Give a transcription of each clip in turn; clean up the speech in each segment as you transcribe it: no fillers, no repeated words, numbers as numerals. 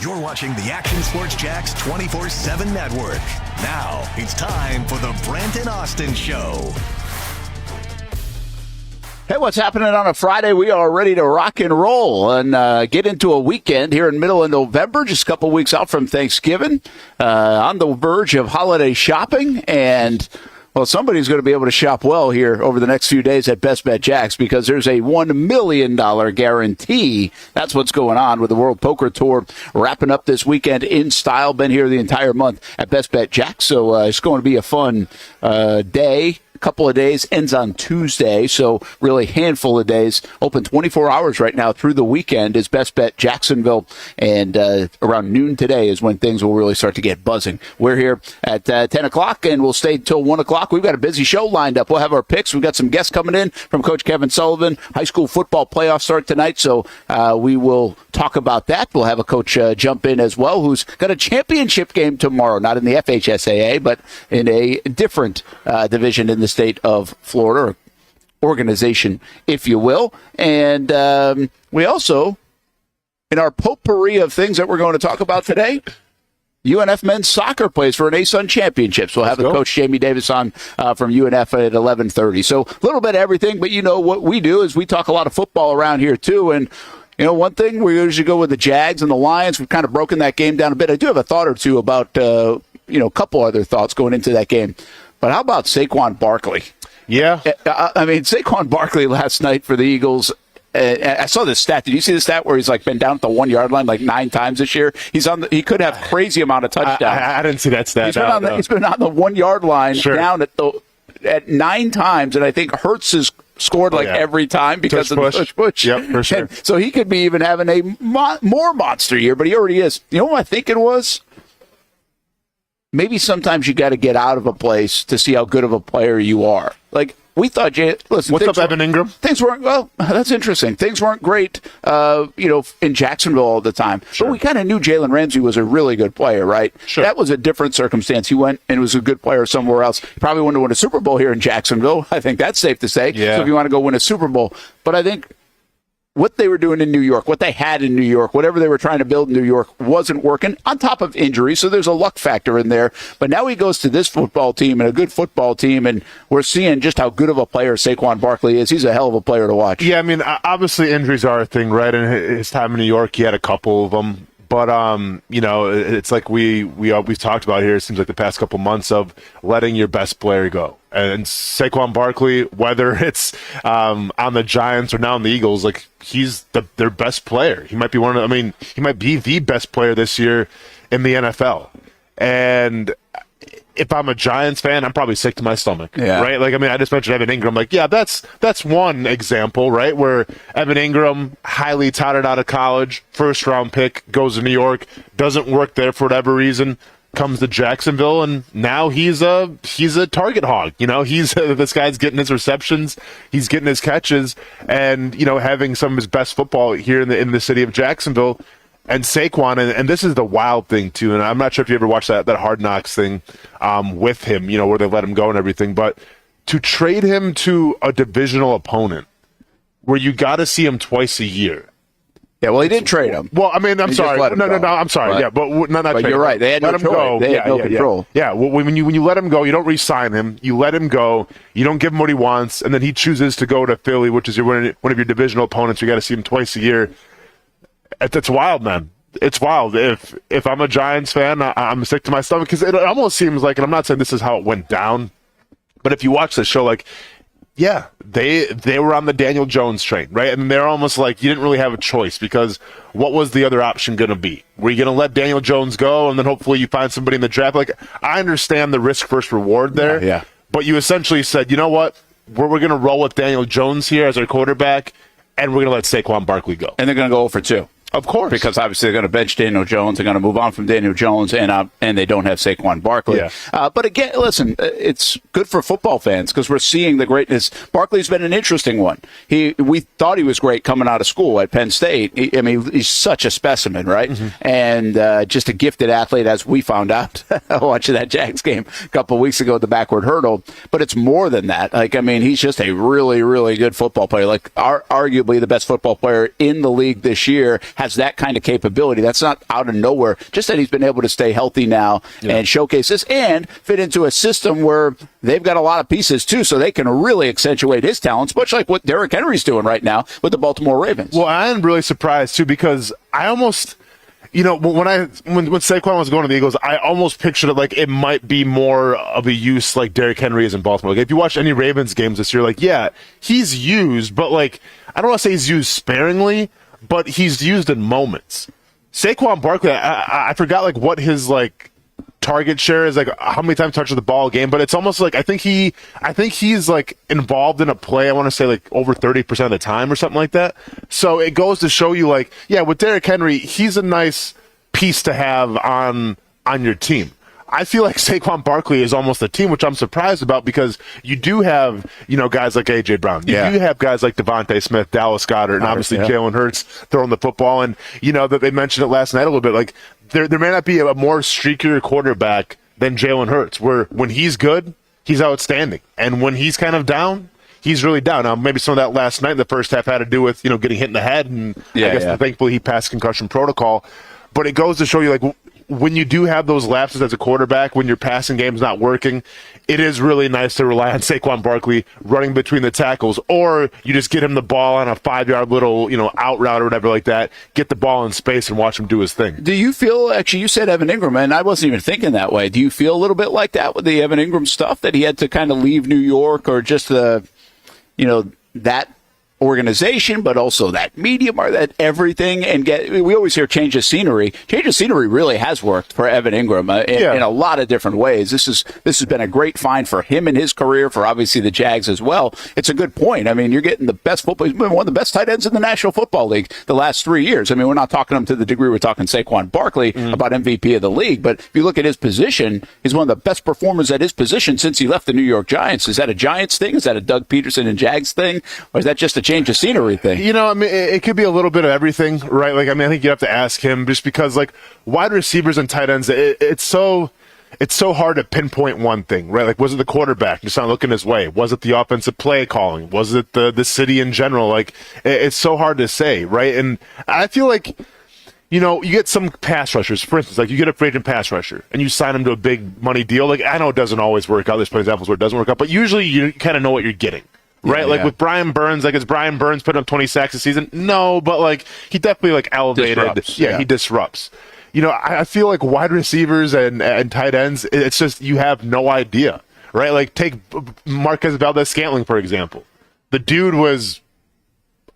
You're watching the Action Sports Jax 24/7 network. Now it's time for the Brent and Austen Show. Hey, what's happening on a Friday? We are ready to rock and roll and get into a weekend here in middle of November, just a couple weeks out from Thanksgiving, on the verge of holiday shopping. And, well, somebody's going to be able to shop well here over the next few days at Best Bet Jax because there's a $1 million guarantee. That's what's going on with the World Poker Tour wrapping up this weekend in style. Been here the entire month at Best Bet Jax, so it's going to be a fun day. Couple of days, ends on Tuesday, so really handful of days. Open 24 hours right now through the weekend is Best Bet Jacksonville, and around noon today is when things will really start to get buzzing. We're here at 10 o'clock, and we'll stay till 1 o'clock. We've got a busy show lined up. We'll have our picks. We've got some guests coming in from Coach Kevin Sullivan. High school football playoffs start tonight, so we will talk about that. We'll have a coach jump in as well, who's got a championship game tomorrow, not in the FHSAA, but in a different division in the state of Florida, or organization, if you will. And we also, in our potpourri of things that we're going to talk about today, UNF men's soccer plays for an ASUN championships. We'll have the coach Jamie Davis on from UNF at 11:30. So a little bit of everything, but you know what we do is we talk a lot of football around here too. And you know, one thing, we usually go with the Jags and the Lions. We've kind of broken that game down a bit. I do have a thought or two about, a couple other thoughts going into that game. But how about Saquon Barkley? Yeah. I mean, Saquon Barkley last night for the Eagles, I saw this stat. Did you see the stat where he's like been down at the 1 yard line like 9 times this year? He could have crazy amount of touchdowns. I didn't see that stat. He's been on the 1 yard line down at 9 times, and I think Hurts has scored every time because of the push. Yep, for sure. And so he could be even having a more monster year, but he already is. You know what I think it was? Maybe sometimes you got to get out of a place to see how good of a player you are. Like, we thought, listen. What's up, Evan Ingram? Things weren't, well, that's interesting. Things weren't great, in Jacksonville all the time. Sure. But we kind of knew Jalen Ramsey was a really good player, right? Sure. That was a different circumstance. He went and was a good player somewhere else. He probably wouldn't have won a Super Bowl here in Jacksonville. I think that's safe to say. Yeah. So if you want to go win a Super Bowl. But I think what they were doing in New York, what they had in New York, whatever they were trying to build in New York wasn't working, on top of injury, so there's a luck factor in there. But now he goes to this football team and a good football team, and we're seeing just how good of a player Saquon Barkley is. He's a hell of a player to watch. Yeah, I mean, obviously injuries are a thing, right? In his time in New York, he had a couple of them. But, it's like we've talked about here, it seems like the past couple months, of letting your best player go. And Saquon Barkley, whether it's on the Giants or now on the Eagles, like, he's their best player. He might be he might be the best player this year in the NFL. And if I'm a Giants fan, I'm probably sick to my stomach, right? Like, I mean, I just mentioned Evan Ingram. Like, yeah, that's one example, right, where Evan Ingram, highly touted out of college, first-round pick, goes to New York, doesn't work there for whatever reason, comes to Jacksonville, and now he's a target hog. This guy's getting his receptions, he's getting his catches, and having some of his best football here in the city of Jacksonville. And Saquon, and this is the wild thing too, and I'm not sure if you ever watched that Hard Knocks thing with him, where they let him go and everything, but to trade him to a divisional opponent where you got to see him twice a year. Yeah, well, he didn't trade him. Well, I mean, I'm sorry. No, I'm sorry. Yeah, but not but trade you're him. right. They had no control. They had no control. Yeah, well, when you let him go, you don't re-sign him. You let him go. You don't give him what he wants, and then he chooses to go to Philly, which is one of your divisional opponents. You got to see him twice a year. It's wild, man. It's wild. If I'm a Giants fan, I'm sick to my stomach because it almost seems like, and I'm not saying this is how it went down, but if you watch the show, like, yeah, they were on the Daniel Jones train, right? And they're almost like you didn't really have a choice because what was the other option going to be? Were you going to let Daniel Jones go and then hopefully you find somebody in the draft? Like, I understand the risk versus reward there, yeah. But you essentially said, you know what? We're going to roll with Daniel Jones here as our quarterback, and we're going to let Saquon Barkley go. And they're going to go 0-2. Of course. Because obviously they're going to bench Daniel Jones. They're going to move on from Daniel Jones, and they don't have Saquon Barkley. Yeah. But again, listen, it's good for football fans because we're seeing the greatness. Barkley's been an interesting one. We thought he was great coming out of school at Penn State. He's such a specimen, right? Mm-hmm. And just a gifted athlete, as we found out watching that Jags game a couple of weeks ago at the backward hurdle. But it's more than that. He's just a really, really good football player. Arguably the best football player in the league this year. has that kind of capability. That's not out of nowhere. Just that he's been able to stay healthy now and showcase this and fit into a system where they've got a lot of pieces too, so they can really accentuate his talents, much like what Derrick Henry's doing right now with the Baltimore Ravens. Well, I'm really surprised too because I almost, when Saquon was going to the Eagles, I almost pictured it like it might be more of a use like Derrick Henry is in Baltimore. Like if you watch any Ravens games this year, like he's used, but like I don't want to say he's used sparingly, but he's used in moments. Saquon Barkley, I forgot like what his like target share is, like how many times touches the ball a game, but it's almost like I think he's like involved in a play, I want to say like over 30% of the time or something like that. So it goes to show you like, with Derrick Henry, he's a nice piece to have on your team. I feel like Saquon Barkley is almost a team, which I'm surprised about because you do have, guys like A.J. Brown. You do have guys like Devontae Smith, Dallas Goedert, and obviously Jalen Hurts throwing the football. And, that they mentioned it last night a little bit. Like, there may not be a more streakier quarterback than Jalen Hurts, where when he's good, he's outstanding. And when he's kind of down, he's really down. Now, maybe some of that last night in the first half had to do with, getting hit in the head. And I guess thankfully he passed concussion protocol. But it goes to show you, like, when you do have those lapses as a quarterback, when your passing game's not working, it is really nice to rely on Saquon Barkley running between the tackles, or you just get him the ball on a 5-yard little, out route or whatever like that, get the ball in space and watch him do his thing. Do you feel, actually, you said Evan Ingram, and I wasn't even thinking that way. Do you feel a little bit like that with the Evan Ingram stuff, that he had to kind of leave New York, or just that organization, but also that medium or that everything, and we always hear change of scenery. Change of scenery really has worked for Evan Ingram in a lot of different ways. This has been a great find for him in his career, for obviously the Jags as well. It's a good point. I mean, you're getting the best football. He's been one of the best tight ends in the National Football League the last 3 years. I mean, we're not talking him to the degree we're talking Saquon Barkley about MVP of the league, but if you look at his position, he's one of the best performers at his position since he left the New York Giants. Is that a Giants thing? Is that a Doug Peterson and Jags thing? Or is that just a change of scenery thing? I mean, it could be a little bit of everything, right? Like, I mean, I think you have to ask him, just because, like, wide receivers and tight ends, it's so hard to pinpoint one thing, right? Like, was it the quarterback just not looking his way? Was it the offensive play calling? Was it the city in general? Like, it's so hard to say, right? And I feel like, you get some pass rushers, for instance, like you get a free agent pass rusher and you sign him to a big money deal. Like, I know it doesn't always work out. There's plenty of examples where it doesn't work out, but usually you kind of know what you're getting. Right, like with Brian Burns, like is Brian Burns putting up 20 sacks a season? No, but like he definitely like elevated. Disrupts, he disrupts. I feel like wide receivers and tight ends, it's just you have no idea, right? Like take Marquez Valdez-Scantling for example. The dude was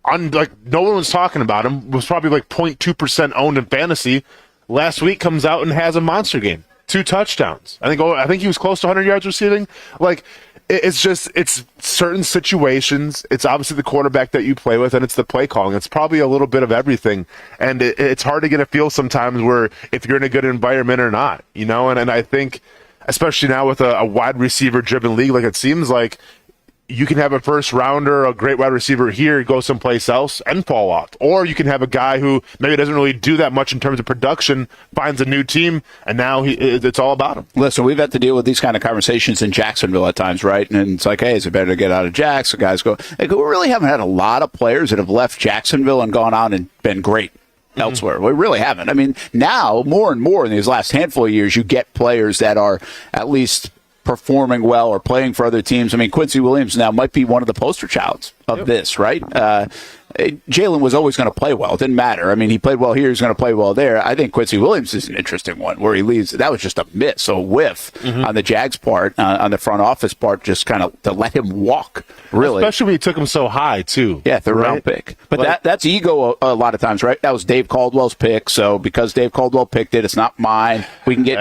like no one was talking about him. Was probably like 0.2% owned in fantasy. Last week comes out and has a monster game, 2 touchdowns. I think he was close to 100 yards receiving. Like. It's certain situations. It's obviously the quarterback that you play with, and it's the play calling. It's probably a little bit of everything, and it's hard to get a feel sometimes where if you're in a good environment or not, And I think, especially now with a wide receiver-driven league, like it seems like you can have a first rounder, a great wide receiver here, go someplace else and fall off. Or you can have a guy who maybe doesn't really do that much in terms of production, finds a new team, and now it's all about him. Listen, we've had to deal with these kind of conversations in Jacksonville at times, right? And it's like, hey, is it better to get out of Jacks? The guys go, like, we really haven't had a lot of players that have left Jacksonville and gone on and been great elsewhere. We really haven't. I mean, now, more and more in these last handful of years, you get players that are at least performing well or playing for other teams. I mean, Quincy Williams now might be one of the poster childs of this, right? Jalen was always going to play well. It didn't matter. I mean, he played well here. He's going to play well there. I think Quincy Williams is an interesting one where he leaves. That was just a miss, a whiff on the Jags part, on the front office part, just kind of to let him walk, really. Especially when he took him so high, too. Yeah, third round pick. But that's ego a lot of times, right? That was Dave Caldwell's pick. So because Dave Caldwell picked it, it's not mine. We can get,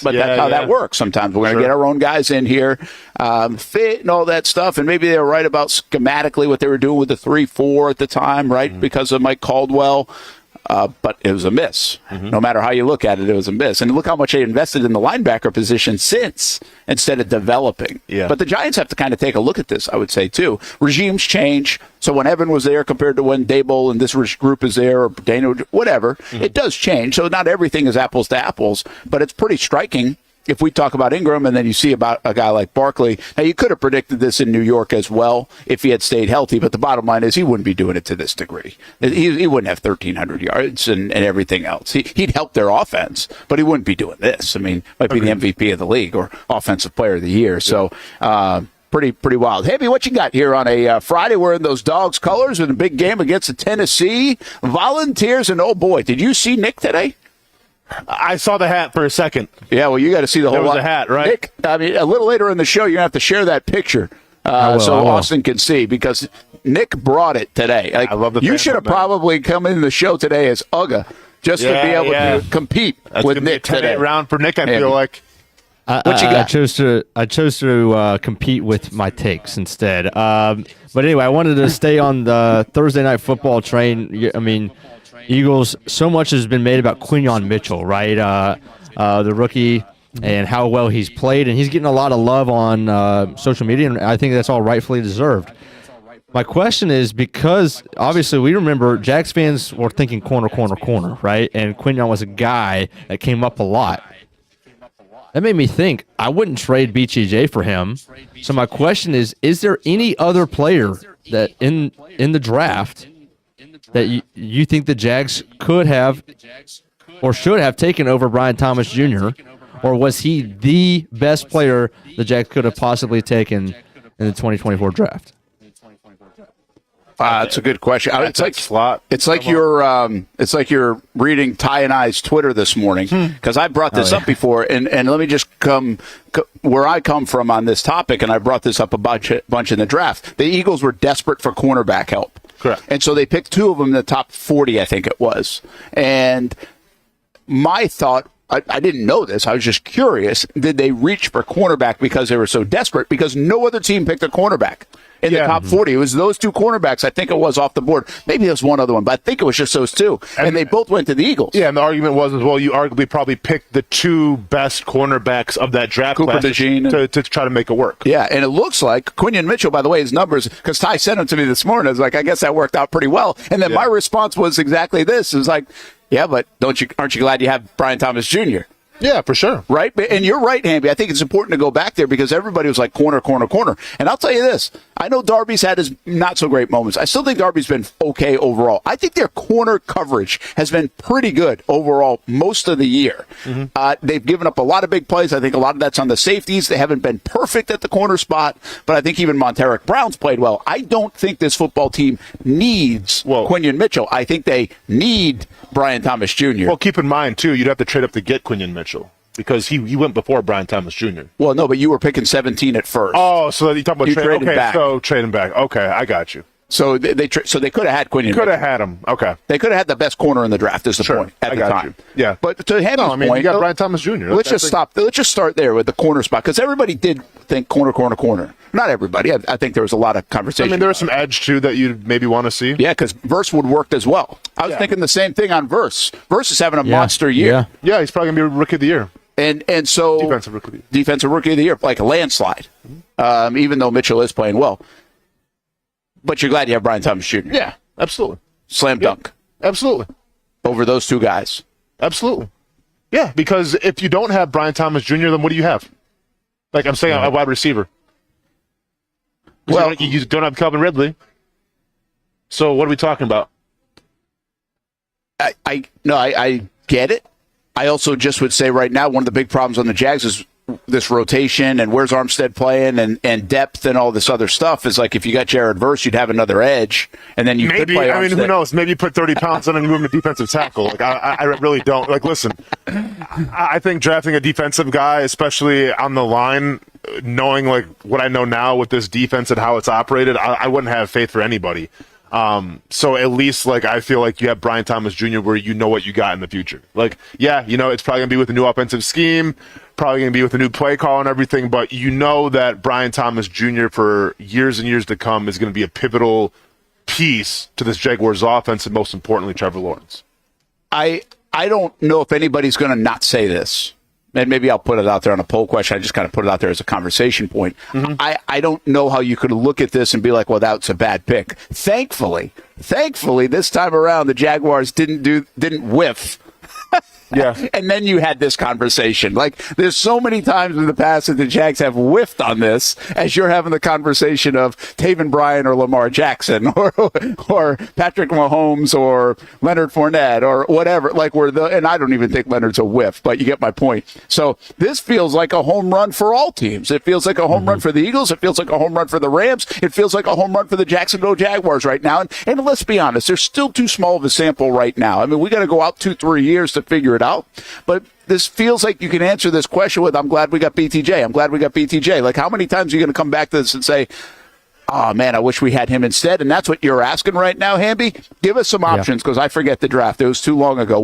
but that's how that works sometimes. We're going to get our own guys in here, fit and all that stuff. And maybe they were right about schematically what they were doing with the 3-4 at the time, right? Because of Mike Caldwell. But it was a miss. No matter how you look at it, it was a miss. And look how much they invested in the linebacker position since, instead of developing. Yeah. But the Giants have to kind of take a look at this, I would say, too. Regimes change. So when Evan was there compared to when Daboll and this group is there, or Dano, whatever, it does change. So not everything is apples to apples, but it's pretty striking if we talk about Ingram and then you see about a guy like Barkley, now you could have predicted this in New York as well if he had stayed healthy, but the bottom line is he wouldn't be doing it to this degree. He wouldn't have 1,300 yards and everything else. He'd help their offense, but he wouldn't be doing this. I mean, might be the MVP of the league or Offensive Player of the Year. So, pretty wild. Heavy, what you got here on a Friday? We're in those Dogs colors in a big game against the Tennessee Volunteers. And, oh, boy, did you see Nick today? I saw the hat for a second. Yeah, well, you got to see the whole lot. There was a hat, right? Nick, I mean, a little later in the show, you're going to have to share that picture so Austin can see, because Nick brought it today. Like, I love the you should have probably come in the show today as Uga just to be able to compete with Nick today. Round for Nick, I feel like. What you got? I chose to compete with my takes instead. But anyway, I wanted to stay on the Thursday night football train. I mean, Eagles, so much has been made about Quinyon Mitchell, right? The rookie, and how well he's played, and he's getting a lot of love on social media, and I think that's all rightfully deserved. My question is, because obviously we remember Jags fans were thinking corner, right? And Quinyon was a guy that came up a lot. That made me think I wouldn't trade BTJ for him. So my question is there any other player that in the draft that you think the Jags could have or should have taken over Brian Thomas Jr., or was he the best player the Jags could have possibly taken in the 2024 draft? It's a good question. It's like slot. It's like you're reading Ty and I's Twitter this morning, because I brought this up before, and let me just come where I come from on this topic, and I brought this up a bunch in the draft. The Eagles were desperate for cornerback help, correct, and so they picked two of them in the top 40, I think it was. And my thought, I didn't know this, I was just curious, did they reach for cornerback because they were so desperate? Because no other team picked a cornerback in the top 40. It was those two cornerbacks, I think it was, off the board. Maybe there was one other one, but I think it was just those two. And they both went to the Eagles. Yeah, and the argument was as well, you arguably probably picked the two best cornerbacks of that draft Cooper class DeJean to try to make it work. Yeah, and it looks like Quinyon Mitchell, by the way, his numbers, because Ty sent them to me this morning, I was like, I guess that worked out pretty well. And then my response was exactly this. It was like, yeah, but aren't you glad you have Brian Thomas Jr.? Yeah, for sure. Right? And you're right, Hamby. I think it's important to go back there because everybody was like corner. And I'll tell you this. I know Darby's had his not-so-great moments. I still think Darby's been okay overall. I think their corner coverage has been pretty good overall most of the year. They've given up a lot of big plays. I think a lot of that's on the safeties. They haven't been perfect at the corner spot, but I think even Monteric Brown's played well. I don't think this football team needs Quinyon Mitchell. I think they need Brian Thomas Jr. Well, keep in mind, too, you'd have to trade up to get Quinyon Mitchell, because he went before Brian Thomas Jr. Well, no, but you were picking 17 at first. Oh, so you talking about trading back. So trading back. Okay, I got you. So they could have had Quinyon. Could have had him. Okay. They could have had the best corner in the draft. Is the point at the time? Yeah. But to Hammond's point, you got Brian Thomas Jr. Let's just start there with the corner spot, because everybody did think corner. Not everybody. I think there was a lot of conversation. I mean, there was some edge too that you'd maybe want to see. Yeah, because Verse would work as well. I was thinking the same thing on Verse. Verse is having a monster year. Yeah, he's probably gonna be Rookie of the Year. And so defensive rookie of the year, like a landslide. Even though Mitchell is playing well. But you're glad you have Brian Thomas Jr. Yeah, absolutely. Slam dunk. Absolutely. Over those two guys. Absolutely. Yeah, because if you don't have Brian Thomas Jr., then what do you have? Like I'm saying, a wide receiver. Well, you don't have Calvin Ridley. So what are we talking about? I get it. I also just would say right now, one of the big problems on the Jags is this rotation and where's Armstead playing and depth and all this other stuff. Is like if you got Jared Verse, you'd have another edge, and then you could play Armstead. I mean, who knows? Maybe you put 30 pounds on and move him to defensive tackle. Like I really don't. Like, listen, I think drafting a defensive guy, especially on the line, knowing like what I know now with this defense and how it's operated, I wouldn't have faith for anybody. So at least like I feel like you have Brian Thomas Jr. where you know what you got in the future. Like, yeah, it's probably gonna be with a new offensive scheme, probably gonna be with a new play call and everything, but you know that Brian Thomas Jr. for years and years to come is gonna be a pivotal piece to this Jaguars offense, and most importantly, Trevor Lawrence. I don't know if anybody's gonna not say this. And maybe I'll put it out there on a poll question. I just kind of put it out there as a conversation point. I don't know how you could look at this and be like, well, that's a bad pick. Thankfully, this time around, the Jaguars didn't whiff Yeah. And then you had this conversation. Like, there's so many times in the past that the Jags have whiffed on this as you're having the conversation of Taven Bryan or Lamar Jackson or Patrick Mahomes or Leonard Fournette or whatever. Like, and I don't even think Leonard's a whiff, but you get my point. So this feels like a home run for all teams. It feels like a home run for the Eagles. It feels like a home run for the Rams. It feels like a home run for the Jacksonville Jaguars right now. And let's be honest, there's still too small of a sample right now. I mean, we got to go out 2-3 years to figure it out. But this feels like you can answer this question with, I'm glad we got BTJ. I'm glad we got BTJ. Like, how many times are you going to come back to this and say, oh, man, I wish we had him instead? And that's what you're asking right now, Hamby? Give us some options, because I forget the draft. It was too long ago.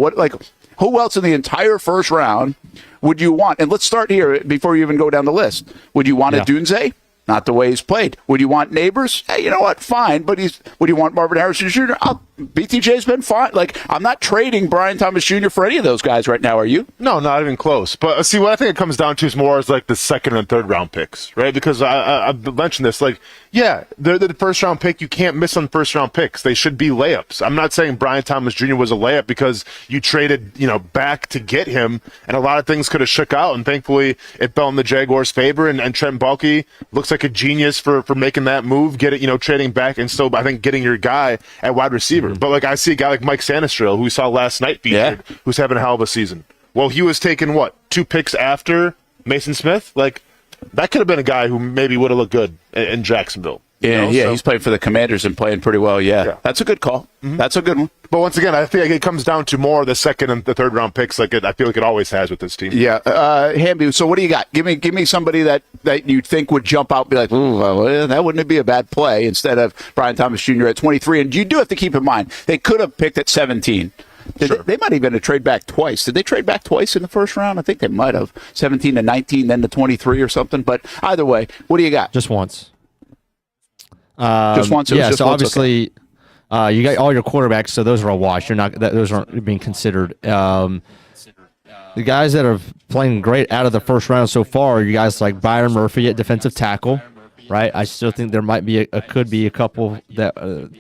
Who else in the entire first round would you want? And let's start here before you even go down the list. Would you want a Dunze? Not the way he's played. Would you want Neighbors? Hey, you know what? Fine. But would you want Marvin Harrison Jr.? BTJ's been fine. Like, I'm not trading Brian Thomas Jr. for any of those guys right now. Are you? No, not even close. But see, what I think it comes down to is more like the second and third round picks, right? Because I've mentioned this. Like, yeah, they're the first round pick. You can't miss on first round picks. They should be layups. I'm not saying Brian Thomas Jr. was a layup because you traded, back to get him, and a lot of things could have shook out. And thankfully, it fell in the Jaguars' favor. And Trent Baalke looks like a genius for making that move, trading back, and still I think getting your guy at wide receiver. But like, I see a guy like Mike Sanistrell, who we saw last night featured, who's having a hell of a season. Well, he was taken 2 picks after Mason Smith. Like, that could have been a guy who maybe would have looked good in Jacksonville. He's played for the Commanders and playing pretty well. Yeah. That's a good call. That's a good one. But once again, I think it comes down to more the second and the third round picks. I feel like it always has with this team. Yeah, Hamby. So what do you got? Give me somebody that you think would jump out and be like, ooh, well, that wouldn't be a bad play instead of Brian Thomas Jr. at 23. And you do have to keep in mind they could have picked at 17. They might even have traded back twice. Did they trade back twice in the first round? I think they might have. 17 to 19, then to 23 or something. But either way, what do you got? Just once. Just once. Yeah. So obviously, you got all your quarterbacks. So those are a wash. Those aren't being considered. The guys that are playing great out of the first round so far, you guys like Byron Murphy at defensive tackle, right? I still think there might be could be a couple that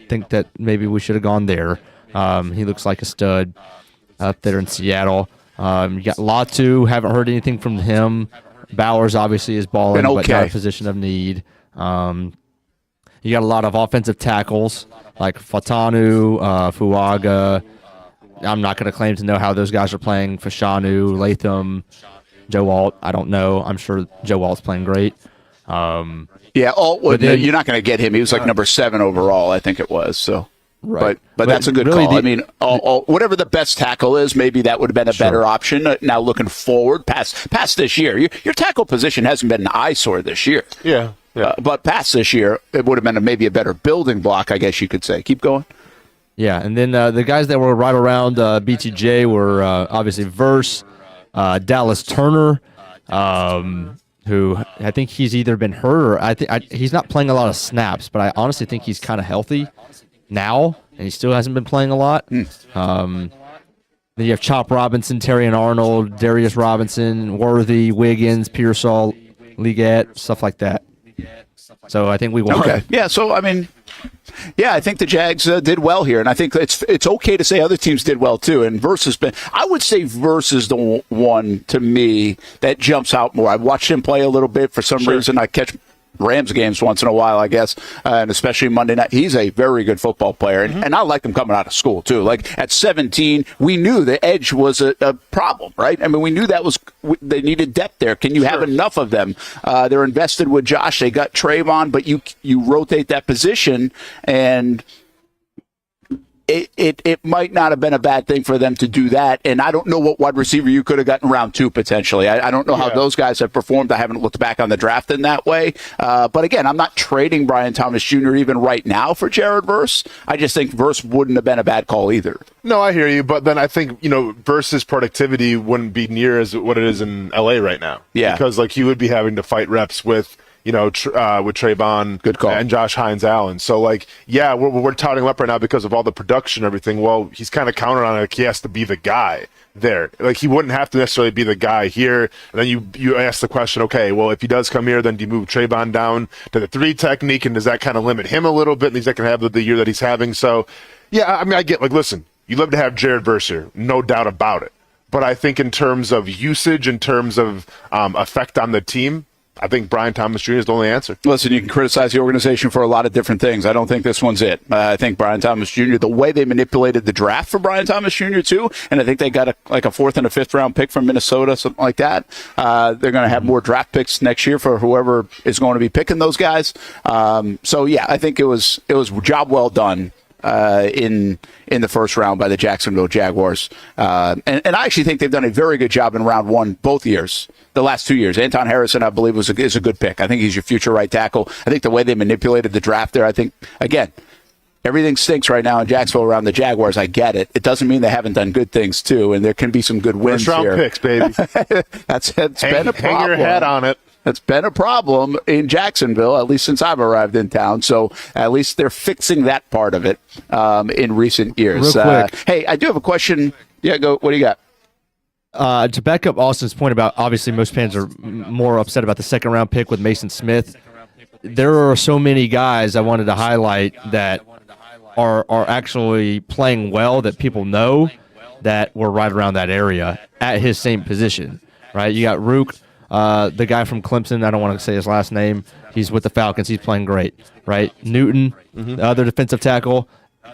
think that maybe we should have gone there. He looks like a stud up there in Seattle. You got Latu. Haven't heard anything from him. Bowers obviously is balling, but not a position of need. You got a lot of offensive tackles like Fatanu, Fuaga. I'm not going to claim to know how those guys are playing. Fashanu, Latham, Joe Alt. I don't know. I'm sure Joe Alt's playing great. Alt. You're not going to get him. He was like number 7 overall, I think it was. So. Right. But that's a good call. I mean, whatever the best tackle is, maybe that would have been a better option. Now looking forward, past this year, your tackle position hasn't been an eyesore this year. Yeah. But past this year, it would have been maybe a better building block, I guess you could say. Keep going. Yeah, and then the guys that were right around BTJ were obviously Verse, Dallas Turner, who I think he's either been hurt or he's not playing a lot of snaps, but I honestly think he's kind of healthy now, and he still hasn't been playing a lot. Then you have Chop Robinson, Terrion Arnold, Darius Robinson, Worthy, Wiggins, Pearsall, Leggett, stuff like that. So I think we won. Okay. Yeah, so I mean, I think the Jags did well here, and I think it's okay to say other teams did well too. And Verse has been, I would say Verse is the one to me that jumps out more. I've watched him play a little bit for some reason. I catch Rams games once in a while, I guess, and especially Monday night. He's a very good football player, and I like him coming out of school, too. Like, at 17, we knew the edge was a problem, right? I mean, we knew they needed depth there. Can you have enough of them? They're invested with Josh. They got Trayvon, but you rotate that position, and it might not have been a bad thing for them to do that. And I don't know what wide receiver you could have gotten round 2 potentially. I don't know how those guys have performed. I haven't looked back on the draft in that way. But again, I'm not trading Brian Thomas Jr. even right now for Jared Verse. I just think Verse wouldn't have been a bad call either. No, I hear you. But then I think, Verse's productivity wouldn't be near as what it is in LA right now. Yeah. Because he would be having to fight reps with with Trayvon Good call. And Josh Hines-Allen. So, we're touting him up right now because of all the production and everything. Well, he's kind of counted on it. He has to be the guy there. He wouldn't have to necessarily be the guy here. And then you ask the question, okay, well, if he does come here, then do you move Trayvon down to the 3 technique, and does that kind of limit him a little bit? And he's not going to have the year that he's having. So, I mean, I get, listen, you'd love to have Jared Verse here, no doubt about it. But I think in terms of usage, in terms of effect on the team, I think Brian Thomas Jr. is the only answer. Listen, you can criticize the organization for a lot of different things. I don't think this one's it. I think Brian Thomas Jr., the way they manipulated the draft for Brian Thomas Jr. too, and I think they got a fourth and a fifth round pick from Minnesota, something like that. They're going to have more draft picks next year for whoever is going to be picking those guys. So yeah, I think it was job well done in the first round by the Jacksonville Jaguars. And I actually think they've done a very good job in round one both years. The last 2 years. Anton Harrison, I believe, is a good pick. I think he's your future right tackle. I think the way they manipulated the draft there, I think, again, everything stinks right now in Jacksonville around the Jaguars. I get it. It doesn't mean they haven't done good things, too, and there can be some good wins first round here. picks, baby. It's been a problem. Hang your head on it. It's been a problem in Jacksonville, at least since I've arrived in town. So at least they're fixing that part of it in recent years. Real quick. Hey, I do have a question. Yeah, go. What do you got? To back up Austin's point about obviously most fans are more upset about the second round pick with Mason Smith, there are so many guys I wanted to highlight that are actually playing well that people know that were right around that area at his same position, right? You got Rook, the guy from Clemson. I don't want to say his last name. He's with the Falcons. He's playing great, right? Newton, the other defensive tackle.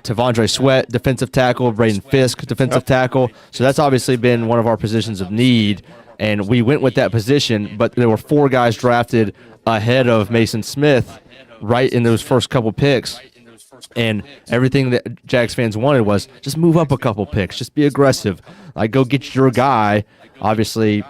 Tavondre Sweat, defensive tackle. Braden Fisk, defensive tackle. So that's obviously been one of our positions of need, and we went with that position, but there were four guys drafted ahead of Mason Smith right in those first couple picks, and everything that Jags fans wanted was just move up a couple picks, just be aggressive. Like, go get your guy. Obviously,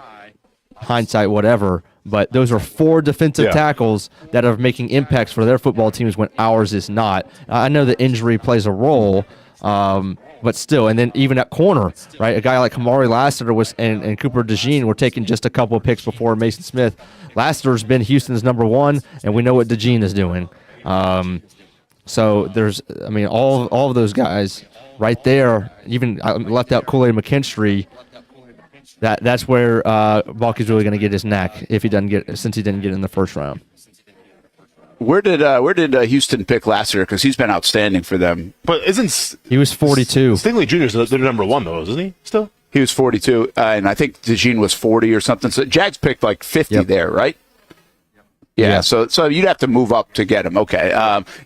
hindsight, whatever, but those are four defensive tackles that are making impacts for their football teams when ours is not. I know the injury plays a role, but still. And then even at corner, right, a guy like Kamari Lassiter and Cooper DeJean were taking just a couple of picks before Mason Smith. Lassiter's been Houston's number one, and we know what DeJean is doing. So there's, I mean, all of those guys right there. Even I left out Kool-Aid McKinstry. That's where Balky's really going to get his knack if he doesn't get, since he didn't get in the first round. Where did Houston pick Lassiter? Because he's been outstanding for them. But he was 42? Stingley Jr. is their number one, though, isn't he? Still, he was 42, and I think DeJean was 40 or something. So Jags picked like 50 there, right? Yeah, so you'd have to move up to get him. Okay,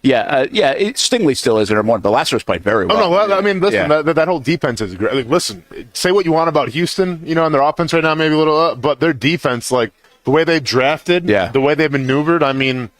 Stingley still is number one, but Lassiter's played very well. Oh no, I mean, listen, that whole defense is great. Like, listen, say what you want about Houston, and their offense right now maybe a little, but their defense, like the way they've drafted, the way they've maneuvered, I mean,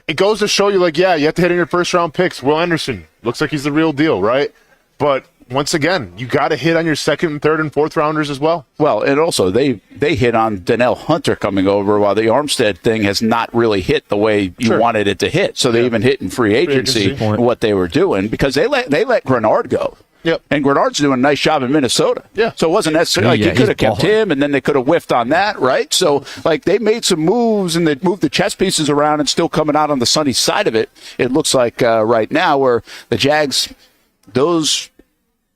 it goes to show you, like, you have to hit in your first round picks. Will Anderson looks like he's the real deal, right? But once again, you got to hit on your second, and third, and fourth rounders as well. Well, and also they hit on Donnell Hunter coming over, while the Armstead thing has not really hit the way you wanted it to hit. So they even hit in free agency what they were doing, because they let Grenard go. Yep. And Grenard's doing a nice job in Minnesota. Yeah. So it wasn't necessarily like you could have kept him, and then they could have whiffed on that, right? So, like, they made some moves, and they moved the chess pieces around, and still coming out on the sunny side of it. It looks like right now, where the Jags, those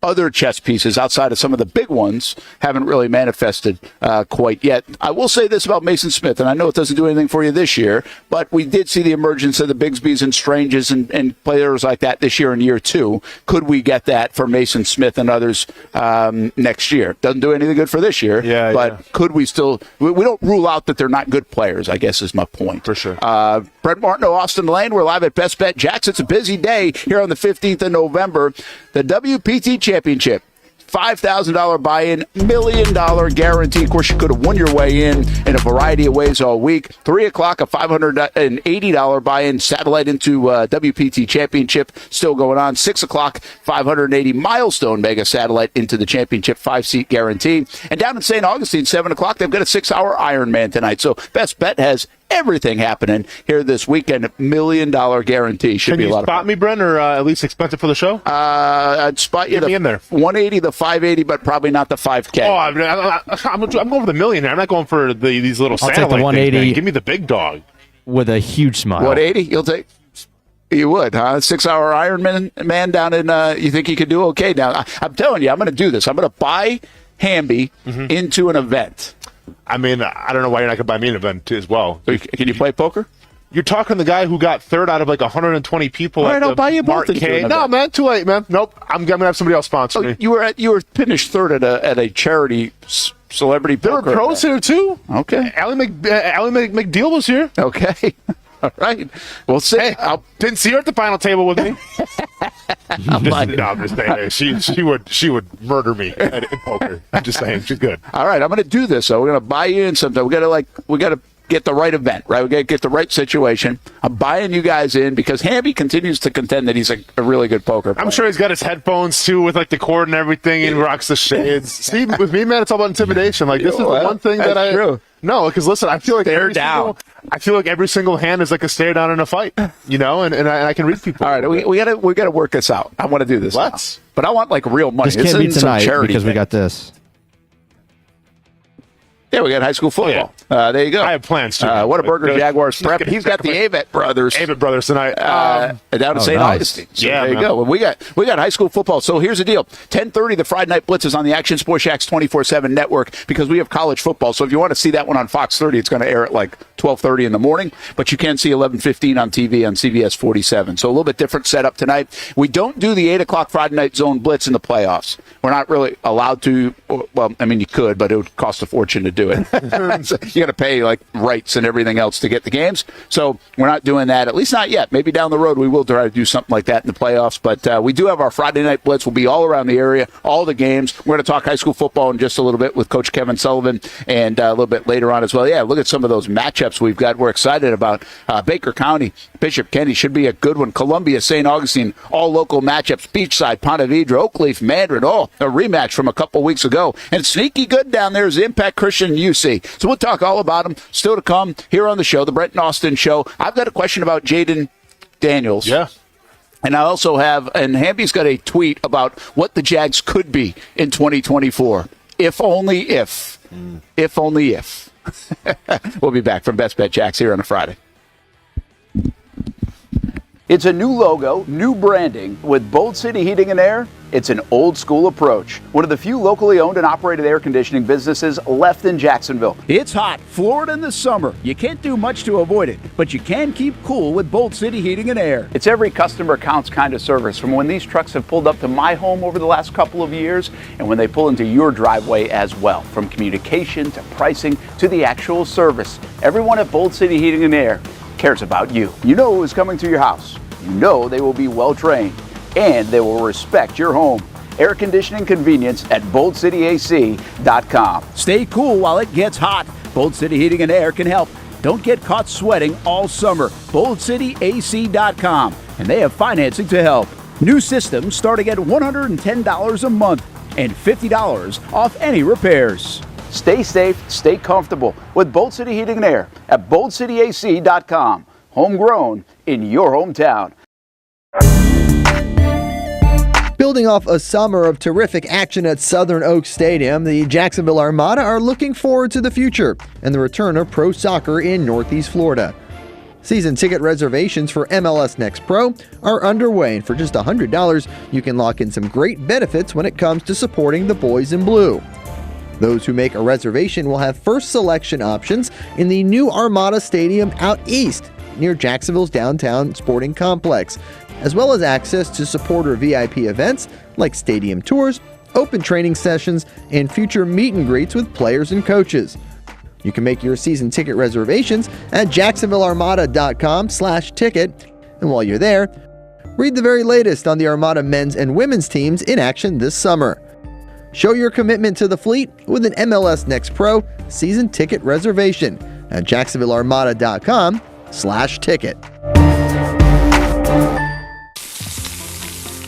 other chess pieces outside of some of the big ones haven't really manifested quite yet. I will say this about Mason Smith, and I know it doesn't do anything for you this year, but we did see the emergence of the Bigsbys and Stranges and players like that this year in year two. Could we get that for Mason Smith and others next year? Doesn't do anything good for this year, but could we still? We don't rule out that they're not good players, I guess is my point. For sure. Brent Martineau Austen Lane, we're live at Best Bet Jacks. It's a busy day here on the 15th of November. The WPT Championship, $5,000 buy-in, $1 million guarantee. Of course, you could have won your way in a variety of ways all week. 3 o'clock, a $580 buy-in satellite into WPT Championship, still going on. 6 o'clock, $580 milestone mega satellite into the championship, 5-seat guarantee. And down in St. Augustine, 7 o'clock, they've got a 6-hour Ironman tonight. So Best Bet has everything happening here this weekend. $1 million guarantee. Should be a lot of fun. Can you spot me, Brent, or at least expensive for the show? I'd spot you. Get me in there. 180, the 580, but probably not the 5K. Oh, I'm going for the million here. I'm not going for these little satellite take the 180 things. Give me the big dog. With a huge smile. 180, you'll take. You would, huh? 6-hour Ironman man down in. You think you could do okay? Now, I'm telling you, I'm going to do this. I'm going to buy Hamby into an event. I mean, I don't know why you're not going to buy me an event as well. Can you play poker? You're talking the guy who got third out of like 120 people. All right, at I'll the buy you both Mark if you K. want No, that. man, too late, man. Nope, I'm gonna have somebody else sponsor me. You were finished third at a charity celebrity There were poker pros event. here too. Okay. Allie McDeal was here. Okay. All right. Well, see. Hey, didn't see her at the final table with me. I'm just saying. She would murder me in poker. I'm just saying, she's good. All right, I'm going to do this. So we're going to buy you in sometime. We got to get the right event, right? We got to get the right situation. I'm buying you guys in because Hamby continues to contend that he's a really good poker player. I'm sure he's got his headphones too, with like the cord and everything, and rocks the shades. See, with me, man, it's all about intimidation. Like this is the one thing that I true. No, because listen, I feel like Stare down. I feel like every single hand is like a stare down in a fight, and I can read people. All right, we got to work this out. I want to do this. Let's. Now. But I want like real money. This can't be tonight because we got this. Yeah, we got high school football. There you go. I have plans too. What a burger, Jaguars prep. He's got the Avett brothers. Avett brothers tonight. Down to St. nice. Augustine. So Yeah, there you man. go. We got high school football. So here's the deal. 10:30, the Friday Night Blitz is on the Action Sports Jax 24/7 network because we have college football. So if you want to see that one on Fox 30, it's going to air at like 12:30 in the morning. But you can see 11:15 on TV on CBS 47. So a little bit different setup tonight. We don't do the 8 o'clock Friday Night Zone Blitz in the playoffs. We're not really allowed to. Well, I mean, you could, but it would cost a fortune to do it. So you got to pay like rights and everything else to get the games. So we're not doing that, at least not yet. Maybe down the road we will try to do something like that in the playoffs. But we do have our Friday Night Blitz. We'll be all around the area, all the games. We're going to talk high school football in just a little bit with Coach Kevin Sullivan and a little bit later on as well. Yeah, look at some of those matchups we've got. We're excited about Baker County, Bishop Kenny should be a good one. Columbia, St. Augustine, all local matchups. Beachside, Ponte Vedra, Oakleaf, Mandarin, a rematch from a couple weeks ago. And sneaky good down there is Impact Christian UC. So we'll talk all about them. Still to come here on the show, the Brent and Austen Show. I've got a question about Jaden Daniels. Yeah. And I also have, and Hamby's got a tweet about what the Jags could be in 2024. If only if. If only if. We'll be back from Best Bet Jax here on a Friday. It's a new logo, new branding. With Bold City Heating and Air, it's an old school approach. One of the few locally owned and operated air conditioning businesses left in Jacksonville. It's hot, Florida in the summer. You can't do much to avoid it, but you can keep cool with Bold City Heating and Air. It's every customer counts kind of service, from when these trucks have pulled up to my home over the last couple of years and when they pull into your driveway as well. From communication to pricing to the actual service, everyone at Bold City Heating and Air cares about you. You know who's coming to your house. You know they will be well trained and they will respect your home. Air conditioning convenience at boldcityac.com. Stay cool while it gets hot. Bold City Heating and Air can help. Don't get caught sweating all summer. boldcityac.com, and they have financing to help. New systems starting at $110 a month and $50 off any repairs. Stay safe, stay comfortable with Bold City Heating and Air at boldcityac.com. Homegrown in your hometown. Building off a summer of terrific action at Southern Oaks Stadium, the Jacksonville Armada are looking forward to the future and the return of pro soccer in Northeast Florida. Season ticket reservations for MLS Next Pro are underway, and for just $100, you can lock in some great benefits when it comes to supporting the boys in blue. Those who make a reservation will have first selection options in the new Armada Stadium out east, near Jacksonville's downtown sporting complex, as well as access to supporter VIP events like stadium tours, open training sessions, and future meet and greets with players and coaches. You can make your season ticket reservations at jacksonvillearmada.com/ticket, and while you're there, read the very latest on the Armada men's and women's teams in action this summer. Show your commitment to the fleet with an MLS Next Pro season ticket reservation at jacksonvillearmada.com/ticket.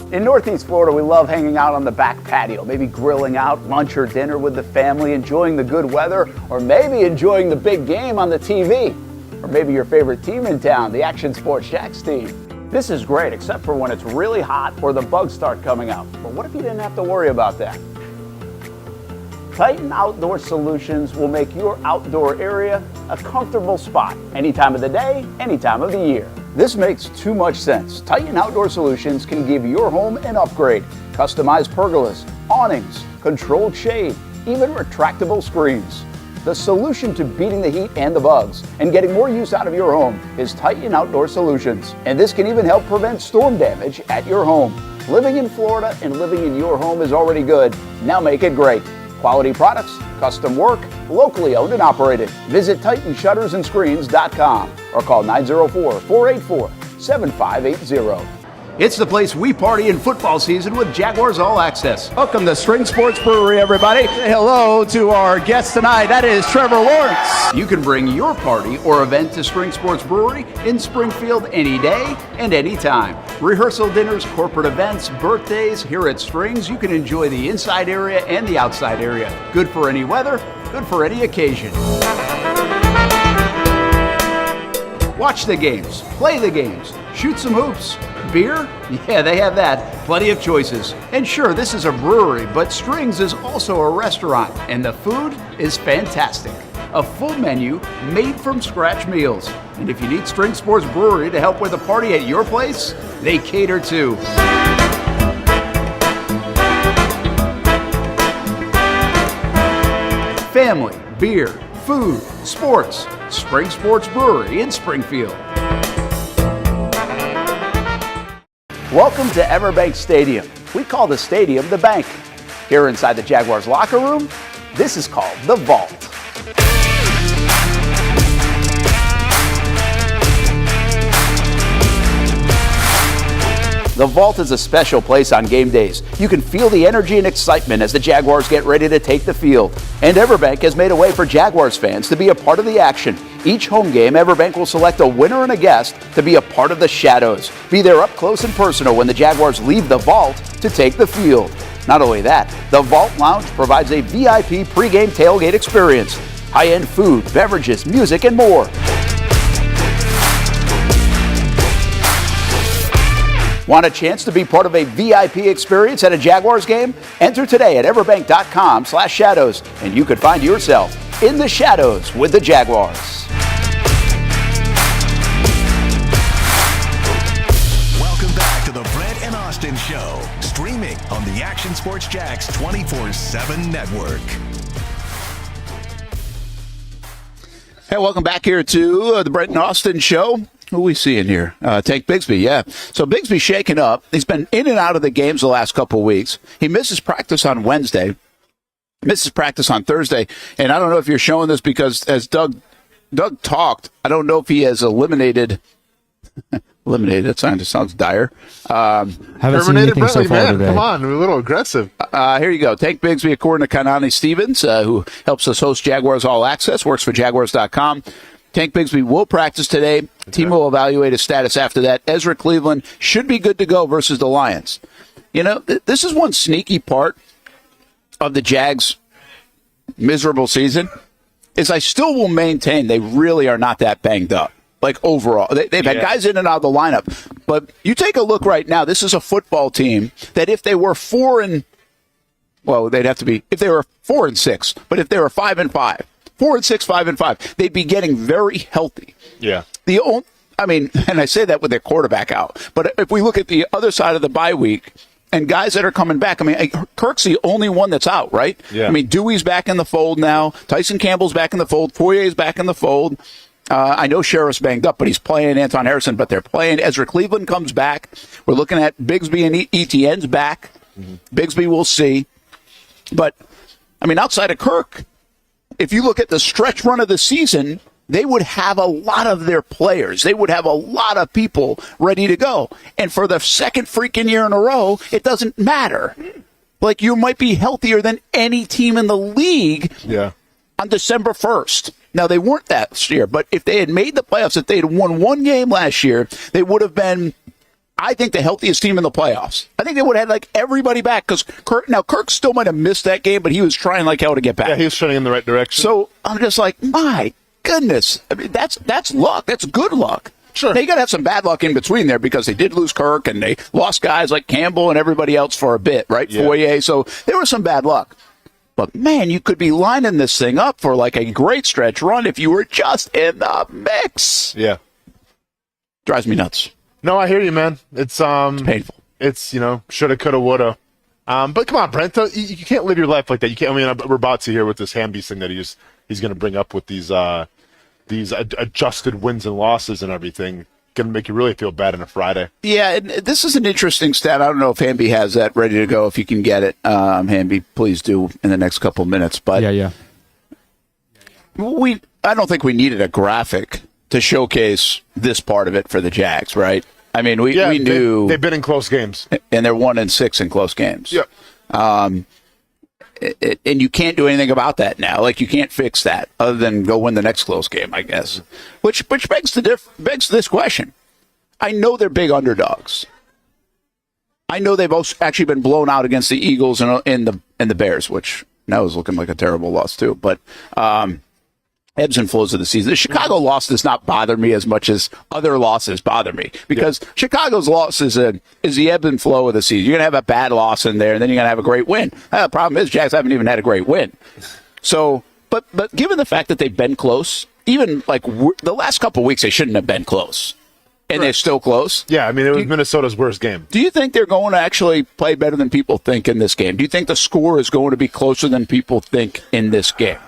In Northeast Florida, we love hanging out on the back patio, maybe grilling out lunch or dinner with the family, enjoying the good weather, or maybe enjoying the big game on the TV. Or maybe your favorite team in town, the Action Sports Jax team. This is great, except for when it's really hot or the bugs start coming out. But what if you didn't have to worry about that? Titan Outdoor Solutions will make your outdoor area a comfortable spot any time of the day, any time of the year. This makes too much sense. Titan Outdoor Solutions can give your home an upgrade. Customized pergolas, awnings, controlled shade, even retractable screens. The solution to beating the heat and the bugs and getting more use out of your home is Titan Outdoor Solutions. And this can even help prevent storm damage at your home. Living in Florida and living in your home is already good. Now make it great. Quality products, custom work, locally owned and operated. Visit TitanShuttersAndScreens.com or call 904-484-7580. It's the place we party in football season with Jaguars All Access. Welcome to String Sports Brewery, everybody. Say hello to our guest tonight. That is Trevor Lawrence. You can bring your party or event to String Sports Brewery in Springfield any day and any time. Rehearsal dinners, corporate events, birthdays. Here at Strings, you can enjoy the inside area and the outside area. Good for any weather, good for any occasion. Watch the games, play the games, shoot some hoops. Beer? Yeah, they have that. Plenty of choices. And sure, this is a brewery, but Strings is also a restaurant, and the food is fantastic. A full menu made from scratch meals. And if you need String Sports Brewery to help with a party at your place, they cater too. Family, beer, food, sports. Spring Sports Brewery in Springfield. Welcome to Everbank Stadium. We call the stadium the bank. Here inside the Jaguars locker room, this is called the Vault. The Vault is a special place on game days. You can feel the energy and excitement as the Jaguars get ready to take the field. And Everbank has made a way for Jaguars fans to be a part of the action. Each home game, Everbank will select a winner and a guest to be a part of the Shadows. Be there up close and personal when the Jaguars leave the Vault to take the field. Not only that, the Vault Lounge provides a VIP pregame tailgate experience. High-end food, beverages, music, and more. Want a chance to be part of a VIP experience at a Jaguars game? Enter today at everbank.com/shadows, and you could find yourself in the shadows with the Jaguars. Welcome back to the Brent and Austin Show, streaming on the Action Sports Jax 24/7 network. Hey, welcome back here to the Brent and Austin Show. Who are we seeing here? Tank Bigsby, yeah. So Bigsby's shaken up. He's been in and out of the games the last couple of weeks. He misses practice on Wednesday, misses practice on Thursday. And I don't know if you're showing this because as Doug talked, I don't know if he has eliminated, that sounds dire. Haven't seen anything so far today. Come on, we're a little aggressive. Here you go. Tank Bigsby, according to Kanani Stevens, who helps us host Jaguars All Access, works for Jaguars.com. Tank Bigsby will practice today. Okay. Team will evaluate his status after that. Ezra Cleveland should be good to go versus the Lions. You know, this is one sneaky part of the Jags' miserable season, is I still will maintain they really are not that banged up. Like overall, they've had guys in and out of the lineup. But you take a look right now, this is a football team that if they were they'd have to be, if they were 4-6, but if they were 5-5, 4-6, 5-5, they'd be getting very healthy. Yeah. And I say that with their quarterback out. But if we look at the other side of the bye week and guys that are coming back, Kirk's the only one that's out, right? Yeah. Dewey's back in the fold now. Tyson Campbell's back in the fold. Foyer's back in the fold. I know Sheriff's banged up, but he's playing Anton Harrison, but they're playing. Ezra Cleveland comes back. We're looking at Bigsby and Etienne's back. Mm-hmm. Bigsby, we'll see. But, outside of Kirk, if you look at the stretch run of the season, they would have a lot of their players. They would have a lot of people ready to go. And for the second freaking year in a row, it doesn't matter. Like, you might be healthier than any team in the league on December 1st. Now, they weren't that this year, but if they had made the playoffs, if they had won one game last year, they would have been, I think, the healthiest team in the playoffs. I think they would have had everybody back because Kirk still might have missed that game, but he was trying like hell to get back. Yeah, he was trending in the right direction. So I'm just like, my goodness, that's luck. That's good luck. Sure. Now, you got to have some bad luck in between there because they did lose Kirk and they lost guys like Campbell and everybody else for a bit, right? Yeah. Foyer. So there was some bad luck. But, man, you could be lining this thing up for a great stretch run if you were just in the mix. Yeah. Drives me nuts. No, I hear you, man. It's painful. It's, shoulda, coulda, woulda. But come on, Brent, you can't live your life like that. You can't. We're about to here with this Hamby thing that he just he's going to bring up with these adjusted wins and losses and everything. Going to make you really feel bad on a Friday. Yeah, and this is an interesting stat. I don't know if Hamby has that ready to go. If you can get it, Hamby, please do in the next couple minutes. But Yeah. I don't think we needed a graphic to showcase this part of it for the Jags, right? I mean, we knew they've been in close games, and they're 1-6 in close games. Yeah. And you can't do anything about that now. Like, you can't fix that other than go win the next close game, I guess. Which begs this question. I know they're big underdogs. I know they've also actually been blown out against the Eagles and the Bears, which now is looking like a terrible loss too. But ebbs and flows of the season. The Chicago loss does not bother me as much as other losses bother me, because Chicago's loss is the ebb and flow of the season. You're going to have a bad loss in there, and then you're going to have a great win. The problem is Jags haven't even had a great win. So, but given the fact that they've been close, even like the last couple of weeks, they shouldn't have been close. And they're still close? Yeah, I mean, it was Minnesota's worst game. Do you think they're going to actually play better than people think in this game? Do you think the score is going to be closer than people think in this game?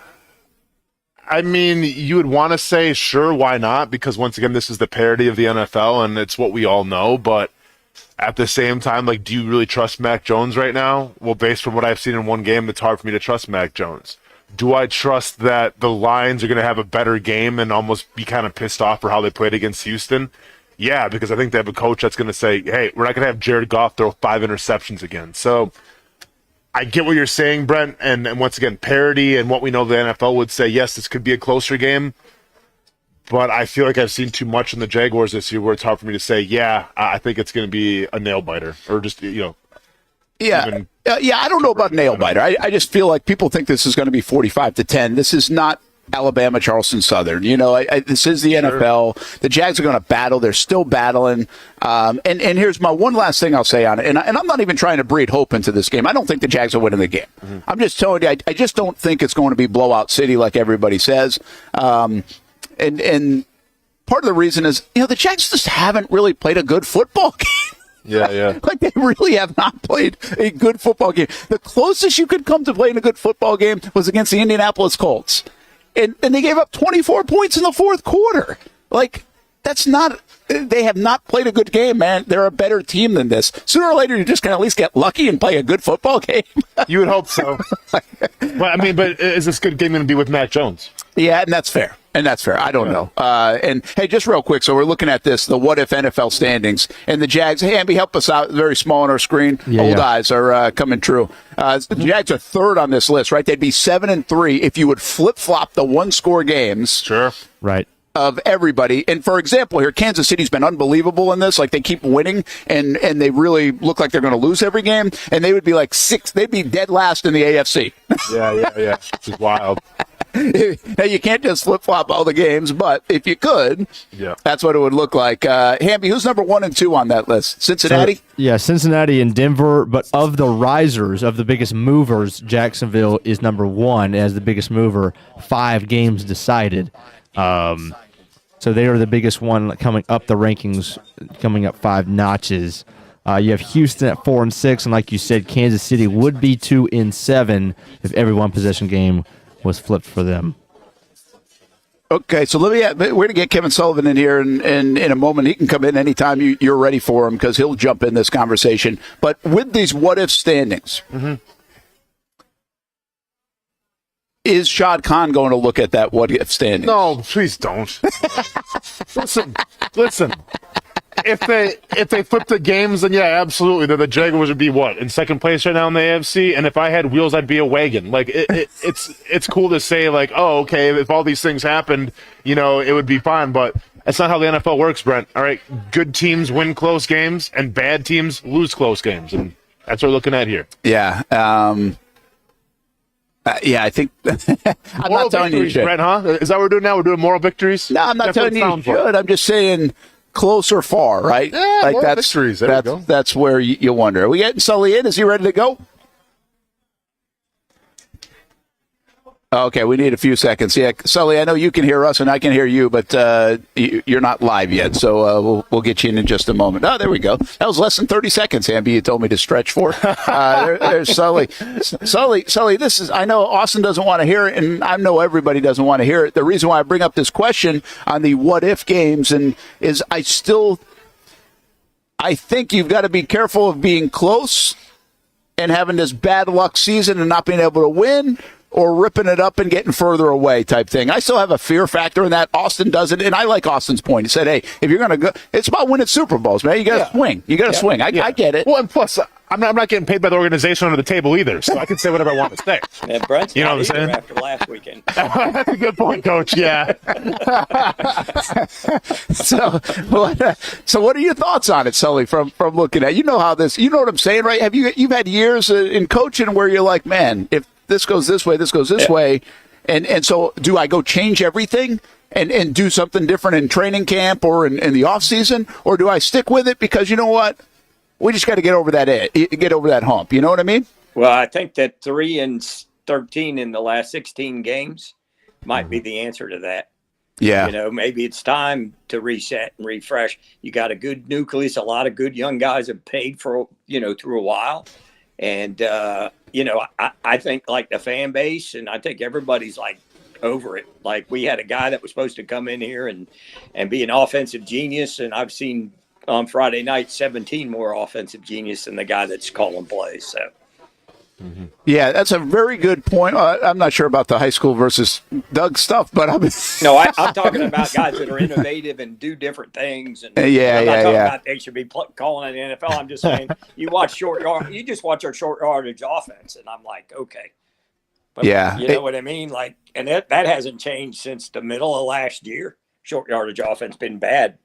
I mean, you would want to say, sure, why not? Because once again, this is the parody of the NFL, and it's what we all know. But at the same time, like, do you really trust Mac Jones right now? Well, based from what I've seen in one game, it's hard for me to trust Mac Jones. Do I trust that the Lions are going to have a better game and almost be kind of pissed off for how they played against Houston? Yeah, because I think they have a coach that's going to say, hey, we're not going to have Jared Goff throw 5 interceptions again. So I get what you're saying, Brent, and once again, parity and what we know the NFL would say, yes, this could be a closer game, but I feel like I've seen too much in the Jaguars this year where it's hard for me to say, yeah, I think it's going to be a nail-biter, or just, Yeah, I don't know about nail-biter. I just feel like people think this is going to be 45-10. This is not Alabama, Charleston Southern. This is the NFL. The Jags are going to battle. They're still battling. And here's my one last thing I'll say on it. And I'm not even trying to breed hope into this game. I don't think the Jags are winning the game. Mm-hmm. I'm just telling you, I just don't think it's going to be blowout city like everybody says. And part of the reason is, the Jags just haven't really played a good football game. Yeah. Like, they really have not played a good football game. The closest you could come to playing a good football game was against the Indianapolis Colts. And they gave up 24 points in the fourth quarter. Like, they have not played a good game, man. They're a better team than this. Sooner or later, you're just going to at least get lucky and play a good football game. You would hope so. But is this good game going to be with Mac Jones? Yeah, and that's fair. I don't know. And hey, just real quick, so we're looking at the what if NFL standings, and the Jags. Hey, Amby, help us out. Very small on our screen. Old eyes are coming true. The Jags are third on this list, right? They'd be 7-3 if you would flip flop the one-score games. Sure. Right. Of everybody. And for example, here, Kansas City's been unbelievable in this. Like, they keep winning, and they really look like they're going to lose every game. And they would be like they'd be dead last in the AFC. Yeah. This is wild. Now, you can't just flip-flop all the games, but if you could, that's what it would look like. Hamby, who's number 1 and 2 on that list? Cincinnati? Cincinnati and Denver. But of the risers, of the biggest movers, Jacksonville is number 1 as the biggest mover. 5 games decided. So they are the biggest one coming up the rankings, coming up 5 notches. You have Houston at 4 and 6, and like you said, Kansas City would be 2 and 7 if every one-possession game was flipped for them. Okay, so we're going to get Kevin Sullivan in here in a moment. He can come in anytime you're ready for him, because he'll jump in this conversation. But with these what-if standings, is Shad Khan going to look at that what-if standing? No, please don't. Listen. If they flip the games, then yeah, absolutely. The Jaguars would be what, in second place right now in the AFC? And if I had wheels, I'd be a wagon. Like, it's cool to say, like, oh, okay, if all these things happened, it would be fine. But that's not how the NFL works, Brent. All right, good teams win close games, and bad teams lose close games, and that's what we're looking at here. Yeah. I think I'm moral not telling you, Brent, huh? Is that what we're doing now? We're doing moral victories? No, I'm not telling you should. I'm just saying close or far, right? Yeah, like that's victories. There we go. That's where you wonder. Are we getting Sully in? Is he ready to go? Okay, we need a few seconds. Yeah, Sully, I know you can hear us and I can hear you, but you're not live yet, so we'll get you in just a moment. Oh, there we go. That was less than 30 seconds, Amby, you told me to stretch for. There's Sully. Sully, this is, I know Austen doesn't want to hear it, and I know everybody doesn't want to hear it. The reason why I bring up this question on the what-if games is I think you've got to be careful of being close and having this bad luck season and not being able to win, or ripping it up and getting further away type thing. I still have a fear factor in that. Austen doesn't, and I like Austin's point. He said, hey, if you're going to go, it's about winning Super Bowls, man. You got to swing. You got to swing. I get it. Well, and plus, I'm not getting paid by the organization under the table either, so I can say whatever I want to say. And Brent's you know not what I'm saying? after last weekend. That's a good point, Coach. Yeah. So what are your thoughts on it, Sully, from looking at, you know what I'm saying, right? You've had years in coaching where you're like, man, if this goes this way, this goes this way. And so do I go change everything and do something different in training camp or in the off season? Or do I stick with it because you know what? We just got to get over that hump. You know what I mean? Well, I think that 3-13 in the last 16 games might be the answer to that. Yeah. Maybe it's time to reset and refresh. You got a good nucleus. A lot of good young guys have paid for, through a while. And, I think like the fan base, and I think everybody's like over it. Like we had a guy that was supposed to come in here and be an offensive genius. And I've seen on Friday night 17 more offensive genius than the guy that's calling plays. So. Mm-hmm. Yeah, that's a very good point. I'm not sure about the high school versus Doug stuff, but I'm talking about guys that are innovative and do different things. And I'm not talking about they should be calling it the NFL. I'm just saying you just watch our short yardage offense, and I'm like, okay, but you know what I mean? Like, and that hasn't changed since the middle of last year. Short yardage offense been bad.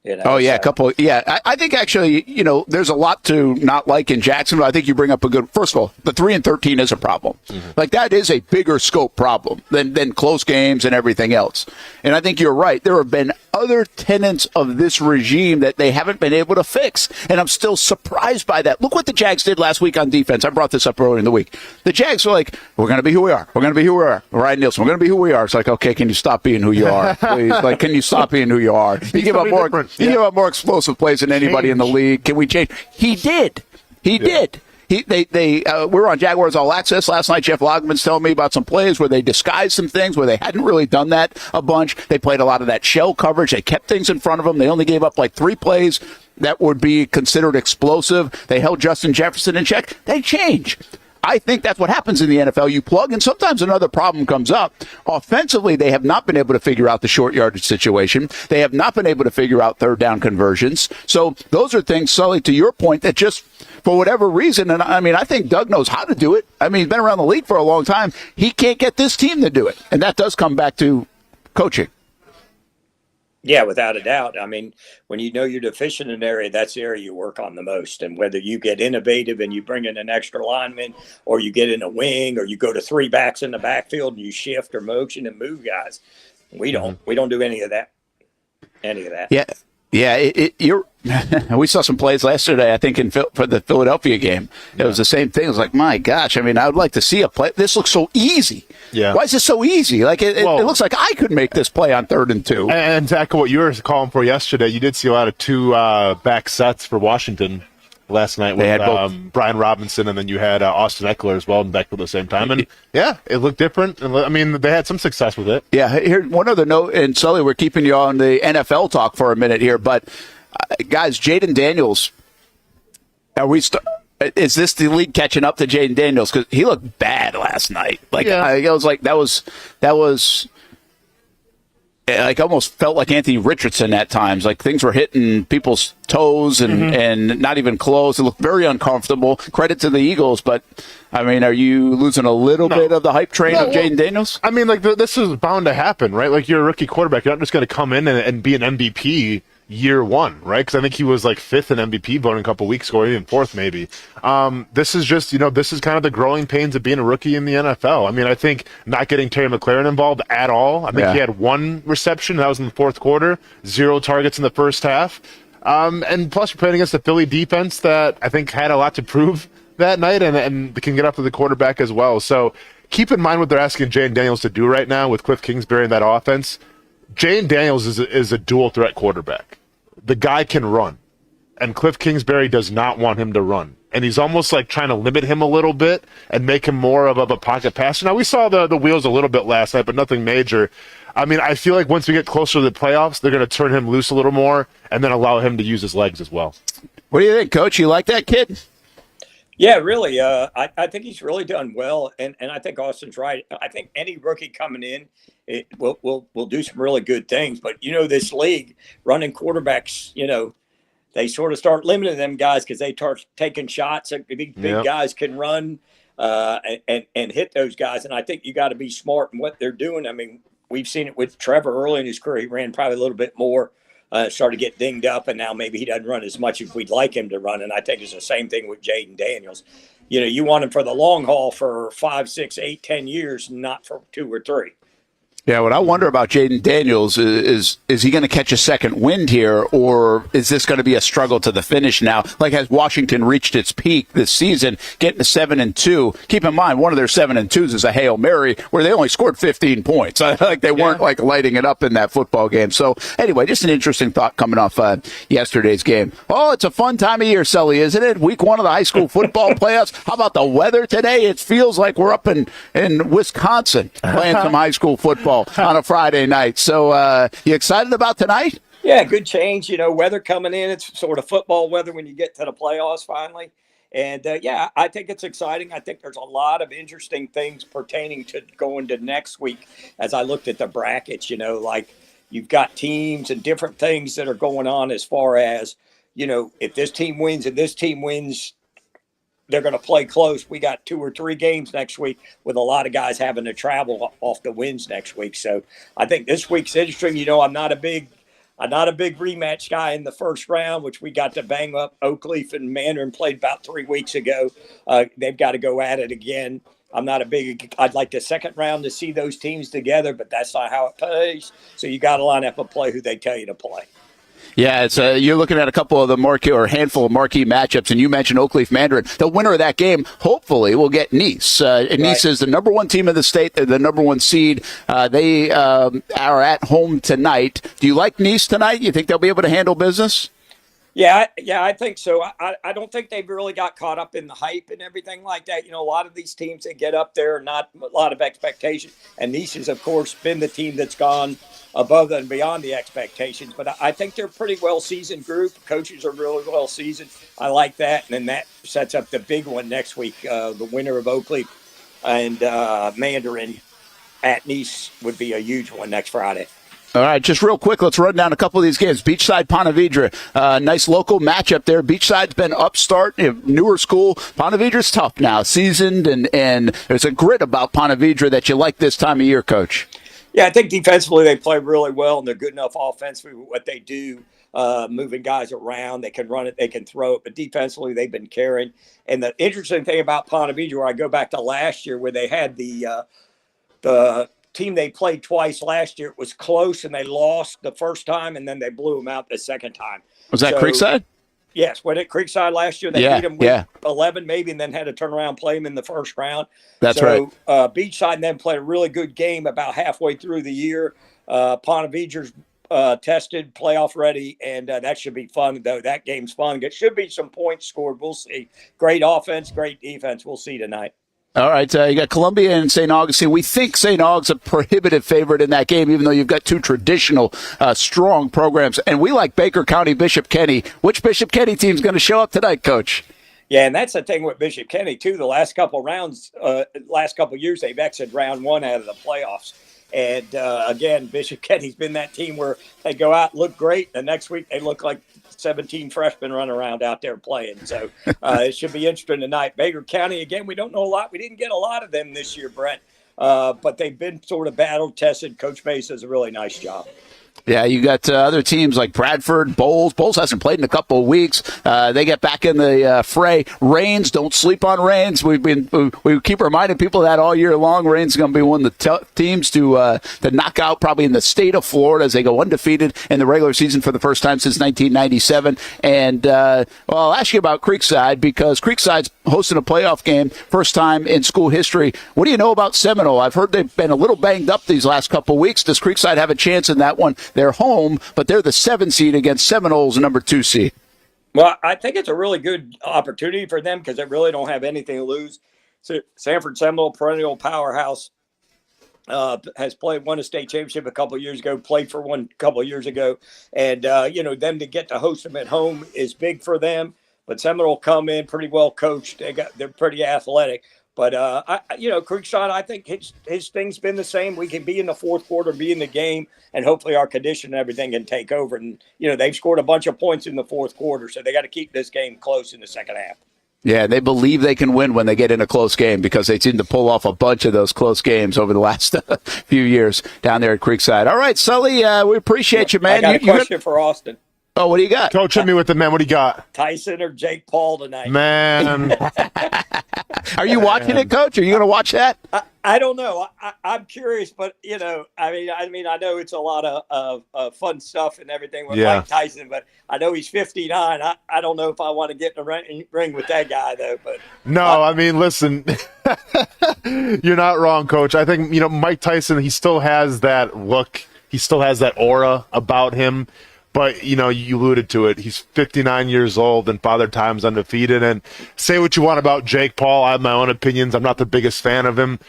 I think actually, there's a lot to not like in Jacksonville. I think you bring up first of all, the 3-13 is a problem. Mm-hmm. Like that is a bigger scope problem than close games and everything else. And I think you're right. There have been other tenets of this regime that they haven't been able to fix. And I'm still surprised by that. Look what the Jags did last week on defense. I brought this up earlier in the week. The Jags were like, we're going to be who we are. We're going to be who we are. Ryan Nielsen, we're going to be who we are. It's like, okay, can you stop being who you are, please? Like, can you stop being who you are? You give up more explosive plays than anybody in the league. Can we change? He did. We were on Jaguars All Access last night. Jeff Logman's telling me about some plays where they disguised some things where they hadn't really done that a bunch. They played a lot of that shell coverage. They kept things in front of them. They only gave up like 3 plays that would be considered explosive. They held Justin Jefferson in check. They change. I think that's what happens in the NFL. You plug, and sometimes another problem comes up. Offensively, they have not been able to figure out the short yardage situation. They have not been able to figure out third down conversions. So those are things, Sully, to your point, that just for whatever reason, and I think Doug knows how to do it. I mean, he's been around the league for a long time. He can't get this team to do it. And that does come back to coaching. Yeah, without a doubt. I mean, when you're deficient in an area, that's the area you work on the most. And whether you get innovative and you bring in an extra lineman, or you get in a wing, or you go to 3 backs in the backfield and you shift or motion and move guys, we don't do any of that. Yeah. We saw some plays yesterday, I think, for the Philadelphia game. It was the same thing. It was like, my gosh, I would like to see a play. This looks so easy. Yeah. Why is this so easy? Like, it looks like I could make this play on 3rd and 2. And to echo what you were calling for yesterday, you did see a lot of 2 back sets for Washington last night with Brian Robinson, and then you had Austin Eckler as well in back at the same time. And, yeah, it looked different. And, they had some success with it. Yeah, here, one other note, and Sully, we're keeping you on the NFL talk for a minute here, but guys, Jaden Daniels, is this the league catching up to Jaden Daniels? Because he looked bad last night. I was like, that was like almost felt like Anthony Richardson at times. Like things were hitting people's toes and not even close. It looked very uncomfortable. Credit to the Eagles, but are you losing a little bit of the hype train of Jaden Daniels? This is bound to happen, right? Like, you're a rookie quarterback. You're not just going to come in and be an MVP year one, right? Because I think he was like 5th in MVP voting a couple weeks ago, or even 4th maybe. This is just, this is kind of the growing pains of being a rookie in the NFL. I think not getting Terry McLaurin involved at all. I think he had 1 reception. That was in the 4th quarter. 0 targets in the first half. And plus, you're playing against a Philly defense that I think had a lot to prove that night and can get up to the quarterback as well. So keep in mind what they're asking Jane Daniels to do right now with Cliff Kingsbury in that offense. Jane Daniels is a dual threat quarterback. The guy can run, and Cliff Kingsbury does not want him to run. And he's almost like trying to limit him a little bit and make him more of a pocket passer. Now, we saw the wheels a little bit last night, but nothing major. I mean, I feel like once we get closer to the playoffs, they're going to turn him loose a little more and then allow him to use his legs as well. What do you think, Coach? You like that kid? Yeah, really. I think he's really done well, and I think Austin's right. I think any rookie coming in will do some really good things. But, this league, running quarterbacks, they sort of start limiting them guys because they start taking shots. These big guys can run and hit those guys. And I think you got to be smart in what they're doing. I mean, we've seen it with Trevor early in his career. He ran probably a little bit more, started to get dinged up, and now maybe he doesn't run as much as we'd like him to run. And I think it's the same thing with Jaden Daniels. You want him for the long haul for 5, 6, 8, 10 years, not for 2 or 3. Yeah, what I wonder about Jaden Daniels is he going to catch a second wind here, or is this going to be a struggle to the finish now? Like, has Washington reached its peak this season, getting to 7-2? Keep in mind, one of their 7-2s is a Hail Mary where they only scored 15 points. Like they weren't like lighting it up in that football game. So anyway, just an interesting thought coming off yesterday's game. Oh, it's a fun time of year, Sully, isn't it? Week 1 of the high school football playoffs. How about the weather today? It feels like we're up in Wisconsin playing some high school football on a Friday night. So you excited about tonight? Yeah, good change. Weather coming in. It's sort of football weather when you get to the playoffs finally. And, I think it's exciting. I think there's a lot of interesting things pertaining to going to next week as I looked at the brackets, like you've got teams and different things that are going on as far as, if this team wins and this team wins, they're going to play close. We got 2 or 3 games next week with a lot of guys having to travel off the wins next week. So I think this week's interesting. I'm not a big rematch guy in the first round, which we got to bang up. Oakleaf and Mandarin played about 3 weeks ago. They've got to go at it again. I'd like the second round to see those teams together, but that's not how it plays. So you got to line up and play who they tell you to play. Yeah, it's you're looking at a couple of the marquee or a handful of marquee matchups, and you mentioned Oakleaf Mandarin. The winner of that game, hopefully, will get Nice. Nice is the number 1 team in the state. They're the number 1 seed. They are at home tonight. Do you like Nice tonight? You think they'll be able to handle business? Yeah, I think so. I don't think they've really got caught up in the hype and everything like that. A lot of these teams that get up there, not a lot of expectation. And Nice has, of course, been the team that's gone above and beyond the expectations. But I think they're a pretty well-seasoned group. Coaches are really well-seasoned. I like that. And then that sets up the big one next week. The winner of Oakleaf and Mandarin at Nice would be a huge one next Friday. All right, just real quick, let's run down a couple of these games. Beachside, Ponte Vedra, nice local matchup there. Beachside's been upstart, newer school. Ponte Vedra's tough now, seasoned, and there's a grit about Ponte Vedra that you like this time of year, Coach. Yeah, I think defensively they play really well, and they're good enough offensively with what they do, moving guys around. They can run it, they can throw it, but defensively they've been carrying. And the interesting thing about Ponte Vedra, where I go back to last year where they had the team they played twice last year, it was close and they lost the first time and then they blew them out the second time. Was that Creekside? Yes, when at Creekside last year, they beat them with 11 maybe and then had to turn around and play them in the first round. That's right. Beachside and then played a really good game about halfway through the year. Ponte Vedra's tested, playoff ready, and that should be fun, though. That game's fun. It should be some points scored. We'll see. Great offense, great defense. We'll see tonight. All right, you got Columbia and St. Augustine. We think St. Aug's a prohibitive favorite in that game, even though you've got 2 traditional strong programs. And we like Baker County, Bishop Kenny. Which Bishop Kenny team's going to show up tonight, Coach? Yeah, and that's the thing with Bishop Kenny, too. The last couple rounds, last couple years, they've exited round 1 out of the playoffs. And, again, Bishop Kenny's been that team where they go out, look great. The next week they look like 17 freshmen running around out there playing. So it should be interesting tonight. Baker County, again, we don't know a lot. We didn't get a lot of them this year, Brent. But they've been sort of battle-tested. Coach Mace does a really nice job. Yeah, you got other teams like Bradford, Bowles. Bowles hasn't played in a couple of weeks. They get back in the fray. Reigns, don't sleep on Reigns. We keep reminding people of that all year long. Reigns is going to be one of the teams to knock out probably in the state of Florida as they go undefeated in the regular season for the first time since 1997. And I'll ask you about Creekside because Creekside's hosting a playoff game, first time in school history. What do you know about Seminole? I've heard they've been a little banged up these last couple of weeks. Does Creekside have a chance in that one? They're home, but they're the 7 seed against Seminoles, number 2 seed. Well, I think it's a really good opportunity for them because they really don't have anything to lose. So Sanford Seminole, perennial powerhouse, has won a state championship a couple of years ago, played for one a couple of years ago. And, them to get to host them at home is big for them. But Seminole come in pretty well coached. They're pretty athletic. But, Creekside, I think his thing's been the same. We can be in the fourth quarter, be in the game, and hopefully our condition and everything can take over. And, they've scored a bunch of points in the fourth quarter, so they got to keep this game close in the second half. Yeah, they believe they can win when they get in a close game because they seem to pull off a bunch of those close games over the last few years down there at Creekside. All right, Sully, we appreciate you, man. I got a question for Austin. Oh, what do you got? Coach, hit me with the man. What do you got? Tyson or Jake Paul tonight? Man. Are you watching it, Coach? Are you going to watch that? I don't know. I'm curious, but I know it's a lot of fun stuff and everything with Mike Tyson, but I know he's 59. I don't know if I want to get in the ring with that guy though. But no, listen, you're not wrong, Coach. I think Mike Tyson. He still has that look. He still has that aura about him. But, you alluded to it. He's 59 years old and Father Time's undefeated. And say what you want about Jake Paul. I have my own opinions. I'm not the biggest fan of him.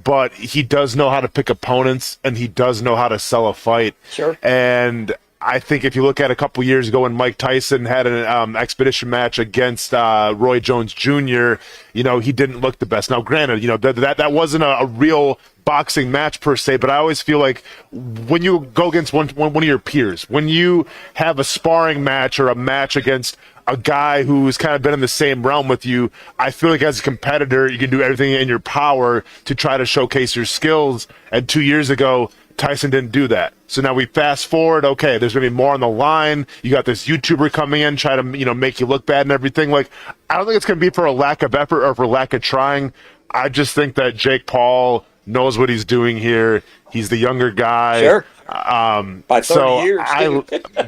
But he does know how to pick opponents, and he does know how to sell a fight. Sure. And I think if you look at a couple years ago when Mike Tyson had an expedition match against Roy Jones Jr., he didn't look the best. Now, granted, that wasn't a real boxing match per se, but I always feel like when you go against one of your peers, when you have a sparring match or a match against a guy who's kind of been in the same realm with you, I feel like as a competitor, you can do everything in your power to try to showcase your skills. And 2 years ago, Tyson didn't do that. So now we fast forward. Okay, there's going to be more on the line. You got this YouTuber coming in, try to make you look bad and everything. Like, I don't think it's going to be for a lack of effort or for lack of trying. I just think that Jake Paul knows what he's doing here. He's the younger guy. Sure. By 30 years.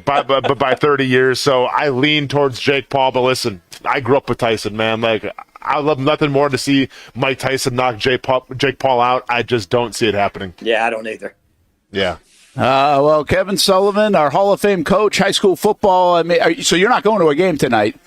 By 30 years. So I lean towards Jake Paul. But listen, I grew up with Tyson, man. Like, I love nothing more to see Mike Tyson knock Jake Paul out. I just don't see it happening. Yeah, I don't either. Yeah. Well, Kevin Sullivan, our Hall of Fame coach, high school football. So you're not going to a game tonight?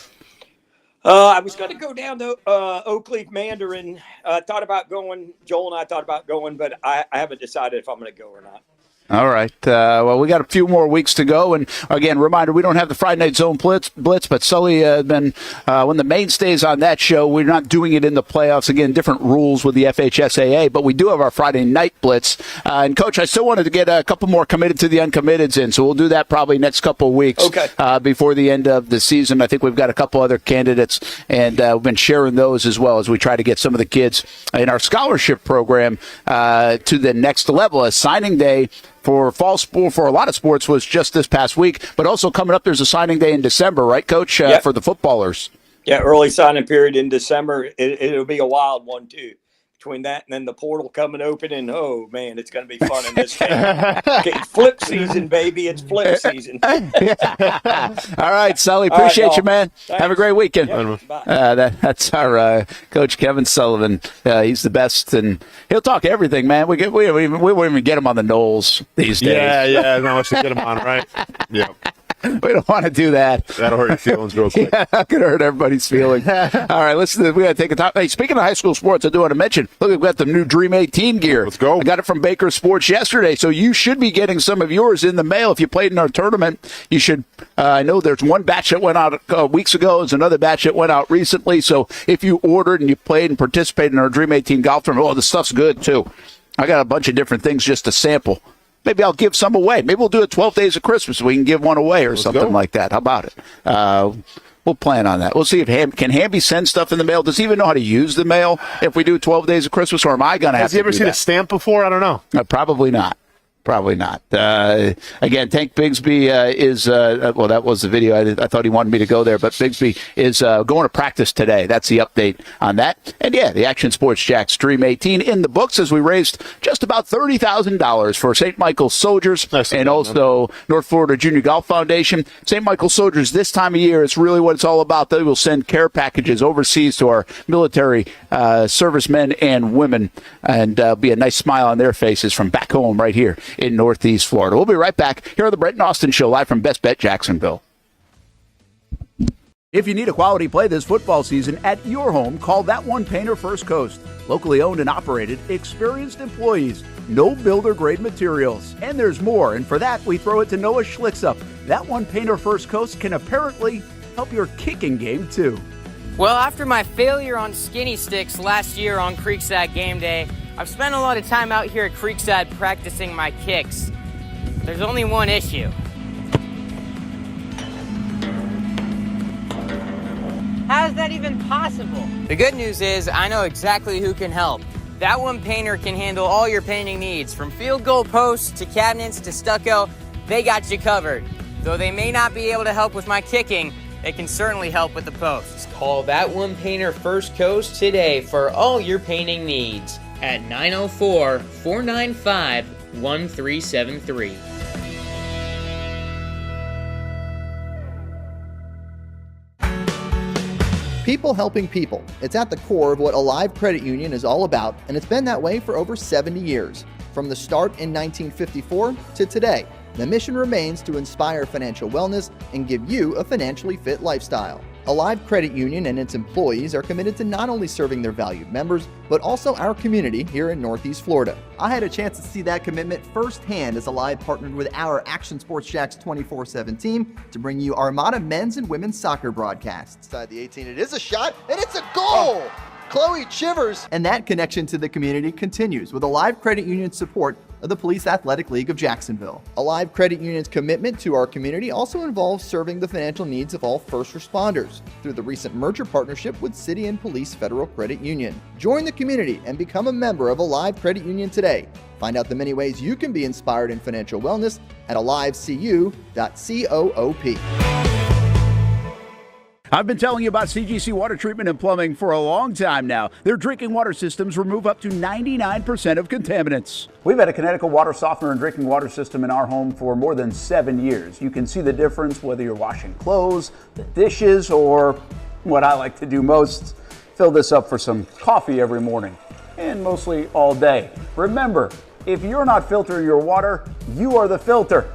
I was going to go down to Oakleaf Mandarin. Thought about going. Joel and I thought about going, but I haven't decided if I'm going to go or not. All right. Well, we got a few more weeks to go. And again, reminder, we don't have the Friday Night Zone Blitz, but Sully has been one of the mainstays on that show. We're not doing it in the playoffs. Again, different rules with the FHSAA, but we do have our Friday Night Blitz. And, Coach, I still wanted to get a couple more committed to the uncommitteds in, so we'll do that probably next couple of weeks before the end of the season. I think we've got a couple other candidates, and we've been sharing those as well as we try to get some of the kids in our scholarship program to the next level. A signing day for fall sport for a lot of sports was just this past week, but also coming up, there's a signing day in December, right, Coach, for the footballers? Yeah, early signing period in December. It'll be a wild one, too. Between that and then the portal coming open, and oh man, it's going to be fun in this game. Okay, flip season, baby. It's flip season. All right, Sully. Appreciate you, man. Thanks. Have a great weekend. Yep, that's our Coach Kevin Sullivan. He's the best, and he'll talk everything, man. We won't even get him on the Knolls these days. Yeah. No, let's get him on, right? Yeah. We don't want to do that. That'll hurt your feelings real quick. Yeah, that could hurt everybody's feelings. All right, listen, we got to take a time. Hey, speaking of high school sports, I do want to mention, look, we've got the new Dream 18 gear. Let's go. I got it from Baker Sports yesterday, so you should be getting some of yours in the mail. If you played in our tournament, you should. I know there's one batch that went out weeks ago. There's another batch that went out recently. So if you ordered and you played and participated in our Dream 18 golf tournament, the stuff's good, too. I got a bunch of different things just to sample. Maybe I'll give some away. Maybe we'll do it 12 days of Christmas. We can give one away or something like that. How about it? We'll plan on that. We'll see if can Hamby send stuff in the mail. Does he even know how to use the mail if we do 12 days of Christmas, or am I going to have to do that? Has he ever seen a stamp before? I don't know. Probably not. Probably not. Again, Tank Bigsby is, well, that was the video. I thought he wanted me to go there, but Bigsby is going to practice today. That's the update on that. And yeah, the Action Sports Jax Stream 18 in the books as we raised just about $30,000 for St. Michael's Soldiers and also North Florida Junior Golf Foundation. St. Michael's Soldiers, this time of year, it's really what it's all about. They will send care packages overseas to our military servicemen and women, and be a nice smile on their faces from back home right here in Northeast Florida. We'll be right back here on the Brent Austen Show, live from Best Bet Jacksonville. If you need a quality play this football season at your home, call That One Painter First Coast. Locally owned and operated, experienced employees, no builder-grade materials. And there's more, and for that, we throw it to Noah Schlicksup. That One Painter First Coast can apparently help your kicking game, too. Well, after my failure on skinny sticks last year on Creekside game day, I've spent a lot of time out here at Creekside practicing my kicks. There's only one issue. How is that even possible? The good news is I know exactly who can help. That One Painter can handle all your painting needs, from field goal posts to cabinets to stucco. They got you covered. Though they may not be able to help with my kicking, they can certainly help with the posts. Call That One Painter First Coast today for all your painting needs at 904-495-1373. People helping people. It's at the core of what Alive Credit Union is all about, and it's been that way for over 70 years. From the start in 1954 to today, the mission remains to inspire financial wellness and give you a financially fit lifestyle. Alive Credit Union and its employees are committed to not only serving their valued members, but also our community here in Northeast Florida. I had a chance to see that commitment firsthand as Alive partnered with our Action Sports Jax 24/7 team to bring you Armada men's and women's soccer broadcasts. Inside the 18, it is a shot, and it's a goal! Chloe Chivers! And that connection to the community continues with Alive Credit Union's support of the Police Athletic League of Jacksonville. Alive Credit Union's commitment to our community also involves serving the financial needs of all first responders through the recent merger partnership with City and Police Federal Credit Union. Join the community and become a member of Alive Credit Union today. Find out the many ways you can be inspired in financial wellness at alivecu.coop. I've been telling you about CGC Water Treatment and Plumbing for a long time now. Their drinking water systems remove up to 99% of contaminants. We've had a Connecticut water softener and drinking water system in our home for more than 7 years. You can see the difference whether you're washing clothes, the dishes, or what I like to do most, fill this up for some coffee every morning, and mostly all day. Remember, if you're not filtering your water, you are the filter.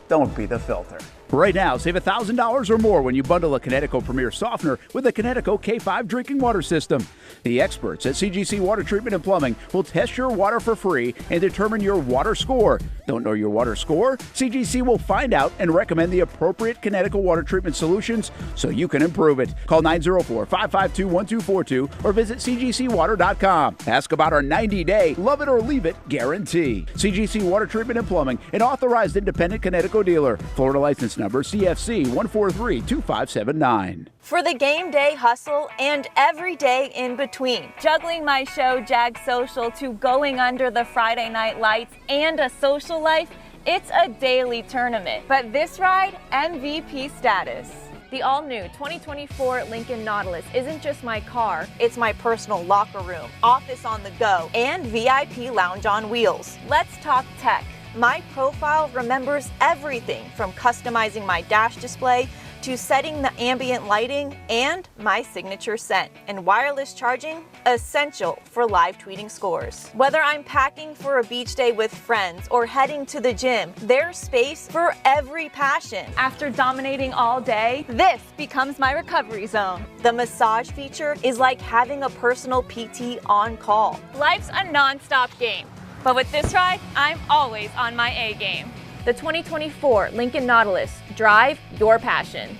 Don't be the filter. Right now, save $1,000 or more when you bundle a Connecticut Premier Softener with a Connecticut K5 drinking water system. The experts at CGC Water Treatment and Plumbing will test your water for free and determine your water score. Don't know your water score? CGC will find out and recommend the appropriate Connecticut water treatment solutions so you can improve it. Call 904-552-1242 or visit cgcwater.com. Ask about our 90-day love it or leave it guarantee. CGC Water Treatment and Plumbing, an authorized independent Connecticut dealer. Florida license number CFC 1432579. For the game day hustle and every day in between. Juggling my show, Jag Social, to going under the Friday night lights and a social life, it's a daily tournament. But this ride, MVP status. The all-new 2024 Lincoln Nautilus isn't just my car, it's my personal locker room, office on the go, and VIP lounge on wheels. Let's talk tech. My profile remembers everything from customizing my dash display to setting the ambient lighting and my signature scent. And wireless charging, essential for live tweeting scores. Whether I'm packing for a beach day with friends or heading to the gym, there's space for every passion. After dominating all day, this becomes my recovery zone. The massage feature is like having a personal PT on call. Life's a non-stop game. But with this ride, I'm always on my A game. The 2024 Lincoln Nautilus. Drive your passion.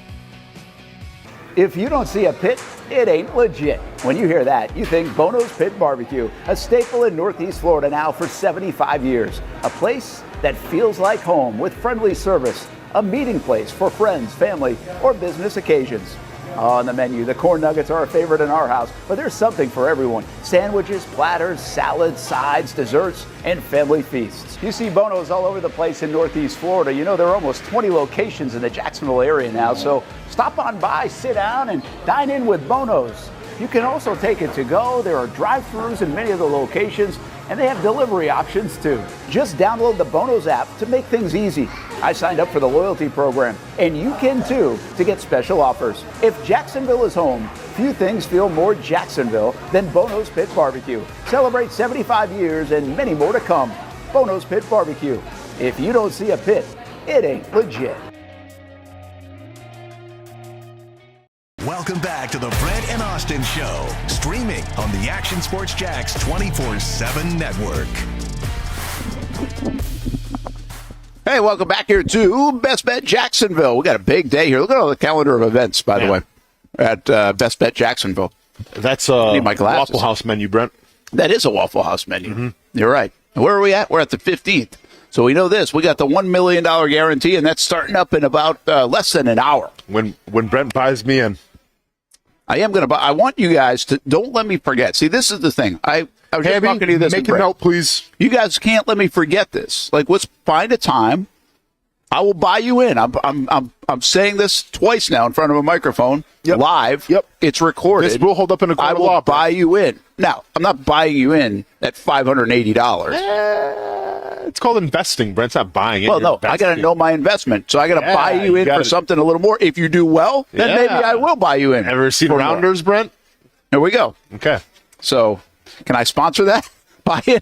If you don't see a pit, it ain't legit. When you hear that, you think Bono's Pit Barbecue, a staple in Northeast Florida now for 75 years. A place that feels like home with friendly service, a meeting place for friends, family, or business occasions. On the menu, the corn nuggets are a favorite in our house, but there's something for everyone. Sandwiches, platters, salads, sides, desserts, and family feasts. You see Bono's all over the place in Northeast Florida. You know, there are almost 20 locations in the Jacksonville area now, so stop on by, sit down, and dine in with Bono's. You can also take it to go. There are drive-thrus in many of the locations, and they have delivery options too. Just download the Bono's app to make things easy. I signed up for the loyalty program, and you can too, to get special offers. If Jacksonville is home, few things feel more Jacksonville than Bono's Pit Barbecue. Celebrate 75 years and many more to come. Bono's Pit Barbecue. If you don't see a pit, it ain't legit. Welcome back to the Brent and Austin Show, streaming on the Action Sports Jax 24/7 network. Hey, welcome back here to Best Bet Jacksonville. We got a big day here. Look at all the calendar of events, by the way, at Best Bet Jacksonville. That's a my glasses. Waffle House menu, Brent. That is a Waffle House menu. You're right. Where are we at? We're at the 15th. So we know this. We got the $1 million guarantee, and that's starting up in about less than an hour. When Brent buys me in. I am going to buy. I want you guys to, don't let me forget. See, this is the thing. I was just talking to you this. Make a note, please. You guys can't let me forget this. Like, let's find a time. I will buy you in. I'm saying this twice now in front of a microphone, live. Yep. It's recorded. This will hold up in a court of law. I will buy you in. Now, I'm not buying you in at $580. It's called investing, Brent. It's not buying it. Well, no, I got to know my investment. So I got to buy you in for something a little more. If you do well, then maybe I will buy you in. Ever seen Rounders, Brent? There we go. Okay. So, can I sponsor that? Buy-in?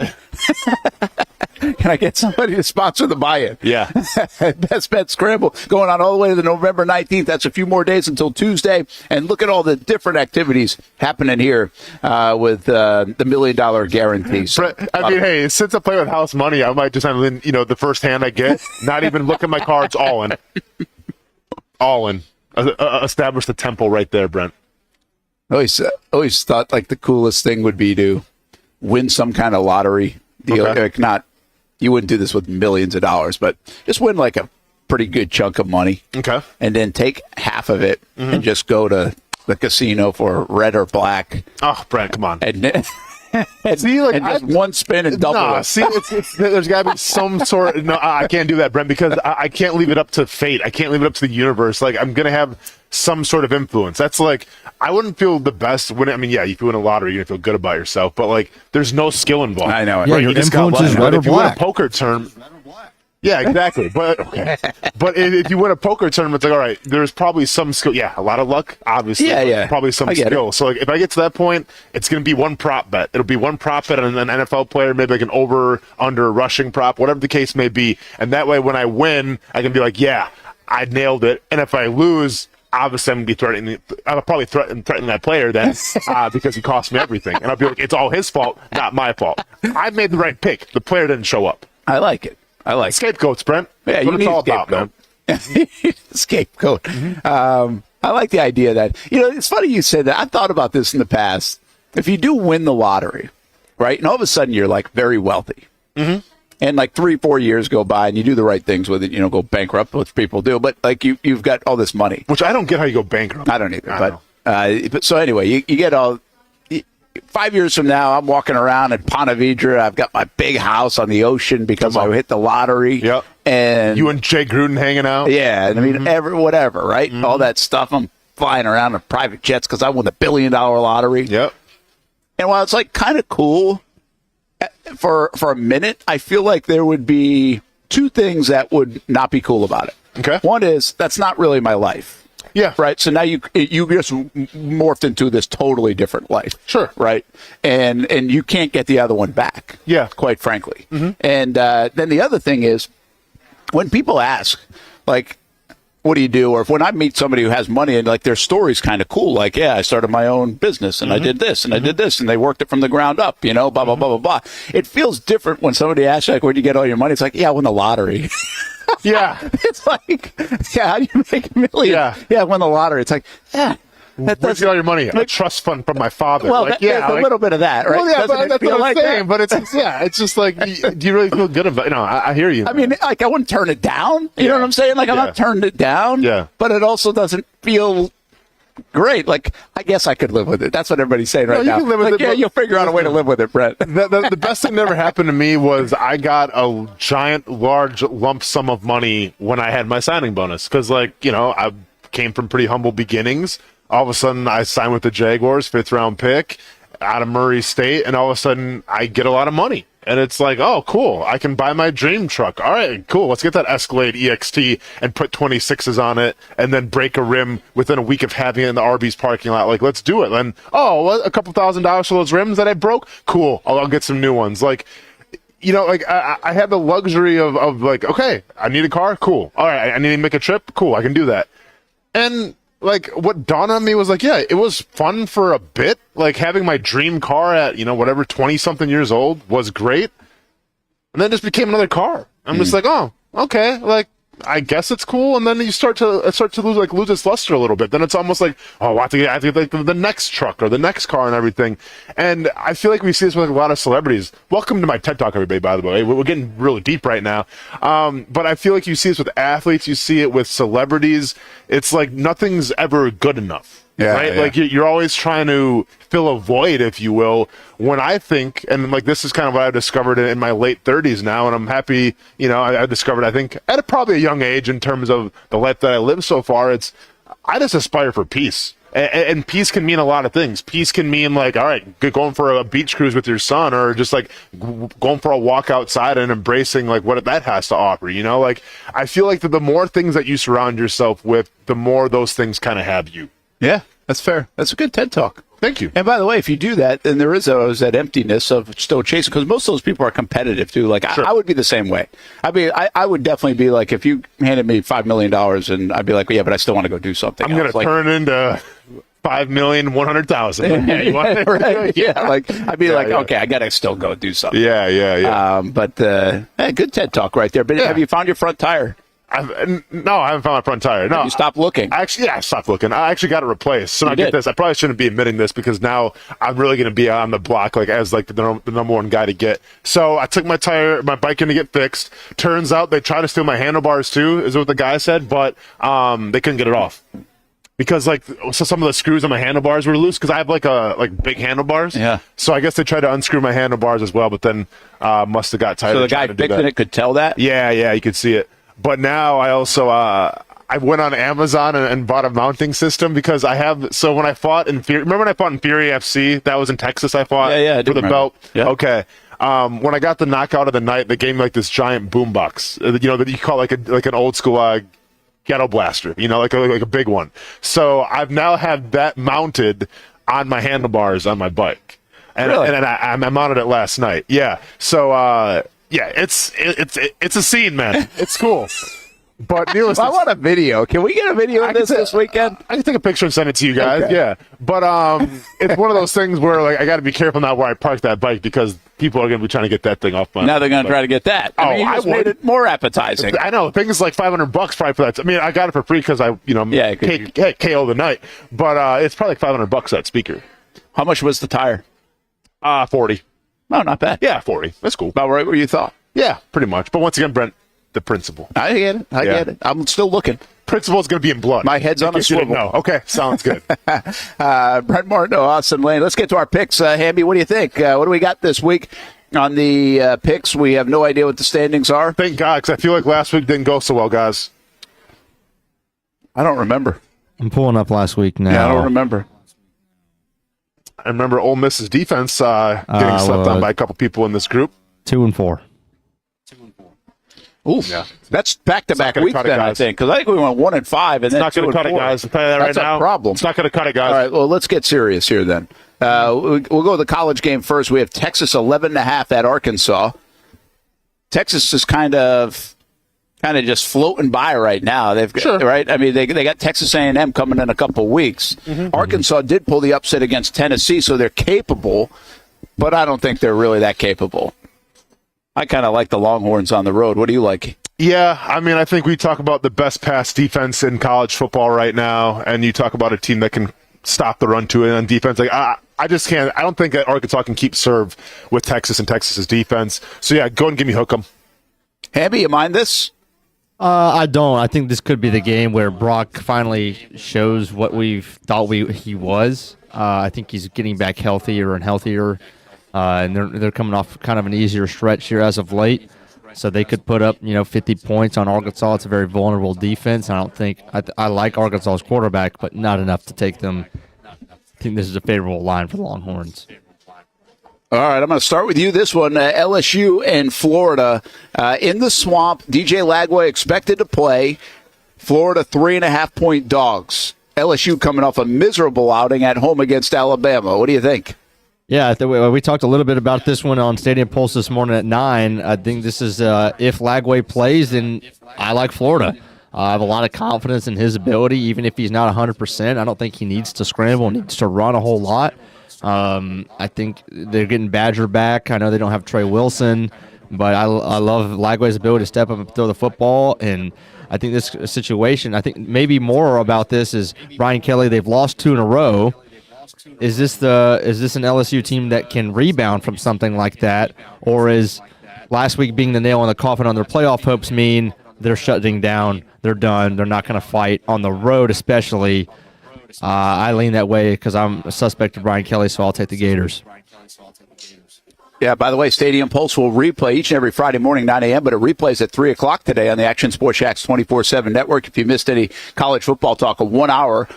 Can I get somebody to sponsor the buy-in? Yeah. Best Bet Scramble going on all the way to the November 19th. That's a few more days until Tuesday. And look at all the different activities happening here with the $1 million guarantee. So, I mean, hey, since I play with house money, I might just, the first hand I get, not even look at my cards, all in. All in. Establish the temple right there, Brent. I always thought like the coolest thing would be to win some kind of lottery deal. Okay. Like not, you wouldn't do this with millions of dollars, but just win like a pretty good chunk of money. Okay. And then take half of it and just go to the casino for red or black. Oh, Brent, come on. And see, like, and just one spin and double it. See, there's got to be some sort of... No, I can't do that, Brent, because I can't leave it up to fate. I can't leave it up to the universe. Like, I'm going to have some sort of influence. That's like... I wouldn't feel the best when... if you win a lottery, you're going to feel good about yourself. But, like, there's no skill involved. I know. Yeah, Right? your You just influence got is lucky. red or If you win a black. poker term... Yeah, exactly. But if you win a poker tournament, it's like, all right, there's probably some skill. Yeah, a lot of luck, obviously. Yeah. Probably some I get skill. it. So like, if I get to that point, it's going to be one prop bet. It'll be one prop bet on an NFL player, maybe like an over, under, rushing prop, whatever the case may be. And that way, when I win, I can be like, yeah, I nailed it. And if I lose, obviously I'm going to be threatening. I'll probably threaten that player then because he cost me everything. And I'll be like, it's all his fault, not my fault. I made the right pick. The player didn't show up. I like it. Scapegoats, Brent. Yeah, That's what it's all about, man. Scapegoat. I like the idea that, it's funny you said that. I've thought about this in the past. If you do win the lottery, right, and all of a sudden you're like very wealthy, and like 3-4 years go by and you do the right things with it, go bankrupt, which people do, but like you've got all this money. Which I don't get how you go bankrupt. I don't either. But so anyway, you get all. 5 years from now, I'm walking around in Ponte Vedra. I've got my big house on the ocean because I hit the lottery. Yep. And you and Jay Gruden hanging out. Yeah. I mean, whatever, right? All that stuff. I'm flying around in private jets because I won the $1 billion lottery. Yep. And while it's like kind of cool for a minute, I feel like there would be two things that would not be cool about it. Okay. One is that's not really my life. Yeah. Right. So now you just morphed into this totally different life. Sure. Right. And you can't get the other one back. Yeah. Quite frankly. And then the other thing is when people ask, like, what do you do? Or when I meet somebody who has money and like their story's kind of cool, like, yeah, I started my own business and I did this and I did this and they worked it from the ground up, blah, blah, blah, blah, blah. It feels different when somebody asks, like, where'd you get all your money? It's like, yeah, I won the lottery. Yeah. It's like, yeah, how do you make $1 million? Yeah, I won the lottery. It's like, yeah. Where'd you get all your money? A trust fund from my father. Well, like, there's a little bit of that, right? Well, yeah, Doesn't but it that's feel what I'm like saying. that? But it's just like, do you really feel good about it? I hear you. I mean, like, I wouldn't turn it down. You know what I'm saying? Like, I'm not turning it down. Yeah. But it also doesn't feel great. Like, I guess I could live with it. That's what everybo's saying right you now. can live with it, Yeah, but- you'll figure out a way to live with it, Brett. The best thing that ever happened to me was I got a giant, large lump sum of money when I had my signing bonus. Because, I came from pretty humble beginnings. All of a sudden, I signed with the Jaguars, 5th-round pick, out of Murray State, and all of a sudden, I get a lot of money. And it's like, oh, cool, I can buy my dream truck. All right, cool, let's get that Escalade EXT and put 26s on it and then break a rim within a week of having it in the Arby's parking lot. Like, let's do it. And, a couple $1,000s for those rims that I broke? Cool, I'll get some new ones. Like, I had the luxury of okay, I need a car? Cool. All right, I need to make a trip? Cool, I can do that. And what dawned on me was it was fun for a bit. Like, having my dream car at, whatever, 20-something years old was great. And then it just became another car. I'm just like, oh, okay, I guess it's cool. And then you start to lose its luster a little bit. Then it's almost like, oh, I have to get the next truck or the next car and everything. And I feel like we see this with a lot of celebrities. Welcome to my TED Talk, everybody, by the way. We're getting really deep right now. But I feel like you see this with athletes. You see it with celebrities. It's like nothing's ever good enough. Yeah, right? yeah. Like, you're always trying to fill a void, if you will, when I think, and this is kind of what I've discovered in my late 30s now, and I'm happy, I discovered, I think, at probably a young age in terms of the life that I live so far, I just aspire for peace. And peace can mean a lot of things. Peace can mean all right, going for a beach cruise with your son, or just going for a walk outside and embracing what that has to offer. I feel like the more things that you surround yourself with, the more those things kind of have you. Yeah, that's fair. That's a good TED Talk. Thank you. And by the way, if you do that, then there is always that emptiness of still chasing, because most of those people are competitive too. Sure. I would be the same way. I mean, I would definitely be like, if you handed me $5 million, and I'd be like, yeah, but I still want to go do something. I'm going to turn into 5,100,000. Yeah, right. Yeah, I'd be like, yeah. okay, I got to still go do something. Yeah. Hey, good TED Talk right there. But have you found your front tire? No, I haven't found my front tire. No, You stopped looking. I stopped looking. I actually got it replaced. So now did? get this. I probably shouldn't be admitting this because now I'm really going to be on the block as the number one guy to get. So I took my bike in to get fixed. Turns out they tried to steal my handlebars too, is what the guy said, but they couldn't get it off. Because so some of the screws on my handlebars were loose because I have big handlebars. Yeah. So I guess they tried to unscrew my handlebars as well, but then must have got tired. So the of guy trying to do fixing that. it could tell that? Yeah, you could see it. But now I also I went on Amazon and bought a mounting system because I have. So when I fought in Fury, remember when I fought in Fury FC? That was in Texas. I fought I do for the remember. belt. Yeah. Okay. When I got the knockout of the night, they gave me this giant boombox. That you call an old school ghetto blaster. Like a big one. So I've now had that mounted on my handlebars on my bike, and Really? I mounted it last night. Yeah. So yeah, it's a scene, man. It's cool. But needless I want a video. Can we get a video of this weekend? I can take a picture and send it to you guys. Okay. Yeah, but it's one of those things where I got to be careful now where I park that bike because people are going to be trying to get that thing off my. Now they're going to try to get that. You just made would. it more appetizing. I know. Things like $500 probably for that. I mean, I got it for free because I KO the night, but it's probably $500 that speaker. How much was the tire? 40. No, not bad. Yeah, 40. That's cool. About right where you thought. Yeah, pretty much. But once again, Brent, the principle. I get it. I get it. I'm still looking. Principle is going to be in blood. My head's on a swivel. No. Okay, sounds good. Brent Martineau Austen Lane. Let's get to our picks. Hamby, what do you think? What do we got this week on the picks? We have no idea what the standings are. Thank God, because I feel like last week didn't go so well, guys. I don't remember. I'm pulling up last week now. Yeah, I don't remember. I remember Ole Miss's defense getting slept on by a couple people in this group. 2-4. Ooh, Yeah. that's back-to-back gonna weeks cut it, then, I guys. think. Because I think we went 1-5, and It's then not going to cut it, 2-4. guys. I'll tell you that That's right now. a problem. It's not going to cut it, guys. All right, well, let's get serious here then. We'll go to the college game first. We have Texas 11.5 at Arkansas. Texas is kind of just floating by right now. They've got, Sure. right. I mean, they got Texas A&M coming in a couple of weeks. Arkansas did pull the upset against Tennessee, so they're capable, but I don't think they're really that capable. I kind of like the Longhorns on the road. What do you like? Yeah, I mean, I think we talk about the best pass defense in college football right now, and you talk about a team that can stop the run to it on defense. I just can't. I don't think that Arkansas can keep serve with Texas and Texas's defense. So yeah, go and give me Hook'em. Hamby, you mind this? I don't. I think this could be the game where Brock finally shows what we've thought he was. I think he's getting back healthier and healthier, and they're coming off kind of an easier stretch here as of late. So they could put up 50 points on Arkansas. It's a very vulnerable defense. I don't think I like Arkansas's quarterback, but not enough to take them. I think this is a favorable line for the Longhorns. All right, I'm going to start with you. This one, LSU and Florida in the swamp. DJ Lagway expected to play. Florida 3.5-point dogs. LSU coming off a miserable outing at home against Alabama. What do you think? Yeah, we talked a little bit about this one on Stadium Pulse this morning at 9. I think this is if Lagway plays, then I like Florida. I have a lot of confidence in his ability, even if he's not 100%. I don't think he needs to scramble, needs to run a whole lot. I think they're getting Badger back. I know they don't have Trey Wilson, but I love Lagway's ability to step up and throw the football. And I think this situation, I think maybe more about this is Brian Kelly. They've lost 2 in a row. Is this an LSU team that can rebound from something like that, or is last week being the nail in the coffin on their playoff hopes mean they're shutting down, they're done, they're not going to fight on the road, especially? I lean that way because I'm a suspect of Brian Kelly, so I'll take the Gators. Yeah, by the way, Stadium Pulse will replay each and every Friday morning, 9 a.m., but it replays at 3 o'clock today on the Action Sports Jacks 24/7 network. If you missed any college football talk, a 1 hour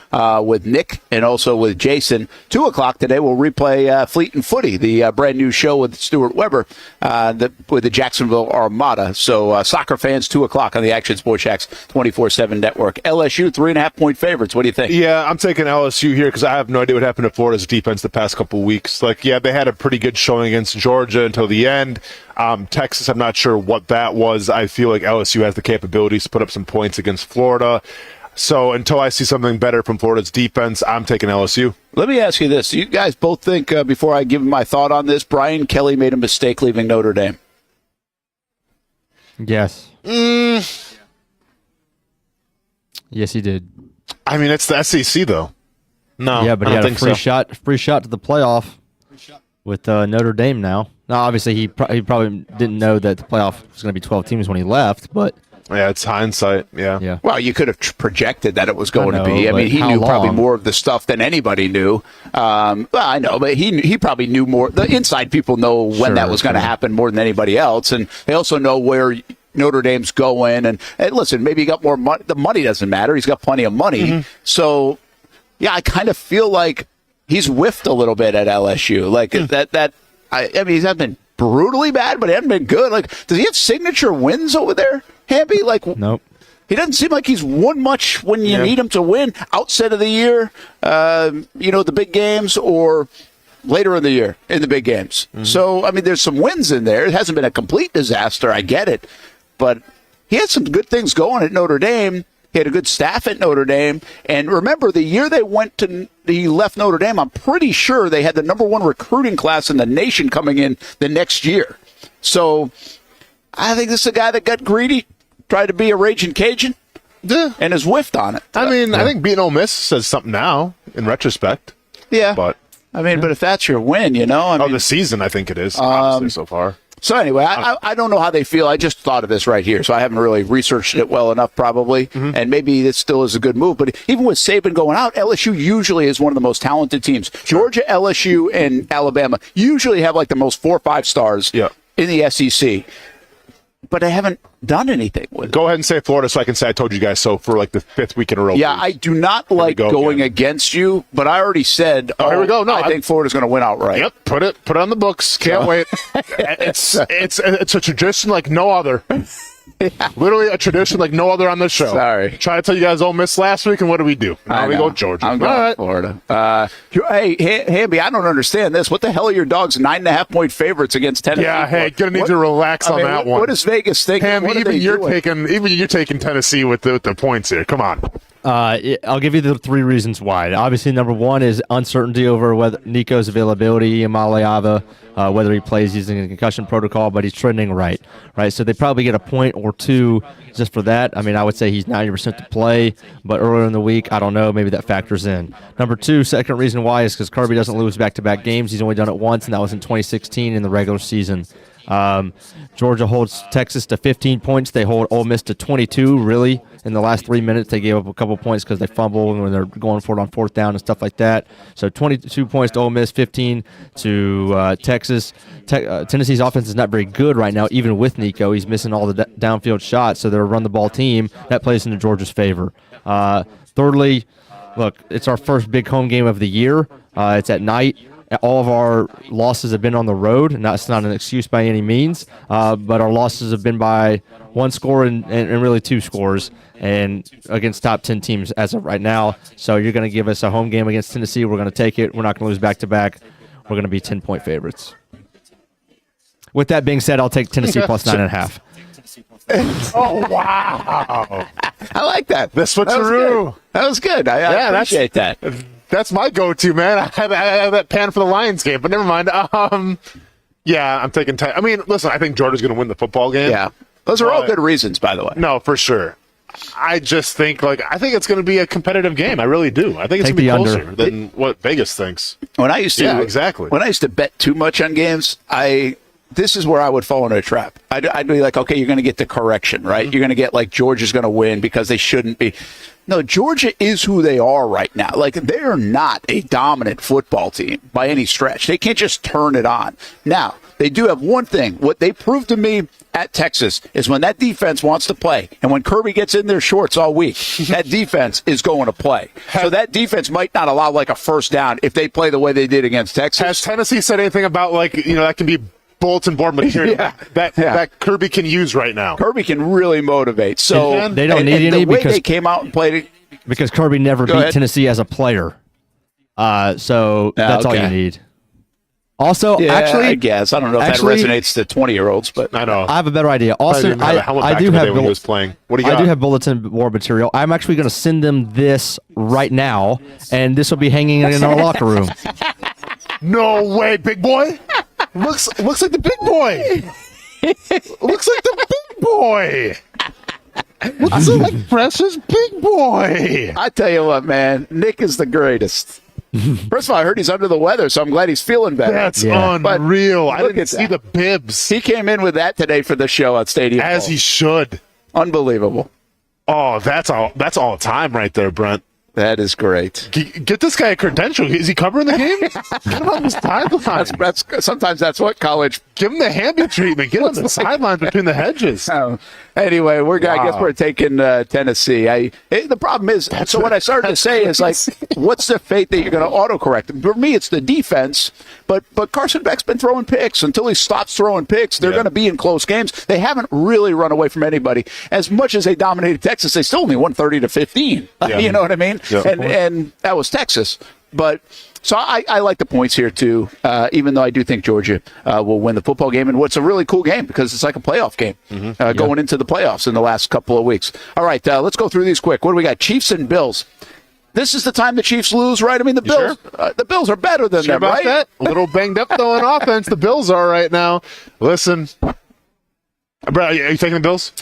with Nick and also with Jason. 2 o'clock today, we'll replay Fleet and Footy, the brand new show with Stuart Weber with the Jacksonville Armada. So soccer fans, 2 o'clock on the Action Sports Jacks 24/7 network. LSU, 3.5-point favorites. What do you think? Yeah, I'm taking LSU here because I have no idea what happened to Florida's defense the past couple weeks. They had a pretty good showing against Georgia until the end. Texas, I'm not sure what that was. I feel like LSU has the capabilities to put up some points against Florida. So until I see something better from Florida's defense, I'm taking LSU. Let me ask you this. You guys both think, before I give my thought on this, Brian Kelly made a mistake leaving Notre Dame? Yes. Yes, he did. I mean, it's the SEC, though. No, yeah, but he I had don't a think free shot to the playoff with Notre Dame now. Now, obviously, he probably didn't know that the playoff was going to be 12 teams when he left, but yeah, it's hindsight. Yeah. Well, you could have projected that it was going to be. I mean, he how knew probably long? more of the stuff than anybody knew. Well, I know, but he probably knew more. The inside people know when that was going to happen more than anybody else, and they also know where Notre Dame's going. And listen, maybe he got more money. The money doesn't matter. He's got plenty of money. Mm-hmm. So, yeah, I kind of feel like he's whiffed a little bit at LSU. Like I mean, he's not been brutally bad, but he hasn't been good. Like, does he have signature wins over there, Hamby? Like, nope. He doesn't seem like he's won much when you need him to win outside of the year, the big games, or later in the year in the big games. Mm-hmm. So, I mean, there's some wins in there. It hasn't been a complete disaster. I get it. But he had some good things going at Notre Dame. He had a good staff at Notre Dame. And remember, the year he left Notre Dame, I'm pretty sure they had the number 1 recruiting class in the nation coming in the next year. So I think this is a guy that got greedy, tried to be a raging Cajun, and has whiffed on it. I mean, I think beating Ole Miss says something now, in retrospect. Yeah. But but if that's your win, the season, I think it is, honestly, so far. So anyway, I don't know how they feel. I just thought of this right here, so I haven't really researched it well enough probably, and maybe this still is a good move. But even with Saban going out, LSU usually is one of the most talented teams. Georgia, LSU, and Alabama usually have like the most 4 or 5 stars in the SEC, but they haven't done anything with it. Go ahead and say Florida so I can say I told you guys so for like the 5th week in a row. Yeah, please. I do not like going against you, but I already said, here we go. No, I think Florida's going to win outright. Yep, put it on the books. Can't wait. It's a tradition like no other. Literally a tradition like no other on this show. Sorry. Trying to tell you guys Ole Miss last week, and what do we do? Now we go Georgia. I'm going Florida. Hey, Hamby, I don't understand this. What the hell are your dogs 9.5-point favorites against Tennessee? Yeah, hey, gonna need to relax on that one. What does Vegas think? Ham, even you're taking Tennessee with the points here. Come on. I'll give you the 3 reasons why. Obviously, number 1 is uncertainty over whether Nico's availability, Amaleava, whether he plays using a concussion protocol, but he's trending right? So they probably get a point or 2 just for that. I mean, I would say he's 90% to play, but earlier in the week, I don't know, maybe that factors in. Number 2, second reason why is because Kirby doesn't lose back-to-back games. He's only done it once, and that was in 2016 in the regular season. Georgia holds Texas to 15 points. They hold Ole Miss to 22, really. In the last 3 minutes, they gave up a couple points because they fumble when they're going for it on fourth down and stuff like that. So 22 points to Ole Miss, 15 to Texas. Tennessee's offense is not very good right now, even with Nico. He's missing all the downfield shots, so they're a run-the-ball team. That plays into Georgia's favor. Thirdly, look, it's our first big home game of the year. It's at night. All of our losses have been on the road, and that's not an excuse by any means, but our losses have been by one score and really two scores, and against top 10 teams as of right now. So you're going to give us a home game against Tennessee. We're going to take it. We're not going to lose back-to-back. We're going to be 10-point favorites. With that being said, I'll take Tennessee plus 9.5. Oh, wow. I like that. The switcheroo. That was good. I appreciate that. That's my go-to, man. I have that pan for the Lions game, but never mind. Yeah, I'm taking I mean, listen, I think Georgia's going to win the football game. Yeah. Those are all good reasons, by the way. No, for sure. I just think, I think it's going to be a competitive game. I really do. I think it's going to be closer than what Vegas thinks. When I used to, exactly. When I used to bet too much on games, this is where I would fall into a trap. I'd be like, okay, you're going to get the correction, right? Mm-hmm. You're going to get Georgia's going to win because they shouldn't be. No, Georgia is who they are right now. They're not a dominant football team by any stretch. They can't just turn it on. Now, they do have one thing. What they proved to me at Texas is when that defense wants to play, and when Kirby gets in their shorts all week, that defense is going to play. So that defense might not allow a first down if they play the way they did against Texas. Has Tennessee said anything about that can be bulletin board material that Kirby can use right now? Kirby can really motivate. So they don't need any because they came out and played it. Because Kirby never beat Tennessee as a player. So that's all you need. Also, actually, I guess. I don't know if that resonates to 20-year-olds, but I know. I have a better idea. Austin, I do have when he was playing. What do you got? I do have bulletin board material. I'm actually going to send them this right now, and this will be hanging in our locker room. No way, big boy. Looks like the big boy. Looks like the big boy. Looks like Precious big boy. I tell you what, man, Nick is the greatest. First of all, I heard he's under the weather, so I'm glad he's feeling better. That's unreal. I didn't see the bibs. He came in with that today for the show at Stadium As Hall. He should. Unbelievable. Oh, that's all time right there, Brent. That is great. Get this guy a credential. Is he covering the game? Get him on the sideline. Sometimes that's what college. Give him the Hamby treatment. Get him on the sidelines between the hedges. Anyway, I guess we're taking Tennessee. The problem is, what I started to say is what's the fate that you're going to autocorrect? For me, it's the defense. But Carson Beck's been throwing picks. Until he stops throwing picks, they're going to be in close games. They haven't really run away from anybody. As much as they dominated Texas, they still only won 30-15. Yeah. You know what I mean? Yeah. And that was Texas. But so I like the points here too, even though I do think Georgia will win the football game. And what's a really cool game because it's like a playoff game going into the playoffs in the last couple of weeks. All right, let's go through these quick. What do we got? Chiefs and Bills. This is the time the Chiefs lose, right? I mean, the Bills the Bills are better than them, about right? That? A little banged up though in offense. The Bills are right now. Listen, Brad, are you taking the Bills?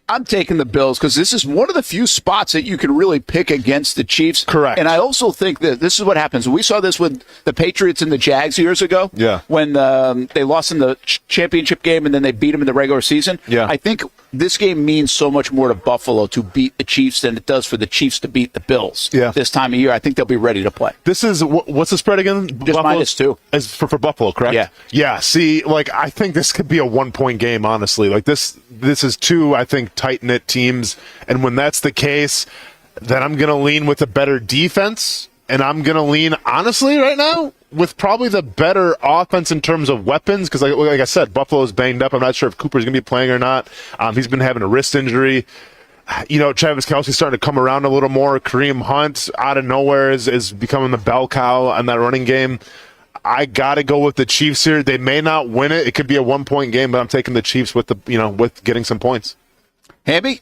I'm taking the Bills because this is one of the few spots that you can really pick against the Chiefs. Correct. And I also think that this is what happens. We saw this with the Patriots and the Jags years ago. Yeah. When they lost in the championship game and then they beat them in the regular season. Yeah. I think this game means so much more to Buffalo to beat the Chiefs than it does for the Chiefs to beat the Bills. Yeah. This time of year, I think they'll be ready to play. This is what's the spread again? Just -2. As for Buffalo, correct? Yeah. Yeah. See, I think this could be a 1-point game. Honestly, this is two, I think, tight-knit teams, and when that's the case, then I'm going to lean with a better defense, and I'm going to lean, honestly, right now, with probably the better offense in terms of weapons, because like I said, Buffalo's banged up. I'm not sure if Cooper's going to be playing or not. He's been having a wrist injury. Travis Kelce's starting to come around a little more. Kareem Hunt, out of nowhere, is becoming the bell cow on that running game. I got to go with the Chiefs here. They may not win it. It could be a 1-point game, but I'm taking the Chiefs with with getting some points. Hamby?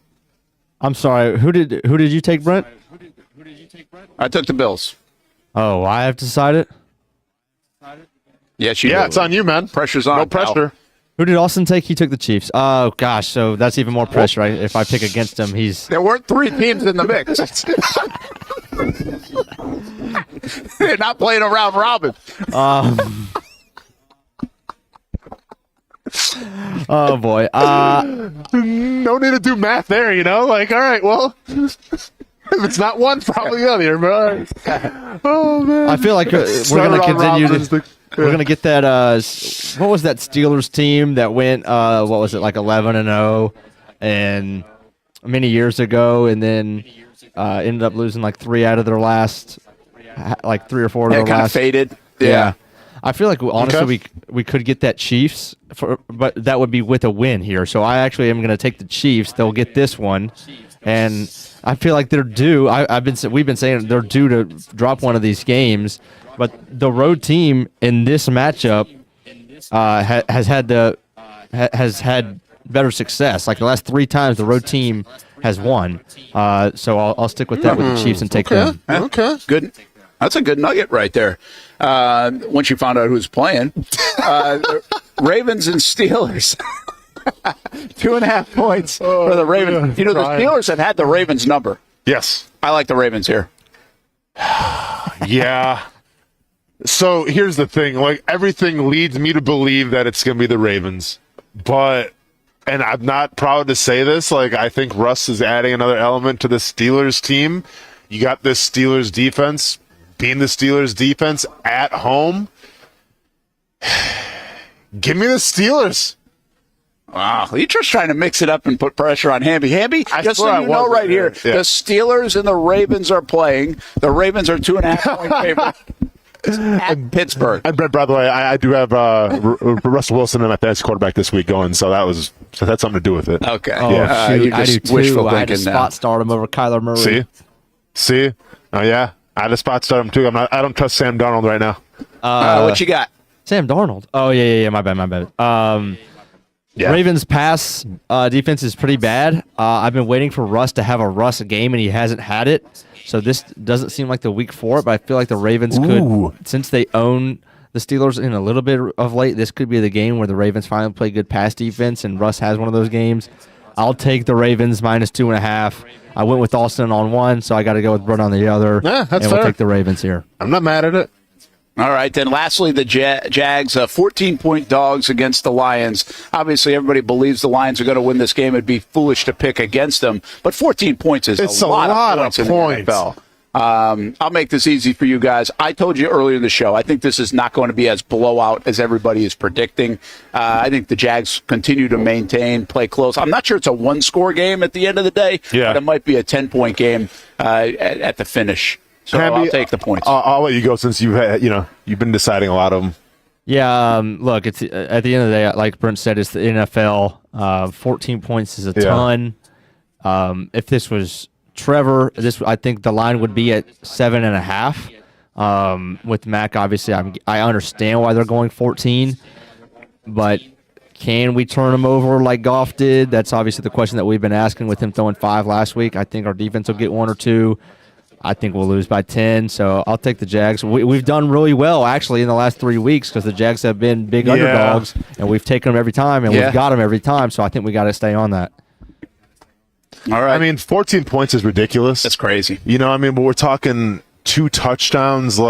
I'm sorry. Who did you take, Brent? I took the Bills. Oh, I have to decide it? Yes, it's on you, man. Pressure's on. No pressure. Pal. Who did Austin take? He took the Chiefs. Oh, gosh. So that's even more pressure. If I pick against him, There weren't 3 teams in the mix. They're not playing a round robin. Oh boy. No need to do math there, Like, all right, well, if it's not one, probably the other. But all right. Oh man. I feel like we're going to continue to. We're going to get that. What was that Steelers team that went? What was it, like 11-0, and many years ago, and then ended up losing like 3 out of their last, like 3 or 4 of their kind last. of faded. Yeah. I feel like honestly we could get that Chiefs, but that would be with a win here. So I actually am going to take the Chiefs. They'll get this one, and I feel like they're due. We've been saying they're due to drop one of these games. But the road team in this matchup has had better success. Like the last 3 times, the road team has won. So I'll stick with that with the Chiefs and take them. Okay, good. That's a good nugget right there. Once you found out who's playing, Ravens and Steelers. 2.5 points for the Ravens. The Steelers have had the Ravens number. Yes, I like the Ravens here. Yeah. So here's the thing, like everything leads me to believe that it's going to be the Ravens, and I'm not proud to say this, like I think Russ is adding another element to the Steelers team. You got this Steelers defense being the Steelers defense at home. Give me the Steelers. Wow, you're just trying to mix it up and put pressure on Hamby. Hamby, just so you know right here, the Steelers and the Ravens are playing. The Ravens are 2.5 point favorite. At Pittsburgh. And Brent, by the way, I do have Russell Wilson in my fantasy quarterback this week going, so that had something to do with it. Okay. Oh, shoot, I do too. Wishful I had to thinking spot start him over Kyler Murray. See? Oh yeah, I had to spot start him too. I don't trust Sam Darnold right now. What you got? Sam Darnold. Oh yeah. My bad. Ravens pass defense is pretty bad. I've been waiting for Russ to have a Russ game, and he hasn't had it. So this doesn't seem like the week for it, but I feel like the Ravens could, since they own the Steelers in a little bit of late, this could be the game where the Ravens finally play good pass defense, and Russ has one of those games. I'll take the Ravens -2.5. I went with Austen on one, so I got to go with Brent on the other. Yeah, that's and fair. We'll take the Ravens here. I'm not mad at it. All right, then lastly, the Jags, 14-point dogs against the Lions. Obviously, everybody believes the Lions are going to win this game. It'd be foolish to pick against them. But 14 points is a lot of points in the NFL. I'll make this easy for you guys. I told you earlier in the show, I think this is not going to be as blowout as everybody is predicting. I think the Jags continue to maintain, play close. I'm not sure it's a one-score game at the end of the day, but it might be a 10-point game at the finish. So I'll take the points. I'll let you go since you've been deciding a lot of them. Yeah, look, it's at the end of the day, like Brent said, it's the NFL. 14 points is a ton. If this was Trevor, I think the line would be at 7.5. With Mac, obviously, I understand why they're going 14, but can we turn them over like Goff did? That's obviously the question that we've been asking with him throwing 5 last week. I think our defense will get 1 or 2. I think we'll lose by 10, so I'll take the Jags. We've done really well, actually, in the last 3 weeks because the Jags have been big underdogs, and we've taken them every time, and we've got them every time, so I think we got to stay on that. All right. I mean, 14 points is ridiculous. That's crazy. But we're talking 2 touchdowns,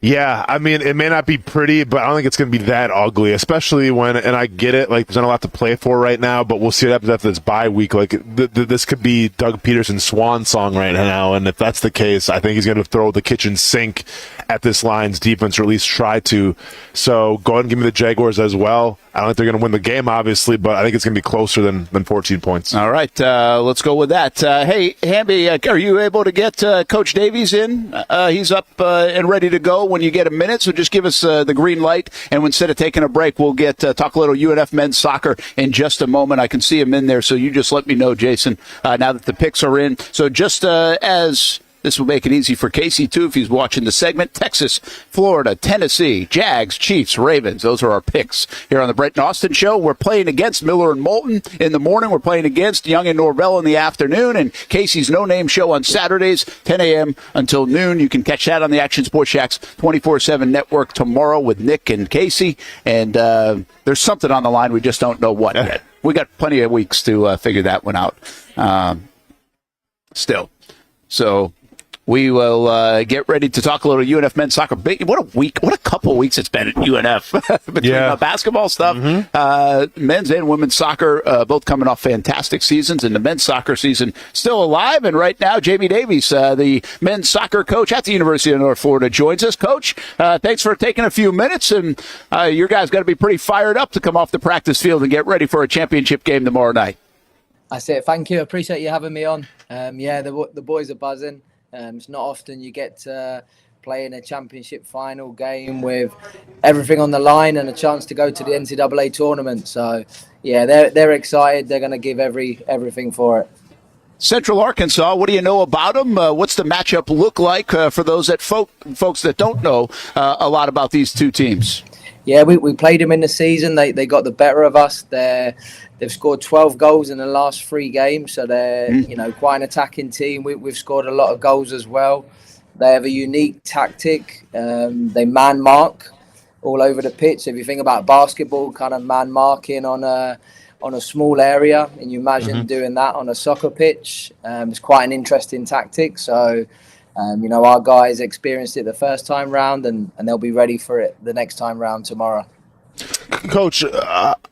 it may not be pretty, but I don't think it's going to be that ugly, especially and I get it, there's not a lot to play for right now, but we'll see what happens after this bye week. This could be Doug Peterson's swan song right now, and if that's the case, I think he's going to throw the kitchen sink at this Lions defense, or at least try to. So go ahead and give me the Jaguars as well. I don't think they're going to win the game, obviously, but I think it's going to be closer than 14 points. All right, let's go with that. Hey, Hamby, are you able to get Coach Davies in? He's up and ready to go when you get a minute, so just give us the green light, and instead of taking a break, we'll talk a little UNF men's soccer in just a moment. I can see him in there, so you just let me know, Jason, now that the picks are in. So just as... This will make it easy for Casey, too, if he's watching the segment. Texas, Florida, Tennessee, Jags, Chiefs, Ravens. Those are our picks here on the Brent and Austin Show. We're playing against Miller and Moulton in the morning. We're playing against Young and Norvell in the afternoon. And Casey's No Name Show on Saturdays, 10 a.m. until noon. You can catch that on the Action Sports Jacks 24/7 network tomorrow with Nick and Casey. And there's something on the line. We just don't know what yet. We got plenty of weeks to figure that one out still. So... We will get ready to talk a little UNF men's soccer. What a week! What a couple weeks it's been at UNF between basketball stuff, men's and women's soccer, both coming off fantastic seasons, and the men's soccer season still alive. And right now, Jamie Davies, the men's soccer coach at the University of North Florida, joins us. Coach, thanks for taking a few minutes, and your guys got to be pretty fired up to come off the practice field and get ready for a championship game tomorrow night. That's it. Thank you. Appreciate you having me on. The boys are buzzing. It's not often you get to play in a championship final game with everything on the line and a chance to go to the NCAA tournament. So, they're excited. They're going to give everything for it. Central Arkansas, what do you know about them? What's the matchup look like for those that folks that don't know a lot about these two teams? Yeah, we played them in the season. They got the better of us. They've scored 12 goals in the last 3 games, so they're quite an attacking team. We've scored a lot of goals as well. They have a unique tactic. They man mark all over the pitch. So if you think about basketball, kind of man marking on a small area, and you imagine doing that on a soccer pitch, it's quite an interesting tactic. So, our guys experienced it the first time round, and they'll be ready for it the next time round tomorrow. Coach,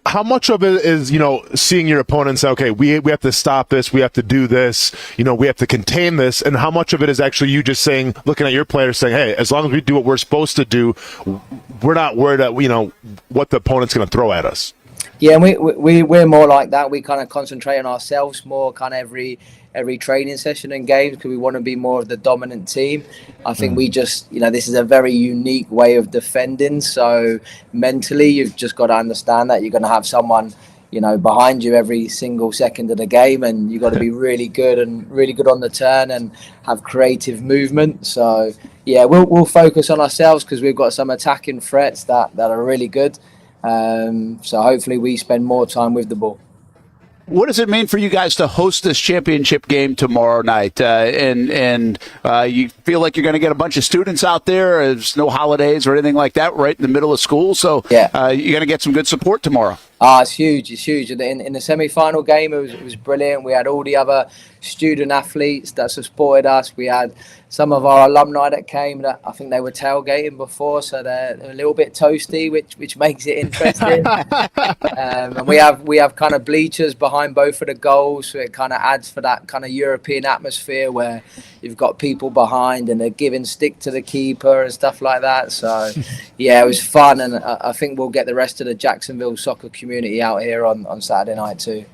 how much of it is, seeing your opponent say, okay, we have to stop this, we have to do this, we have to contain this, and how much of it is actually you just saying, looking at your players saying, hey, as long as we do what we're supposed to do, we're not worried that, what the opponent's going to throw at us? Yeah, and we're more like that. We kind of concentrate on ourselves more kind of every training session and games because we want to be more of the dominant team. I think we just, this is a very unique way of defending. So mentally, you've just got to understand that you're going to have someone, behind you every single second of the game, and you've got to be really good on the turn and have creative movement. So, we'll focus on ourselves because we've got some attacking threats that are really good. So hopefully we spend more time with the ball. What does it mean for you guys to host this championship game tomorrow night? And you feel like you're going to get a bunch of students out there. There's no holidays or anything like that right in the middle of school. So you're going to get some good support tomorrow. It's huge. It's huge. In the semi-final game, it was brilliant. We had all the other student athletes that supported us. We had some of our alumni that came that I think they were tailgating before, so they're a little bit toasty, which makes it interesting. And we have kind of bleachers behind both of the goals, so it kind of adds for that kind of European atmosphere where you've got people behind and they're giving stick to the keeper and stuff like that. So it was fun, and I think we'll get the rest of the Jacksonville soccer community out here on Saturday night too.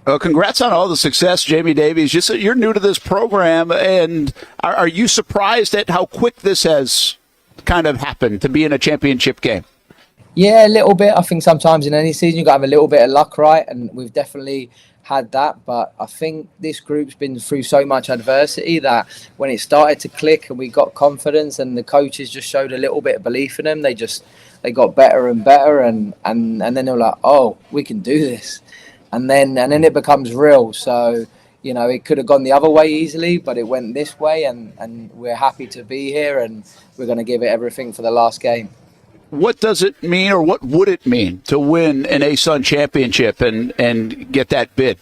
Well, congrats on all the success, Jamie Davies. Just you're new to this program, and are you surprised at how quick this has kind of happened to be in a championship game? Yeah, a little bit. I think sometimes in any season you've got to have a little bit of luck, right? And we've definitely had that. But I think this group's been through so much adversity that when it started to click and we got confidence and the coaches just showed a little bit of belief in them, they got better and better. And then they were like, oh, we can do this. And then it becomes real. So, it could have gone the other way easily, but it went this way, and we're happy to be here, and we're going to give it everything for the last game. What does it mean, or what would it mean to win an ASUN championship and get that bid?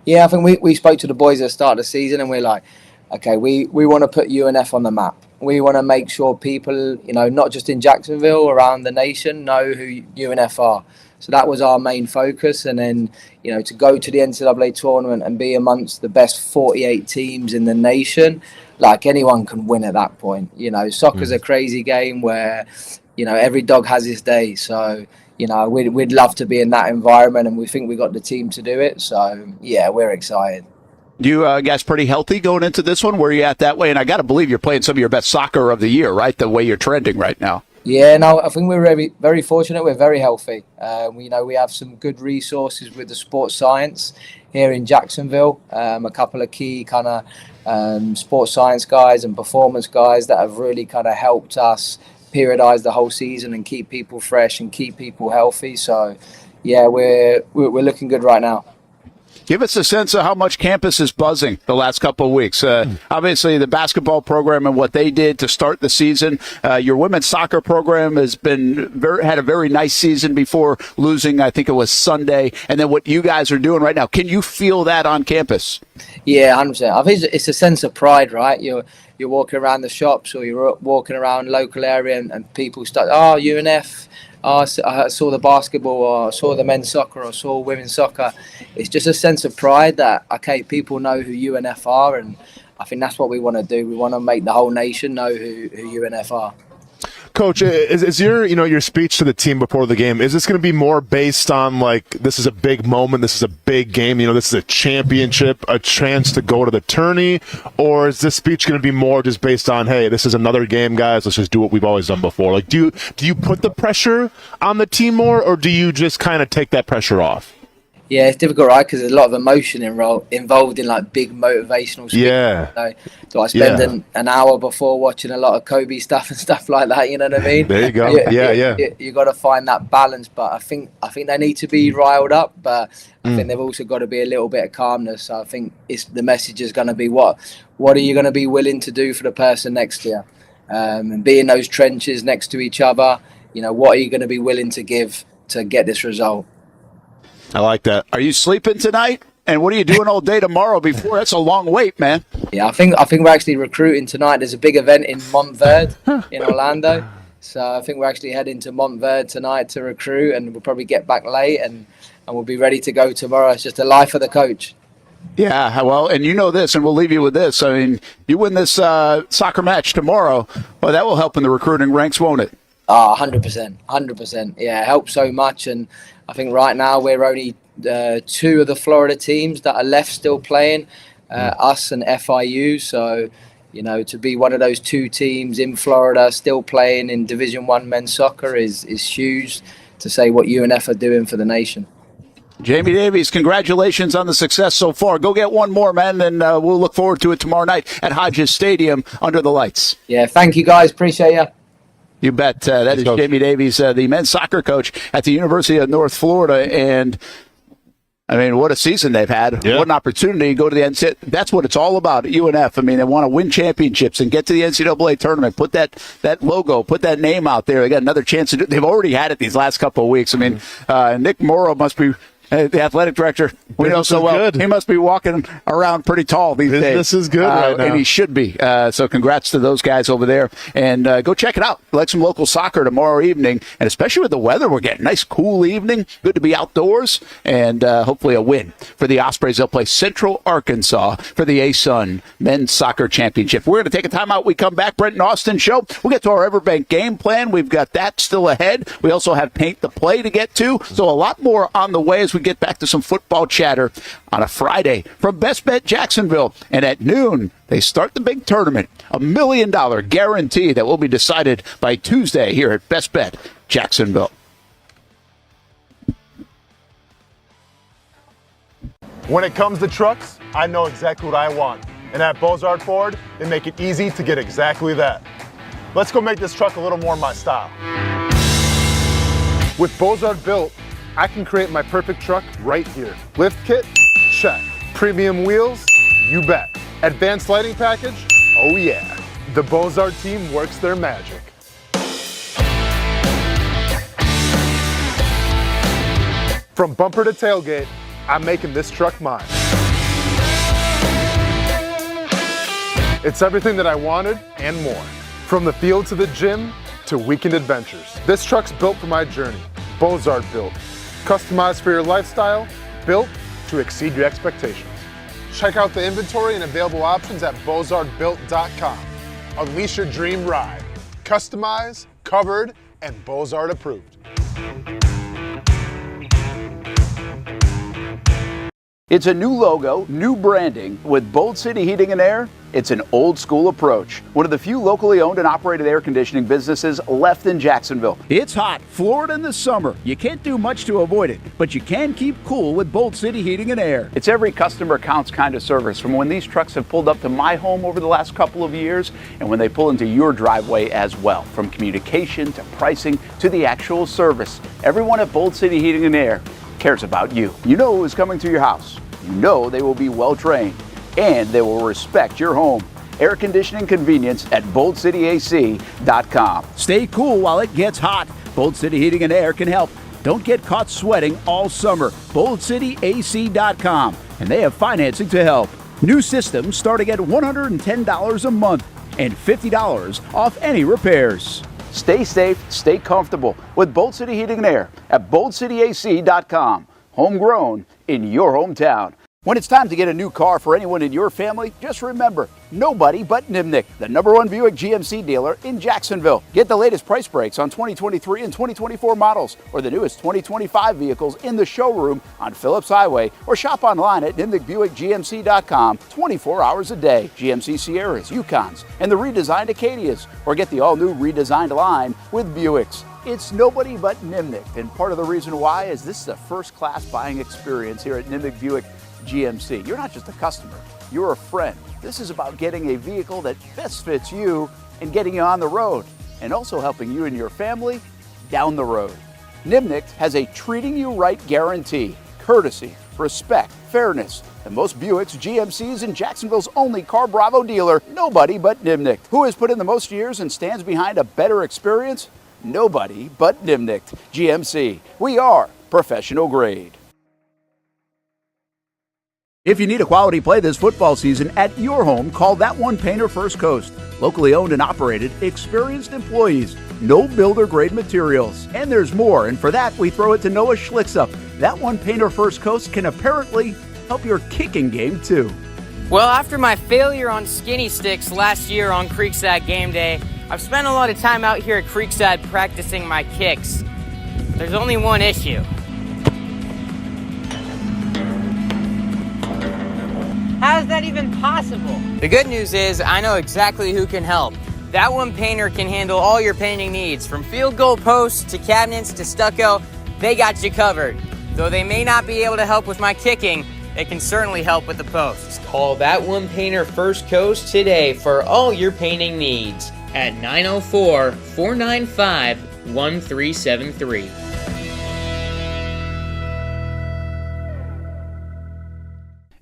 Yeah, I think we spoke to the boys at the start of the season, and we're like, okay, we want to put UNF on the map. We want to make sure people, not just in Jacksonville, around the nation, know who UNF are. So that was our main focus. And then, to go to the NCAA tournament and be amongst the best 48 teams in the nation, like anyone can win at that point. Soccer's a crazy game where, every dog has his day. So, we'd love to be in that environment, and we think we got the team to do it. So, we're excited. You guys pretty healthy going into this one? Where are you at that way? And I got to believe you're playing some of your best soccer of the year, right? The way you're trending right now. Yeah, no, I think we're very, very fortunate. We're very healthy. We have some good resources with the sports science here in Jacksonville. A couple of key kind of sports science guys and performance guys that have really kind of helped us periodize the whole season and keep people fresh and keep people healthy. So, we're looking good right now. Give us a sense of how much campus is buzzing the last couple of weeks. Obviously, the basketball program and what they did to start the season. Your women's soccer program has had a very nice season before losing, I think it was Sunday. And then what you guys are doing right now. Can you feel that on campus? Yeah, 100%. I think it's a sense of pride, right? you're walking around the shops or you're walking around local area and people start, oh, UNF, oh, I saw the basketball, or I saw the men's soccer, or I saw women's soccer. It's just a sense of pride that, okay, people know who UNF are, and I think that's what we want to do. We want to make the whole nation know who UNF are. Coach, is your speech to the team before the game, is this going to be more based on, like, this is a big moment, this is a big game, this is a championship, a chance to go to the tourney, or is this speech going to be more just based on, hey, this is another game, guys, let's just do what we've always done before? Like, do you put the pressure on the team more, or do you just kind of take that pressure off? Yeah, it's difficult, right? Because there's a lot of emotion involved in like big motivational speeches. Yeah. So I spend an hour before watching a lot of Kobe stuff and stuff like that. You know what I mean? There you go. You got to find that balance. But I think they need to be riled up. But I think they've also got to be a little bit of calmness. So I think the message is going to be what are you going to be willing to do for the person next to you, and be in those trenches next to each other. What are you going to be willing to give to get this result? I like that. Are you sleeping tonight? And what are you doing all day tomorrow before? That's a long wait, man. Yeah, I think we're actually recruiting tonight. There's a big event in Montverde in Orlando. So I think we're actually heading to Montverde tonight to recruit, and we'll probably get back late and we'll be ready to go tomorrow. It's just the life of the coach. Yeah, well, and you know this, and we'll leave you with this. I mean, you win this soccer match tomorrow, well, that will help in the recruiting ranks, won't it? 100%. Yeah, it helps so much. And I think right now we're only two of the Florida teams that are left still playing, us and FIU. So, to be one of those two teams in Florida still playing in Division I men's soccer is huge to say what UNF are doing for the nation. Jamie Davies, congratulations on the success so far. Go get one more, man, and we'll look forward to it tomorrow night at Hodges Stadium under the lights. Yeah, thank you, guys. Appreciate you. You bet. That is Jamie Davies, the men's soccer coach at the University of North Florida. And, I mean, what a season they've had. Yeah. What an opportunity to go to the NCAA. That's what it's all about at UNF. I mean, they want to win championships and get to the NCAA tournament, put that logo, put that name out there. They got another chance to do it. They've already had it these last couple of weeks. I mean, Nick Morrow must be the athletic director. We know so well. Good. He must be walking around pretty tall these days. This is good right now. And he should be. So congrats to those guys over there. And go check it out. Like some local soccer tomorrow evening. And especially with the weather we're getting. Nice, cool evening. Good to be outdoors. And hopefully a win for the Ospreys. They'll play Central Arkansas for the ASUN Men's Soccer Championship. We're going to take a timeout. We come back. Brent and Austen Show. We'll get to our Everbank game plan. We've got that still ahead. We also have Paint the Play to get to. So a lot more on the way as we get back to some football chatter on a Friday from Best Bet Jacksonville. And at noon, they start the big tournament, $1 million guarantee that will be decided by Tuesday here at Best Bet Jacksonville. When it comes to trucks, I know exactly what I want. And at Bozard Ford, they make it easy to get exactly that. Let's go make this truck a little more my style. With Bozard Built, I can create my perfect truck right here. Lift kit? Check. Premium wheels? You bet. Advanced lighting package? Oh yeah. The Bozard team works their magic. From bumper to tailgate, I'm making this truck mine. It's everything that I wanted and more. From the field to the gym to weekend adventures. This truck's built for my journey. Bozard Built. Customized for your lifestyle, built to exceed your expectations. Check out the inventory and available options at bozardbuilt.com. Unleash your dream ride. Customized, covered, and Bozard approved. It's a new logo, new branding. With Bold City Heating and Air, it's an old school approach. One of the few locally owned and operated air conditioning businesses left in Jacksonville. It's hot, Florida in the summer. You can't do much to avoid it, but you can keep cool with Bold City Heating and Air. It's every customer counts kind of service, from when these trucks have pulled up to my home over the last couple of years and when they pull into your driveway as well. From communication to pricing to the actual service, everyone at Bold City Heating and Air cares about you. You know who is coming to your house. You know they will be well trained, and they will respect your home. Air conditioning convenience at boldcityac.com. Stay cool while it gets hot. Bold City Heating and Air can help. Don't get caught sweating all summer. boldcityac.com, and they have financing to help. New systems starting at $110 a month. and $50 off any repairs. Stay safe, stay comfortable with Bold City Heating and Air at boldcityac.com. Homegrown in your hometown. When it's time to get a new car for anyone in your family, just remember, nobody but Nimnick, the #1 Buick GMC dealer in Jacksonville. Get the latest price breaks on 2023 and 2024 models or the newest 2025 vehicles in the showroom on Phillips Highway or shop online at nimnickbuickgmc.com 24 hours a day. GMC Sierras, Yukons, and the redesigned Acadias, or get the all-new redesigned line with Buicks. It's nobody but Nimnick, and part of the reason why is this is a first-class buying experience here at Nimnick Buick GMC. You're not just a customer, you're a friend. This is about getting a vehicle that best fits you and getting you on the road, and also helping you and your family down the road. Nimnick has a treating you right guarantee, courtesy, respect, fairness. And most Buicks, GMCs, and Jacksonville's only Car Bravo dealer, nobody but Nimnick. Who has put in the most years and stands behind a better experience? Nobody but Nimnick. GMC. We are professional grade. If you need a quality play this football season at your home, call That One Painter First Coast. Locally owned and operated, experienced employees, no builder grade materials. And there's more, and for that we throw it to Noah Schlicksup. That One Painter First Coast can apparently help your kicking game too. Well, after my failure on skinny sticks last year on Creekside game day, I've spent a lot of time out here at Creekside practicing my kicks. There's only one issue. How is that even possible? The good news is I know exactly who can help. That One Painter can handle all your painting needs, from field goal posts to cabinets to stucco. They got you covered. Though they may not be able to help with my kicking, they can certainly help with the posts. Call That One Painter First Coast today for all your painting needs at 904-495-1373.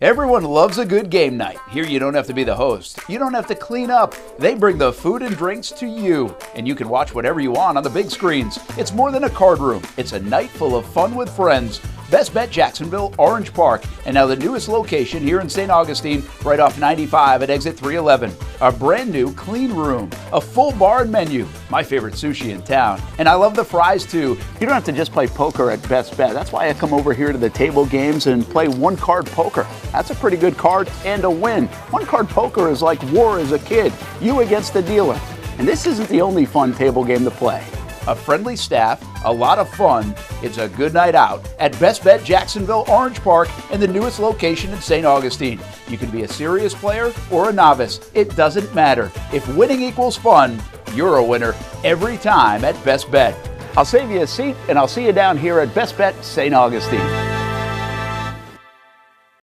Everyone loves a good game night. Here you don't have to be the host. You don't have to clean up. They bring the food and drinks to you, and you can watch whatever you want on the big screens. It's more than a card room. It's a night full of fun with friends. Best Bet Jacksonville, Orange Park, and now the newest location here in St. Augustine, right off 95 at exit 311. A brand new clean room, a full bar and menu, my favorite sushi in town. And I love the fries too. You don't have to just play poker at Best Bet. That's why I come over here to the table games and play one card poker. That's a pretty good card and a win. One card poker is like war as a kid, you against the dealer. And this isn't the only fun table game to play. A friendly staff, a lot of fun. It's a good night out at Best Bet Jacksonville, Orange Park, and the newest location in St. Augustine. You can be a serious player or a novice. It doesn't matter. If winning equals fun, you're a winner every time at Best Bet. I'll save you a seat, and I'll see you down here at Best Bet St. Augustine.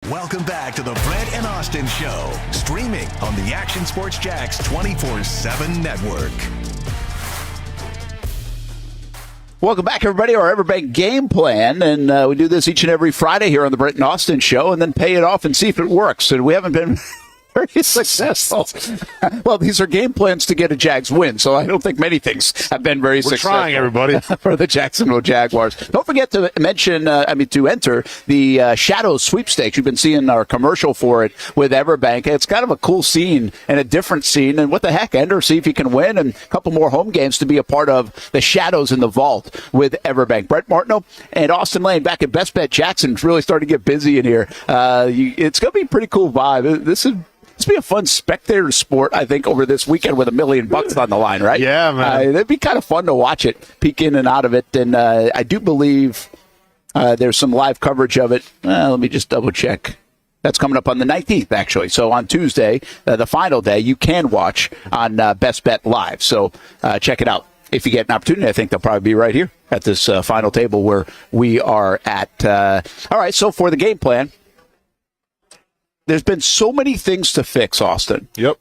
Welcome back to the Brent and Austin Show, streaming on the Action Sports Jax 24/7 network. Welcome back, everybody, our Everbank game plan. And we do this each and every Friday here on the Brent and Austin Show and then pay it off and see if it works. And we haven't been very successful. Well, these are game plans to get a Jags win, so I don't think many things have been very successful. We're trying, everybody. For the Jacksonville Jaguars. Don't forget to mention, to enter the Shadows sweepstakes. You've been seeing our commercial for it with Everbank. It's kind of a cool scene and a different scene. And what the heck, enter, see if you can win, and a couple more home games to be a part of the Shadows in the Vault with Everbank. Brent Martineau and Austen Lane back at Best Bet Jackson. It's really starting to get busy in here. It's going to be a pretty cool vibe. This be a fun spectator sport, I think, over this weekend with $1 million on the line, right? Yeah, man. It'd be kind of fun to watch it, peek in and out of it. And I do believe there's some live coverage of it. Let me just double check. That's coming up on the 19th, actually. So on Tuesday, the final day, you can watch on Best Bet Live. So check it out. If you get an opportunity, I think they'll probably be right here at this final table where we are at. All right, so for the game plan, there's been so many things to fix, Austin. Yep.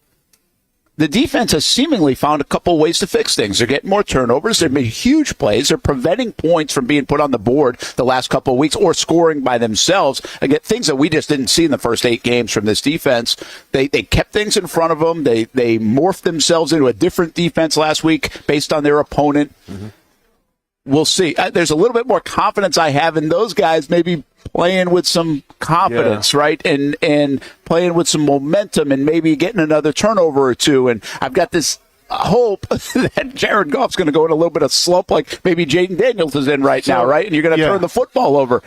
The defense has seemingly found a couple ways to fix things. They're getting more turnovers. They've made huge plays. They're preventing points from being put on the board the last couple of weeks or scoring by themselves. Again, things that we just didn't see in the first 8 games from this defense. They kept things in front of them. They morphed themselves into a different defense last week based on their opponent. Mm-hmm. we'll see. There's a little bit more confidence I have in those guys, maybe playing with some confidence, right? And playing with some momentum and maybe getting another turnover or two. And I've got this hope that Jared Goff's going to go in a little bit of slump like maybe Jaden Daniels is in right now, right? And you're going to turn the football over.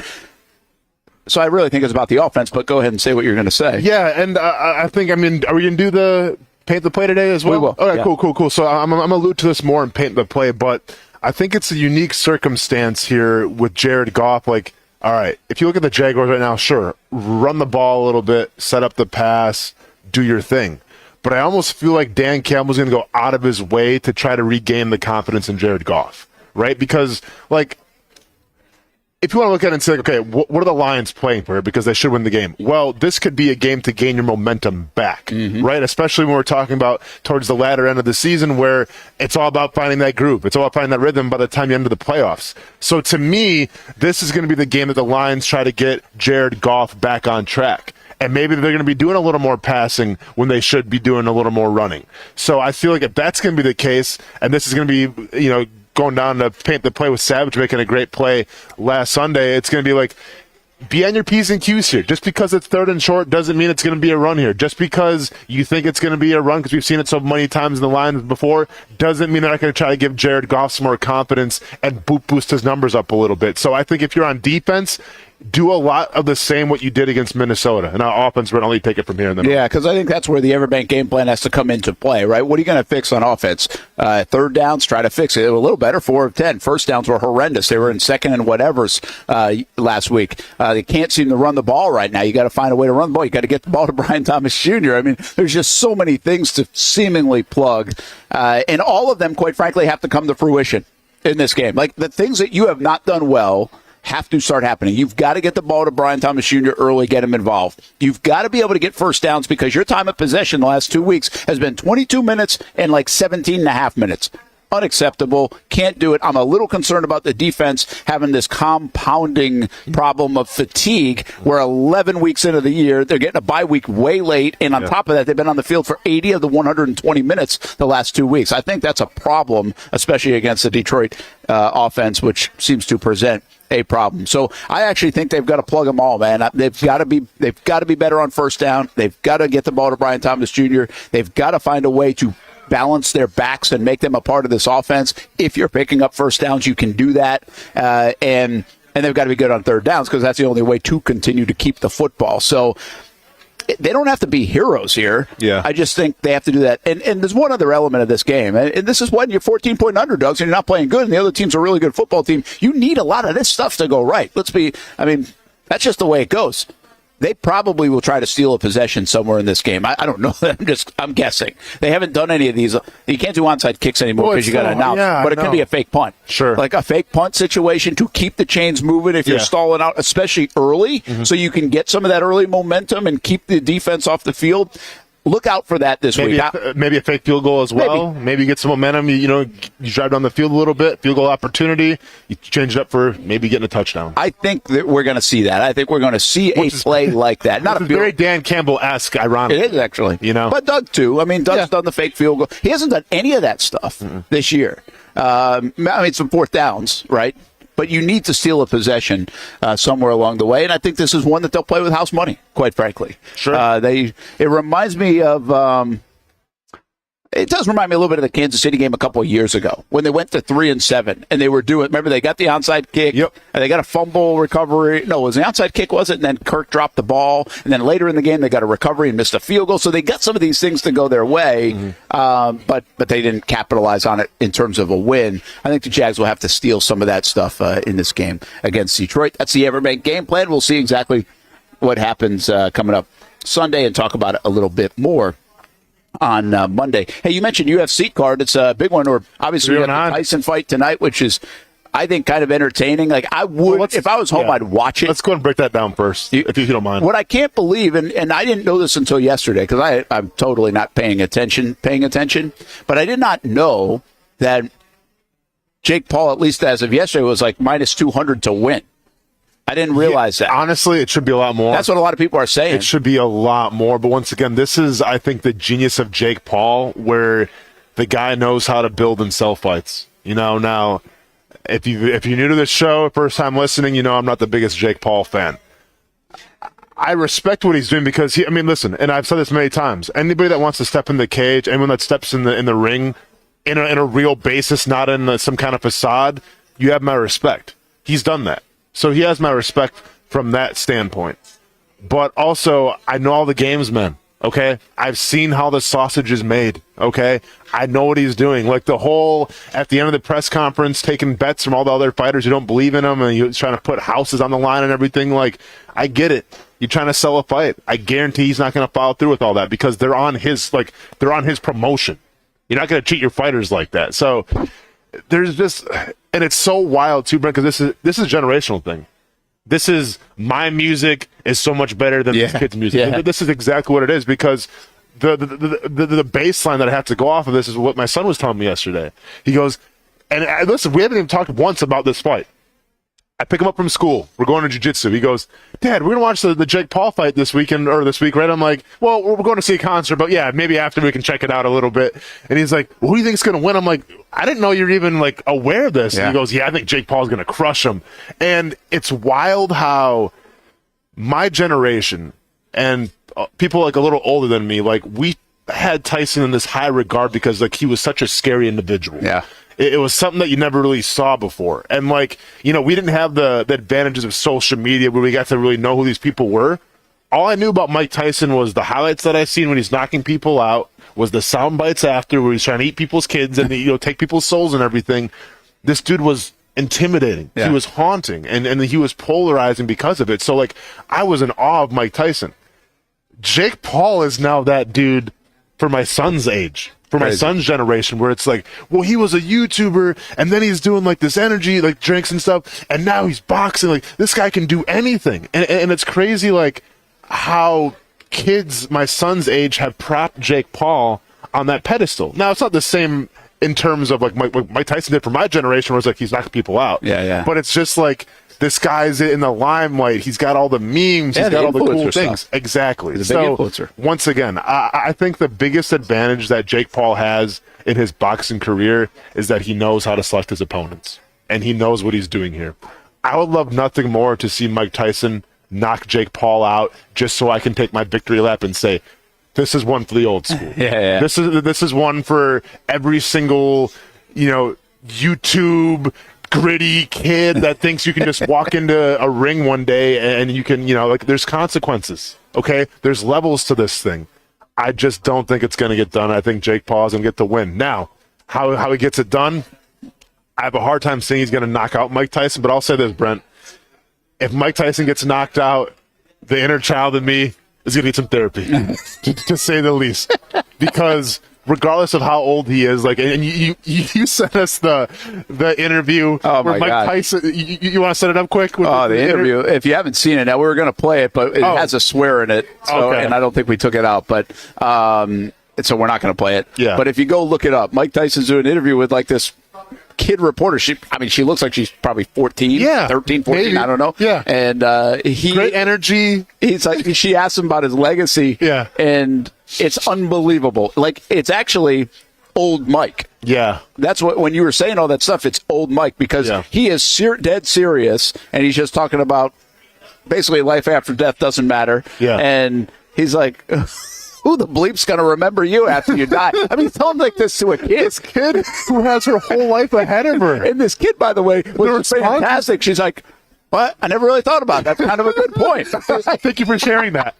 So I really think it's about the offense, but go ahead and say what you're going to say. Yeah, and I think, are we going to do the paint the play today as well? We will. Okay, cool. So I'm going to allude to this more and paint the play, but I think it's a unique circumstance here with Jared Goff. Like, all right, if you look at the Jaguars right now, sure, run the ball a little bit, set up the pass, do your thing. But I almost feel like Dan Campbell's going to go out of his way to try to regain the confidence in Jared Goff, right? Because, like, if you want to look at it and say, okay, what are the Lions playing for? Because they should win the game. Well, this could be a game to gain your momentum back, right? Especially when we're talking about towards the latter end of the season where it's all about finding that groove. It's all about finding that rhythm by the time you enter the playoffs. So to me, this is going to be the game that the Lions try to get Jared Goff back on track. And maybe they're going to be doing a little more passing when they should be doing a little more running. So I feel like if that's going to be the case, and this is going to be, going down to paint the play with Savage making a great play last Sunday, it's going to be like, be on your P's and Q's here. Just because it's third and short doesn't mean it's going to be a run here. Just because you think it's going to be a run, because we've seen it so many times in the Lions before, doesn't mean they're not going to try to give Jared Goff some more confidence and boost his numbers up a little bit. So I think if you're on defense, do a lot of the same what you did against Minnesota. And our offense would only take it from here. Yeah, because I think that's where the Everbank game plan has to come into play, right? What are you going to fix on offense? Third downs, try to fix it. They were a little better, 4 of 10. First downs were horrendous. They were in second and whatevers last week. They can't seem to run the ball right now. You got to find a way to run the ball. You got to get the ball to Brian Thomas Jr. I mean, there's just so many things to seemingly plug. And all of them, quite frankly, have to come to fruition in this game. Like the things that you have not done well have to start happening. You've got to get the ball to Brian Thomas Jr. early, get him involved. You've got to be able to get first downs because your time of possession the last 2 weeks has been 22 minutes and like 17 and a half minutes. Unacceptable. Can't do it. I'm a little concerned about the defense having this compounding problem of fatigue where 11 weeks into the year, they're getting a bye week way late. And on top of that, they've been on the field for 80 of the 120 minutes the last 2 weeks. I think that's a problem, especially against the Detroit offense, which seems to present a problem. So I actually think they've got to plug them all, man. They've got to be better on first down. They've got to get the ball to Brian Thomas Jr. They've got to find a way to balance their backs and make them a part of this offense. If you're picking up first downs, you can do that. And they've got to be good on third downs because that's the only way to continue to keep the football. So they don't have to be heroes here. Yeah. I just think they have to do that. And there's one other element of this game. And this is when you're 14-point underdogs and you're not playing good and the other team's a really good football team. You need a lot of this stuff to go right. That's just the way it goes. They probably will try to steal a possession somewhere in this game. I don't know. I'm guessing. They haven't done any of these. You can't do onside kicks anymore because you got to announce. Yeah, but it can be a fake punt. Sure. Like a fake punt situation to keep the chains moving if you're stalling out, especially early, so you can get some of that early momentum and keep the defense off the field. Look out for that this week. Maybe a fake field goal as well. Maybe get some momentum. You drive down the field a little bit, field goal opportunity. You change it up for maybe getting a touchdown. I think that we're going to see that. I think we're going to see a play like that. Not a very Dan Campbell-esque, ironically. It is actually. But Doug too. I mean, Doug's done the fake field goal. He hasn't done any of that stuff this year. Some fourth downs, right? But you need to steal a possession somewhere along the way, and I think this is one that they'll play with house money, quite frankly. Sure. It reminds me of it does remind me a little bit of the Kansas City game a couple of years ago when they went to 3-7 and they were doing. Remember, they got the onside kick. Yep. And they got a fumble recovery. No, it was the onside kick, was it? And then Kirk dropped the ball. And then later in the game, they got a recovery and missed a field goal. So they got some of these things to go their way, but they didn't capitalize on it in terms of a win. I think the Jags will have to steal some of that stuff in this game against Detroit. That's the Everbank game plan. We'll see exactly what happens coming up Sunday and talk about it a little bit more on Monday. Hey, you mentioned UFC card. It's a big one. Or obviously, we got the Tyson fight tonight, which is, I think, kind of entertaining. Like I would, if I was home, I'd watch it. Let's go and break that down first, if you don't mind. What I can't believe, and I didn't know this until yesterday because I'm totally not paying attention, but I did not know that Jake Paul, at least as of yesterday, was like minus 200 to win. I didn't realize that. Honestly, it should be a lot more. That's what a lot of people are saying. It should be a lot more. But once again, this is, I think, the genius of Jake Paul, where the guy knows how to build and sell fights. Now, if you're new to this show, first time listening, you know I'm not the biggest Jake Paul fan. I respect what he's doing because listen, and I've said this many times. Anybody that wants to step in the cage, anyone that steps in the ring, in a real basis, not in some kind of facade, you have my respect. He's done that, so he has my respect from that standpoint. But also, I know all the games, man. Okay, I've seen how the sausage is made. Okay, I know what he's doing. Like the whole at the end of the press conference, taking bets from all the other fighters who don't believe in him, and he's trying to put houses on the line and everything. Like, I get it. You're trying to sell a fight. I guarantee he's not going to follow through with all that because they're on his promotion. You're not going to treat your fighters like that. So there's just, and it's so wild too, Brent, because this is a generational thing. This is my music is so much better than this kid's music. Yeah. This is exactly what it is because the baseline that I have to go off of this is what my son was telling me yesterday. He goes, and listen, we haven't even talked once about this fight. I pick him up from school. We're going to jiu-jitsu. He goes, Dad, we're going to watch the Jake Paul fight this weekend or this week, right? I'm like, well, we're going to see a concert, but yeah, maybe after we can check it out a little bit. And he's like, well, who do you think is going to win? I'm like, I didn't know you're even like aware of this. Yeah. And he goes, yeah, I think Jake Paul's going to crush him. And it's wild how my generation and people like a little older than me, like we had Tyson in this high regard because like he was such a scary individual. Yeah. It was something that you never really saw before. And, like, you know, we didn't have the advantages of social media where we got to really know who these people were. All I knew about Mike Tyson was the highlights that I seen when he's knocking people out, was the sound bites after where he's trying to eat people's kids and, you know, take people's souls and everything. This dude was intimidating. Yeah. He was haunting, and he was polarizing because of it. So, like, I was in awe of Mike Tyson. Jake Paul is now that dude for my son's age. For my son's generation, where it's like, well, he was a YouTuber, and then he's doing like this energy, like drinks and stuff, and now he's boxing. Like this guy can do anything, and it's crazy, like how kids my son's age have propped Jake Paul on that pedestal. Now it's not the same in terms of like Mike Tyson did for my generation, where it's like he's knocking people out. Yeah. But it's just like this guy's in the limelight. He's got all the memes. He's got all the cool things. Stuff. Exactly. He's a big influencer. Once again, I think the biggest advantage that Jake Paul has in his boxing career is that he knows how to select his opponents, and he knows what he's doing here. I would love nothing more to see Mike Tyson knock Jake Paul out just so I can take my victory lap and say, this is one for the old school. Yeah. This is one for every single, you know, YouTube gritty kid that thinks you can just walk into a ring one day and you can, you know, like there's consequences. Okay, there's levels to this thing. I just don't think it's going to get done. I think Jake Paul is going to get the win. Now, how he gets it done, I have a hard time seeing he's going to knock out Mike Tyson, but I'll say this, Brent. If Mike Tyson gets knocked out, the inner child in me is going to need some therapy, to say the least. Because regardless of how old he is, like, and you sent us the interview where Mike Tyson. You want to set it up quick? The interview. If you haven't seen it, now we were going to play it, but it has a swear in it, so, and I don't think we took it out. But so we're not going to play it. Yeah. But if you go look it up, Mike Tyson's doing an interview with like this kid reporter. She looks like she's probably 14, 13, 14, maybe. I don't know. Yeah. And great energy. He's like, she asked him about his legacy. Yeah. And it's unbelievable. Like, it's actually old Mike. Yeah. That's what, when you were saying all that stuff, it's old Mike because he is dead serious, and he's just talking about basically life after death doesn't matter. Yeah. And he's like, who the bleep's going to remember you after you die? I mean, tell him like this to a kid. This kid who has her whole life ahead of her. And this kid, by the way, was fantastic. She's like, what? I never really thought about that. That's kind of a good point. Thank you for sharing that.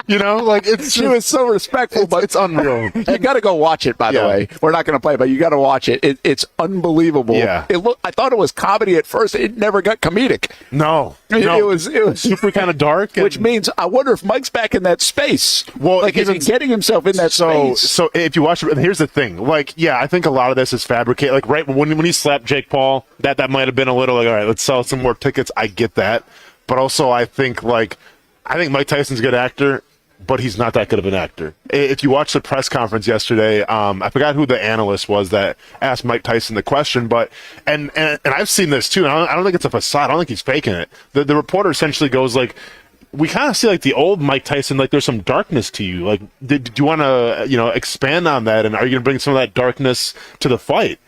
You know, like she was so respectful, but it's unreal. You got to go watch it. By the way, we're not going to play, but you got to watch it. It's unbelievable. Yeah. I thought it was comedy at first. It never got comedic. No. It was super kind of dark, which means I wonder if Mike's back in that space. Well, like is he getting himself in that space? So if you watch it, and here's the thing. Like, yeah, I think a lot of this is fabricated. Like, right when he slapped Jake Paul, that might have been a little like, all right, let's sell some more tickets. I get that. But also, I think Mike Tyson's a good actor, but he's not that good of an actor. If you watch the press conference yesterday, I forgot who the analyst was that asked Mike Tyson the question, but and I've seen this too. And I don't think it's a facade. I don't think he's faking it. The reporter essentially goes like, we kind of see like the old Mike Tyson, like there's some darkness to you. Like, do you want to expand on that? And are you going to bring some of that darkness to the fight?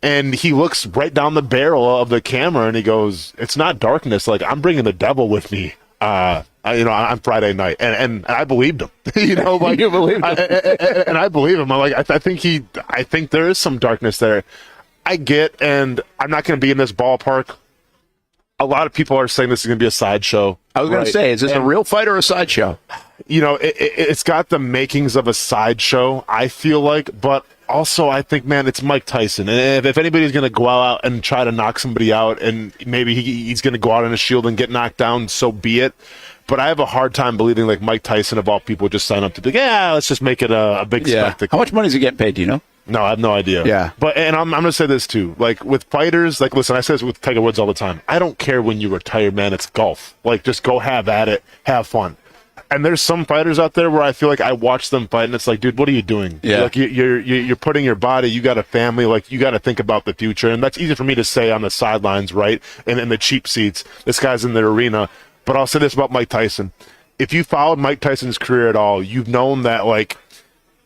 And he looks right down the barrel of the camera and he goes, "It's not darkness. Like, I'm bringing the devil with me, on Friday night." And I believed him, like You believed him. and I believe him. I'm like, I think there is some darkness there. And I'm not going to be in this ballpark. A lot of people are saying this is going to be a sideshow. I was going to say, is this a real fight or a sideshow? It's got the makings of a sideshow, I feel like, but also I think, man, it's Mike Tyson. And if anybody's going to go out and try to knock somebody out and maybe he's going to go out on a shield and get knocked down, so be it. But I have a hard time believing like Mike Tyson, of all people, would just sign up to be, let's just make it a big spectacle. How much money is he getting paid, do you know? No, I have no idea. Yeah. And I'm going to say this too. Like with fighters, like listen, I say this with Tiger Woods all the time. I don't care when you retire, man. It's golf. Like just go have at it, have fun. And there's some fighters out there where I feel like I watch them fight and it's like, dude, what are you doing? Yeah. Like you're putting your body, you got a family, like you got to think about the future. And that's easy for me to say on the sidelines, right? And in the cheap seats, this guy's in the arena. But I'll say this about Mike Tyson. If you followed Mike Tyson's career at all, you've known that like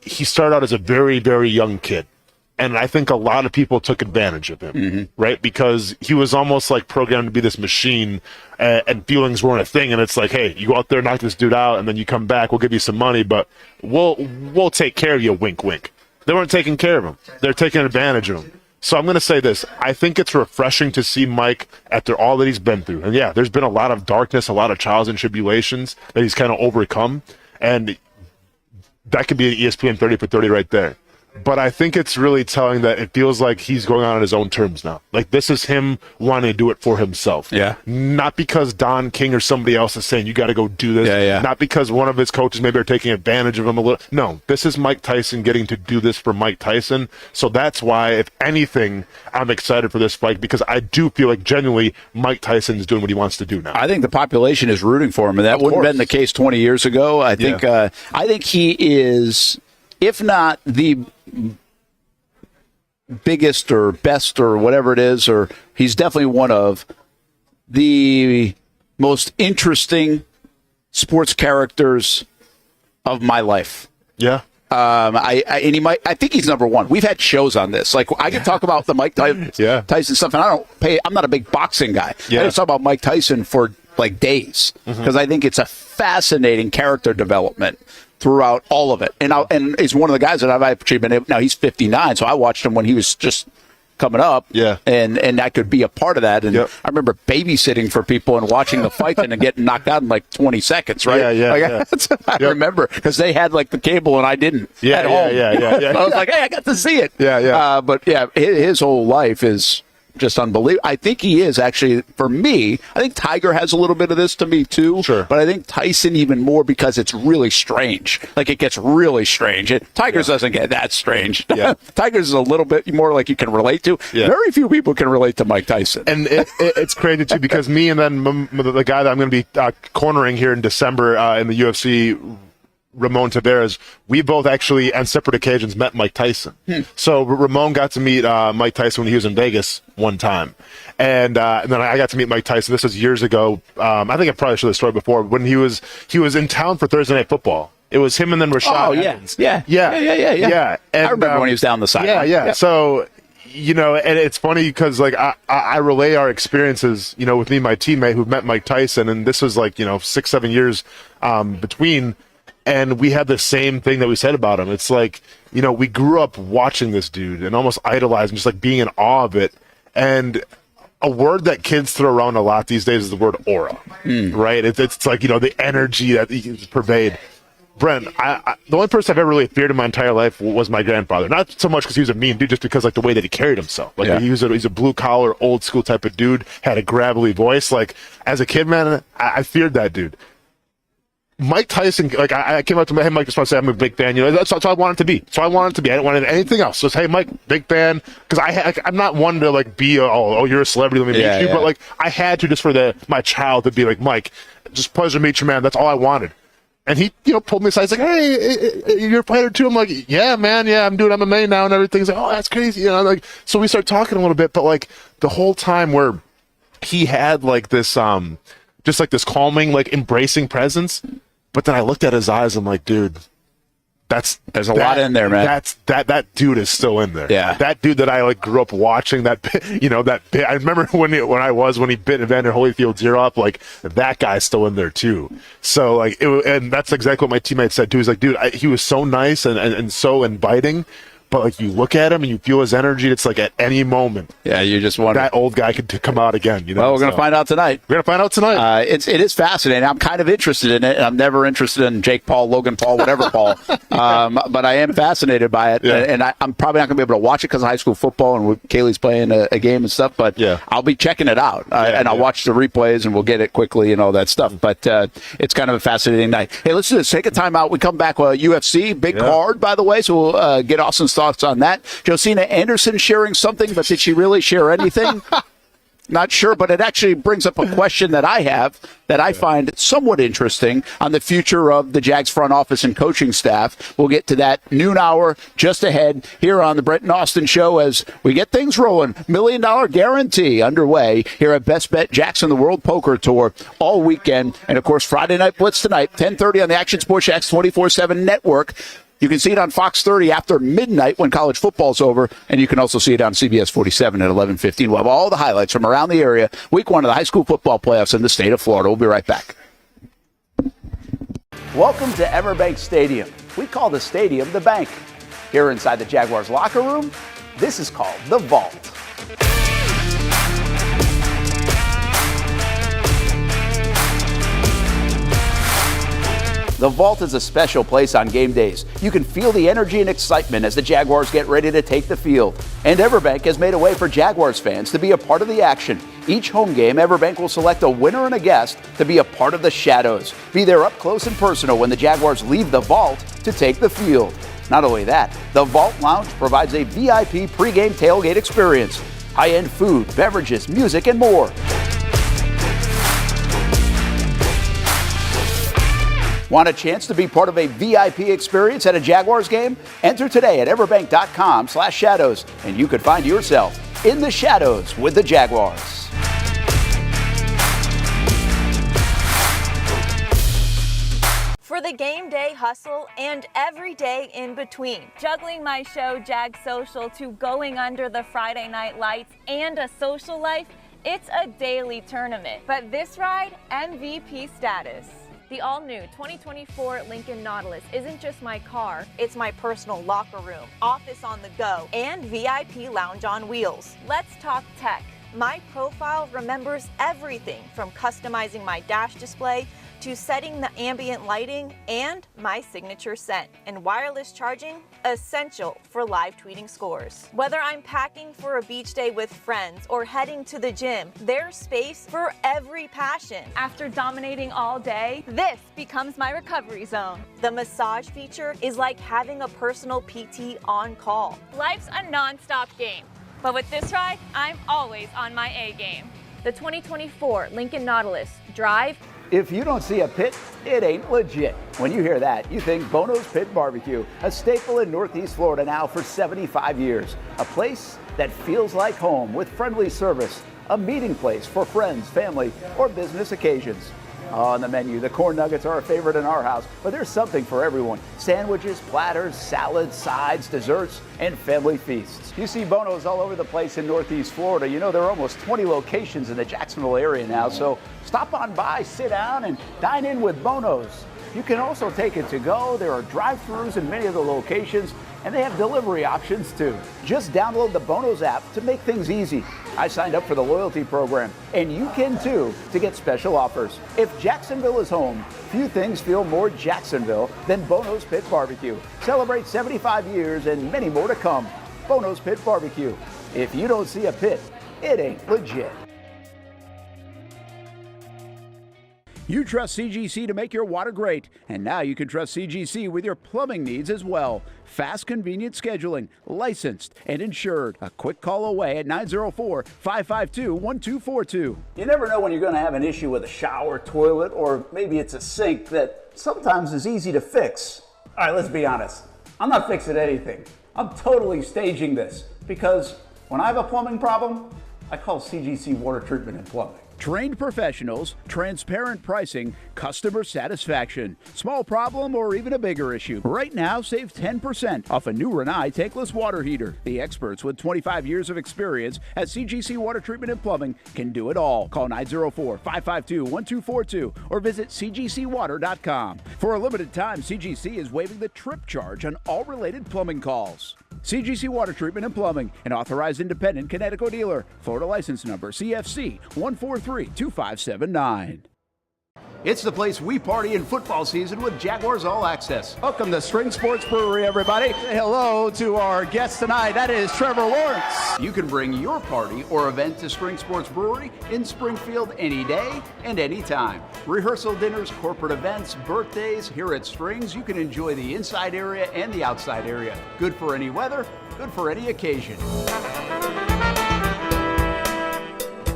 he started out as a very, very young kid. And I think a lot of people took advantage of him, right? Because he was almost like programmed to be this machine and feelings weren't a thing. And it's like, hey, you go out there, knock this dude out, and then you come back, we'll give you some money, but we'll take care of you, wink, wink. They weren't taking care of him. They're taking advantage of him. So I'm going to say this. I think it's refreshing to see Mike after all that he's been through. And yeah, there's been a lot of darkness, a lot of trials and tribulations that he's kind of overcome. And that could be an ESPN 30 for 30 right there. But I think it's really telling that it feels like he's going on his own terms now. Like this is him wanting to do it for himself. Yeah. Not because Don King or somebody else is saying, you got to go do this. Yeah. Not because one of his coaches maybe are taking advantage of him a little. No, this is Mike Tyson getting to do this for Mike Tyson. So that's why, if anything, I'm excited for this fight because I do feel like genuinely Mike Tyson is doing what he wants to do now. I think the population is rooting for him, and that wouldn't have been the case 20 years ago. I think he is, if not the biggest or best or whatever it is, or he's definitely one of the most interesting sports characters of my life. Yeah. I think he's number one. We've had shows on this. Like I can talk about the Mike Tyson stuff, and I'm not a big boxing guy. Yeah. I just talk about Mike Tyson for like days because I think it's a fascinating character development throughout all of it. And he's one of the guys that I've actually been able. Now he's 59, so I watched him when he was just coming up. Yeah. And I could be a part of that. And Yep. I remember babysitting for people and watching the fight and getting knocked out in like 20 seconds, right? Yeah. I remember because they had like the cable and I didn't at home. Yeah. I was like, hey, I got to see it. Yeah. But yeah, his whole life is just unbelievable. I think he is actually, for me, I think Tiger has a little bit of this to me too. Sure. But I think Tyson even more because it's really strange. Like it gets really strange. Tiger's doesn't get that strange. Yeah. Tiger's is a little bit more like you can relate to. Yeah. Very few people can relate to Mike Tyson. And it's crazy too because me and then the guy that I'm going to be cornering here in December in the UFC, Ramon Taveras, we both actually on separate occasions met Mike Tyson. So Ramon got to meet Mike Tyson when he was in Vegas one time. And then I got to meet Mike Tyson. This was years ago. I think I probably shared the story before. When he was in town for Thursday Night Football. It was him and then Rashad Evans. Yeah. And, I remember when he was down the side. Yeah. So, and it's funny because like I relay our experiences, with me and my teammate who met Mike Tyson, and this was like 6-7 years between. And we had the same thing that we said about him. It's like, we grew up watching this dude and almost idolizing, just like being in awe of it. And a word that kids throw around a lot these days is the word aura, right? It's like, the energy that he pervade. Brent, the only person I've ever really feared in my entire life was my grandfather. Not so much because he was a mean dude, just because like the way that he carried himself. Like he's a blue collar, old school type of dude, had a gravelly voice. Like as a kid, man, I feared that dude. Mike Tyson, like I came up to him, hey Mike, just want to say I'm a big fan. That's all I wanted to be. So I wanted to be. I didn't want anything else. Just hey Mike, big fan. Because I'm not one to like be you're a celebrity, let me meet you. But like I had to just for my child to be like Mike, just pleasure to meet you, man. That's all I wanted. And he, pulled me aside. He's like, hey, you're a fighter too. I'm like, yeah, man, yeah, I'm doing MMA now and everything. He's like, oh, that's crazy. Like so we start talking a little bit, but like the whole time where he had like this, just like this calming, like embracing presence. But then I looked at his eyes. I'm like, dude, There's a lot in there, man. That dude is still in there. Yeah. That dude that I grew up watching, that bit, I remember when he bit Evander Holyfield's ear off, that guy's still in there too. So and that's exactly what my teammate said too. He's like, dude, he was so nice and so inviting. But you look at him and you feel his energy. It's at any moment. Yeah, you just wonder that old guy could come out again. Well, we're going to find out tonight. It is fascinating. I'm kind of interested in it. I'm never interested in Jake Paul, Logan Paul, whatever Paul. But I am fascinated by it. Yeah. And I'm probably not going to be able to watch it because of high school football and Kaylee's playing a game and stuff. But I'll be checking it out. And I'll watch the replays and we'll get it quickly and all that stuff. But it's kind of a fascinating night. Hey, let's do this. Take a time out. We come back with UFC. Big card, by the way. So we'll get Austin's thoughts on that. Josina Anderson sharing something, but did she really share anything? Not sure, but it actually brings up a question that I have that I find somewhat interesting on the future of the Jags front office and coaching staff. We'll get to that noon hour just ahead here on the Brent and Austin Show as we get things rolling. $1 million guarantee underway here at Best Bet Jackson, the World Poker Tour all weekend. And, of course, Friday Night Blitz tonight, 10:30 on the Action Sports Jax 24/7 network. You can see it on Fox 30 after midnight when college football's over, and you can also see it on CBS 47 at 11:15. We'll have all the highlights from around the area. Week 1 of the high school football playoffs in the state of Florida. We'll be right back. Welcome to Everbank Stadium. We call the stadium the bank. Here inside the Jaguars locker room, this is called the Vault. The Vault is a special place on game days. You can feel the energy and excitement as the Jaguars get ready to take the field. And Everbank has made a way for Jaguars fans to be a part of the action. Each home game, Everbank will select a winner and a guest to be a part of the shadows. Be there up close and personal when the Jaguars leave the Vault to take the field. Not only that, the Vault Lounge provides a VIP pregame tailgate experience. High-end food, beverages, music, and more. Want a chance to be part of a VIP experience at a Jaguars game? Enter today at everbank.com/shadows, and you could find yourself in the shadows with the Jaguars. For the game day hustle and every day in between. Juggling my show, Jag Social, to going under the Friday night lights and a social life, it's a daily tournament. But this ride, MVP status. The all-new 2024 Lincoln Nautilus isn't just my car, it's my personal locker room, office on the go, and VIP lounge on wheels. Let's talk tech. My profile remembers everything from customizing my dash display to setting the ambient lighting and my signature scent. And wireless charging, essential for live tweeting scores. Whether I'm packing for a beach day with friends or heading to the gym, there's space for every passion. After dominating all day, this becomes my recovery zone. The massage feature is like having a personal PT on call. Life's a non-stop game, but with this ride, I'm always on my A game. The 2024 Lincoln Nautilus. Drive. If you don't see a pit, it ain't legit. When you hear that, you think Bono's Pit Barbecue, a staple in Northeast Florida now for 75 years. A place that feels like home with friendly service, a meeting place for friends, family, or business occasions. On the menu, the corn nuggets are a favorite in our house, but there's something for everyone. Sandwiches, platters, salads, sides, desserts, and family feasts. You see Bono's all over the place in Northeast Florida. You know, there are almost 20 locations in the Jacksonville area now, so stop on by, sit down, and dine in with Bono's. You can also take it to go. There are drive-thrus in many of the locations, and they have delivery options too. Just download the Bono's app to make things easy. I signed up for the loyalty program, and you can too to get special offers. If Jacksonville is home, few things feel more Jacksonville than Bono's Pit Barbecue. Celebrate 75 years and many more to come. Bono's Pit Barbecue. If you don't see a pit, it ain't legit. You trust CGC to make your water great, and now you can trust CGC with your plumbing needs as well. Fast, convenient scheduling, licensed and insured. A quick call away at 904-552-1242. You never know when you're going to have an issue with a shower, toilet, or maybe it's a sink that sometimes is easy to fix. All right, let's be honest. I'm not fixing anything. I'm totally staging this because when I have a plumbing problem, I call CGC Water Treatment and Plumbing. Trained professionals, transparent pricing, customer satisfaction. Small problem or even a bigger issue. Right now, save 10% off a new Rinnai tankless water heater. The experts with 25 years of experience at CGC Water Treatment and Plumbing can do it all. Call 904-552-1242 or visit cgcwater.com. For a limited time, CGC is waiving the trip charge on all related plumbing calls. CGC Water Treatment and Plumbing, an authorized independent Connecticut dealer. Florida license number CFC 1432579. It's the place we party in football season with Jaguars All Access. Welcome to String Sports Brewery, everybody. Say hello to our guest tonight. That is Trevor Lawrence. You can bring your party or event to String Sports Brewery in Springfield any day and any time. Rehearsal dinners, corporate events, birthdays. Here at Strings, you can enjoy the inside area and the outside area. Good for any weather, good for any occasion.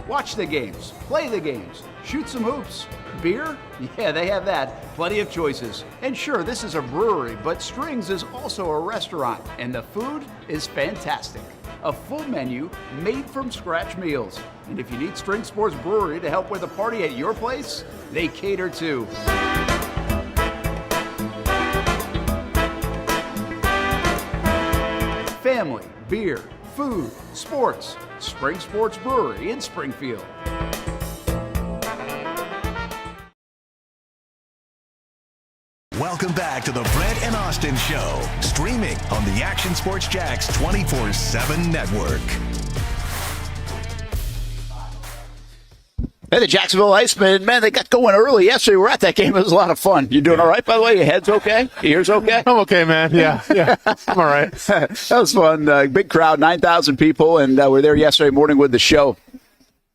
Watch the games, play the games, shoot some hoops. Beer? Yeah, they have that. Plenty of choices. And sure, this is a brewery, but Strings is also a restaurant, and the food is fantastic. A full menu made from scratch meals. And if you need String Sports Brewery to help with a party at your place, they cater too. Family, beer, food, sports. Spring Sports Brewery in Springfield. Welcome back to the Brent and Austin Show, streaming on the Action Sports Jax 24/7 network. Hey, the Jacksonville Icemen, man, they got going early yesterday. We were at that game. It was a lot of fun. You doing all right, by the way? Your head's okay? Your ears okay? I'm okay, man. Yeah, I'm all right. That was fun. Big crowd, 9,000 people, and we're there yesterday morning with the show.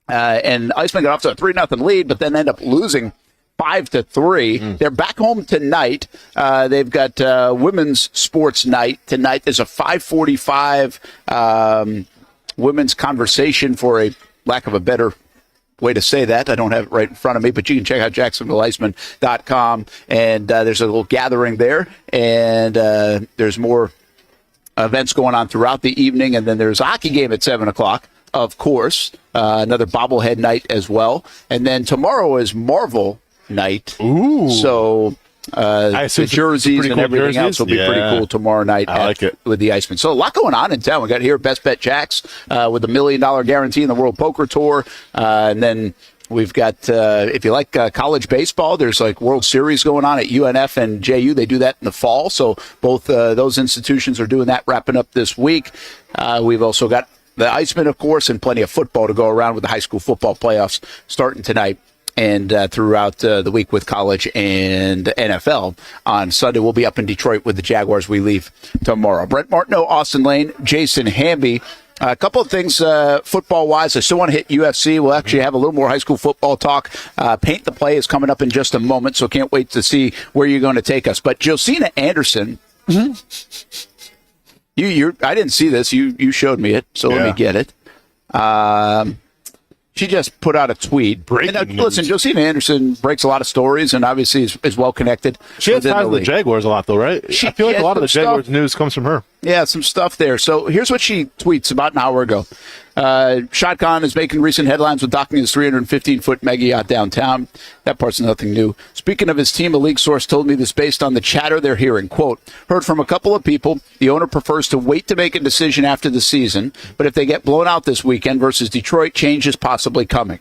And Icemen got off to a 3-0 lead, but then ended up losing 5-3. They're back home tonight. They've got women's sports night tonight. There's a 5:45 women's conversation, for a lack of a better way to say that. I don't have it right in front of me, but you can check out JacksonvilleIcemen.com, and there's a little gathering there, and there's more events going on throughout the evening, and then there's a hockey game at 7 o'clock. Of course, another bobblehead night as well, and then tomorrow is Marvel night. Ooh. So the jerseys and everything else will be pretty cool tomorrow night with the Icemen. So a lot going on in town. We got here Best Bet Jax with $1 million guarantee in the World Poker Tour. And then we've got, if you like college baseball, there's like World Series going on at UNF and JU. They do that in the fall. So both those institutions are doing that, wrapping up this week. We've also got the Icemen, of course, and plenty of football to go around with the high school football playoffs starting tonight. And throughout the week with college and NFL. On Sunday, we'll be up in Detroit with the Jaguars. We leave tomorrow. Brent Martineau, Austen Lane, Jason Hamby. A couple of things football-wise. I still want to hit UFC. We'll actually have a little more high school football talk. Paint the Play is coming up in just a moment, so can't wait to see where you're going to take us. But Josina Anderson, I didn't see this. You showed me it, so let me get it. She just put out a tweet. Listen, Josina Anderson breaks a lot of stories and obviously is well connected. She has ties with the Jaguars a lot, though, right? I feel like a lot of the Jaguars news comes from her. Yeah, some stuff there. So here's what she tweets about an hour ago. Shad Khan is making recent headlines with docking his 315-foot mega yacht downtown. That part's nothing new. Speaking of his team, a league source told me this based on the chatter they're hearing. Quote, heard from a couple of people, the owner prefers to wait to make a decision after the season, but if they get blown out this weekend versus Detroit, change is possibly coming.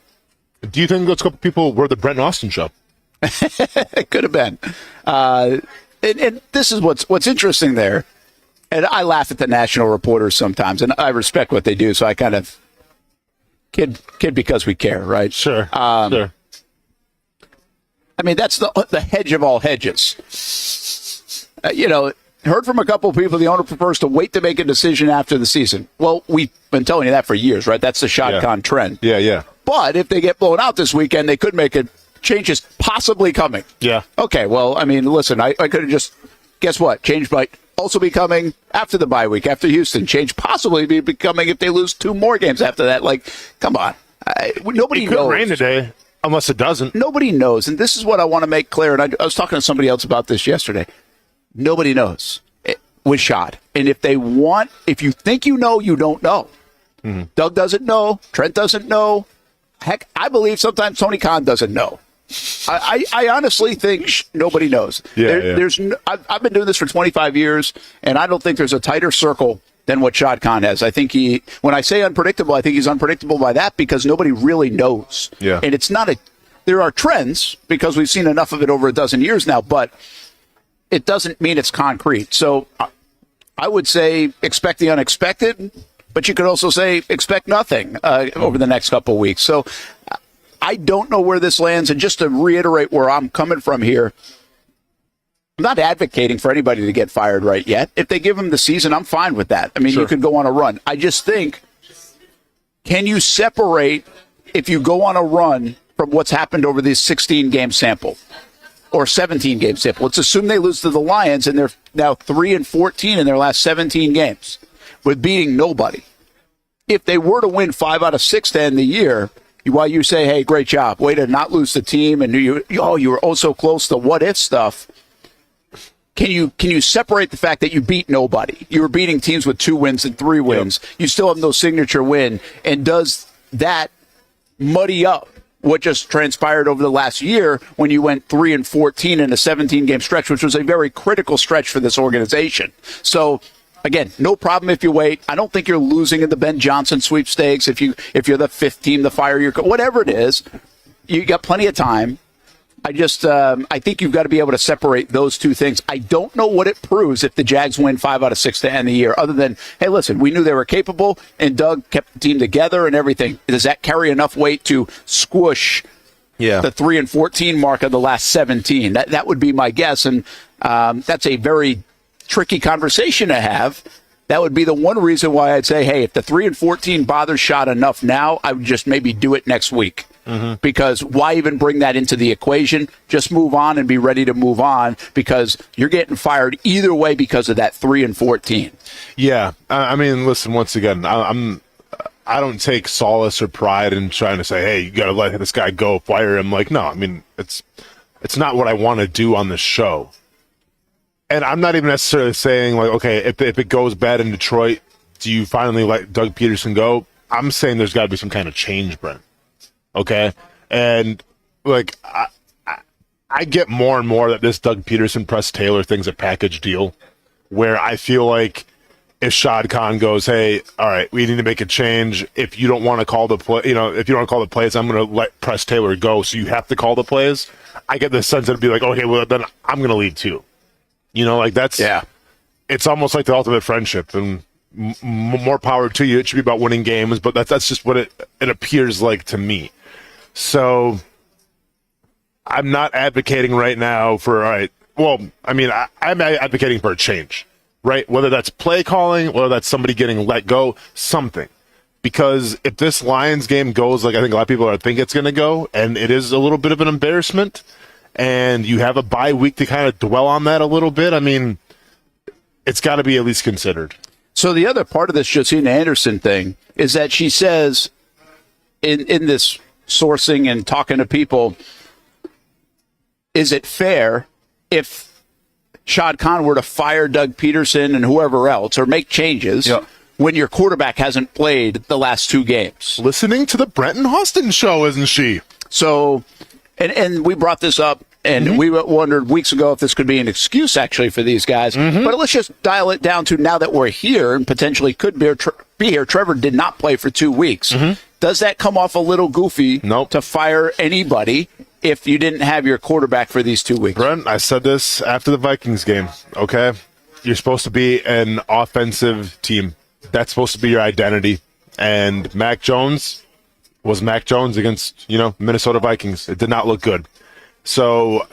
Do you think those couple people were the Brent and Austin show? It could have been. And this is what's interesting there. And I laugh at the national reporters sometimes, and I respect what they do, so I kind of kid because we care, right? Sure. Sure. I mean, that's the hedge of all hedges. Heard from a couple of people, the owner prefers to wait to make a decision after the season. Well, we've been telling you that for years, right? That's the Shad Khan trend. Yeah. But if they get blown out this weekend, they could make a change is possibly coming. Yeah. Okay, well, I mean, listen, I could have just, guess what? Change might also be coming after the bye week, after Houston. Change possibly be coming if they lose 2 more games after that. Like, come on. Nobody knows. It could rain today, unless it doesn't. Nobody knows, and this is what I want to make clear, and I was talking to somebody else about this yesterday. Nobody knows with Shad. And if you think you know, you don't know. Mm-hmm. Doug doesn't know. Trent doesn't know. Heck, I believe sometimes Tony Khan doesn't know. I honestly think nobody knows. I've been doing this for 25 years, and I don't think there's a tighter circle than what Shad Khan has. I think when I say unpredictable, I think he's unpredictable by that because nobody really knows. Yeah. And it's not there are trends because we've seen enough of it over a dozen years now, but it doesn't mean it's concrete. So I would say expect the unexpected, but you could also say expect nothing over the next couple of weeks. So I don't know where this lands. And just to reiterate where I'm coming from here, I'm not advocating for anybody to get fired right yet. If they give them the season, I'm fine with that. I mean, You could go on a run. I just think, can you separate if you go on a run from what's happened over this 16-game sample or 17-game sample? Let's assume they lose to the Lions and they're now 3-14 in their last 17 games with beating nobody. If they were to win 5 out of 6 to end the year, while you say, hey, great job, way to not lose the team, and you were oh so close to what-if stuff, Can you separate the fact that you beat nobody? You were beating teams with 2 wins and 3 wins. Yep. You still have no signature win. And does that muddy up what just transpired over the last year when you went 3-14 in a 17-game stretch, which was a very critical stretch for this organization? So, again, no problem if you wait. I don't think you're losing in the Ben Johnson sweepstakes if you're the 5th team to fire your whatever it is. You got plenty of time. I think you've got to be able to separate those two things. I don't know what it proves if the Jags win 5 out of 6 to end the year, other than, hey, listen, we knew they were capable, and Doug kept the team together and everything. Does that carry enough weight to squish the 3-14 mark of the last 17? That would be my guess, and that's a very tricky conversation to have. That would be the one reason why I'd say, hey, if the 3-14 bothers Shot enough now, I would just maybe do it next week. Mm-hmm. Because why even bring that into the equation? Just move on and be ready to move on because you're getting fired either way because of that 3-14. Yeah, I mean, listen. Once again, I don't take solace or pride in trying to say, hey, you got to let this guy go, fire him. Like, no, I mean, it's not what I want to do on this show. And I'm not even necessarily saying like, okay, if it goes bad in Detroit, do you finally let Doug Peterson go? I'm saying there's got to be some kind of change, Brent. Okay, and like I get more and more that this Doug Peterson, Press Taylor thing's a package deal, where I feel like if Shad Khan goes, hey, all right, we need to make a change. If you don't want to call the play, if you don't want to call the plays, I'm going to let Press Taylor go. So you have to call the plays. I get the sense that it'd be like, okay, well then I'm going to leave too. Like that's It's almost like the ultimate friendship and. More power to you. It should be about winning games, but that's just what it appears like to me. So I'm not advocating right now for, all right, well, I mean, I'm advocating for a change, right? Whether that's play calling, whether that's somebody getting let go, something. Because if this Lions game goes like I think a lot of people think it's going to go, and it is a little bit of an embarrassment, and you have a bye week to kind of dwell on that a little bit, I mean, it's got to be at least considered. So the other part of this Josina Anderson thing is that she says in this sourcing and talking to people, is it fair if Shad Khan were to fire Doug Peterson and whoever else or make changes when your quarterback hasn't played the last 2 games? Listening to the Brent and Austen show, isn't she? So, and we brought this up. And we wondered weeks ago if this could be an excuse, actually, for these guys. But let's just dial it down to now that we're here and potentially could be here. Trevor did not play for 2 weeks. Does that come off a little goofy to fire anybody if you didn't have your quarterback for these 2 weeks? Brent, I said this after the Vikings game, okay? You're supposed to be an offensive team. That's supposed to be your identity. And Mac Jones was Mac Jones against, Minnesota Vikings. It did not look good. So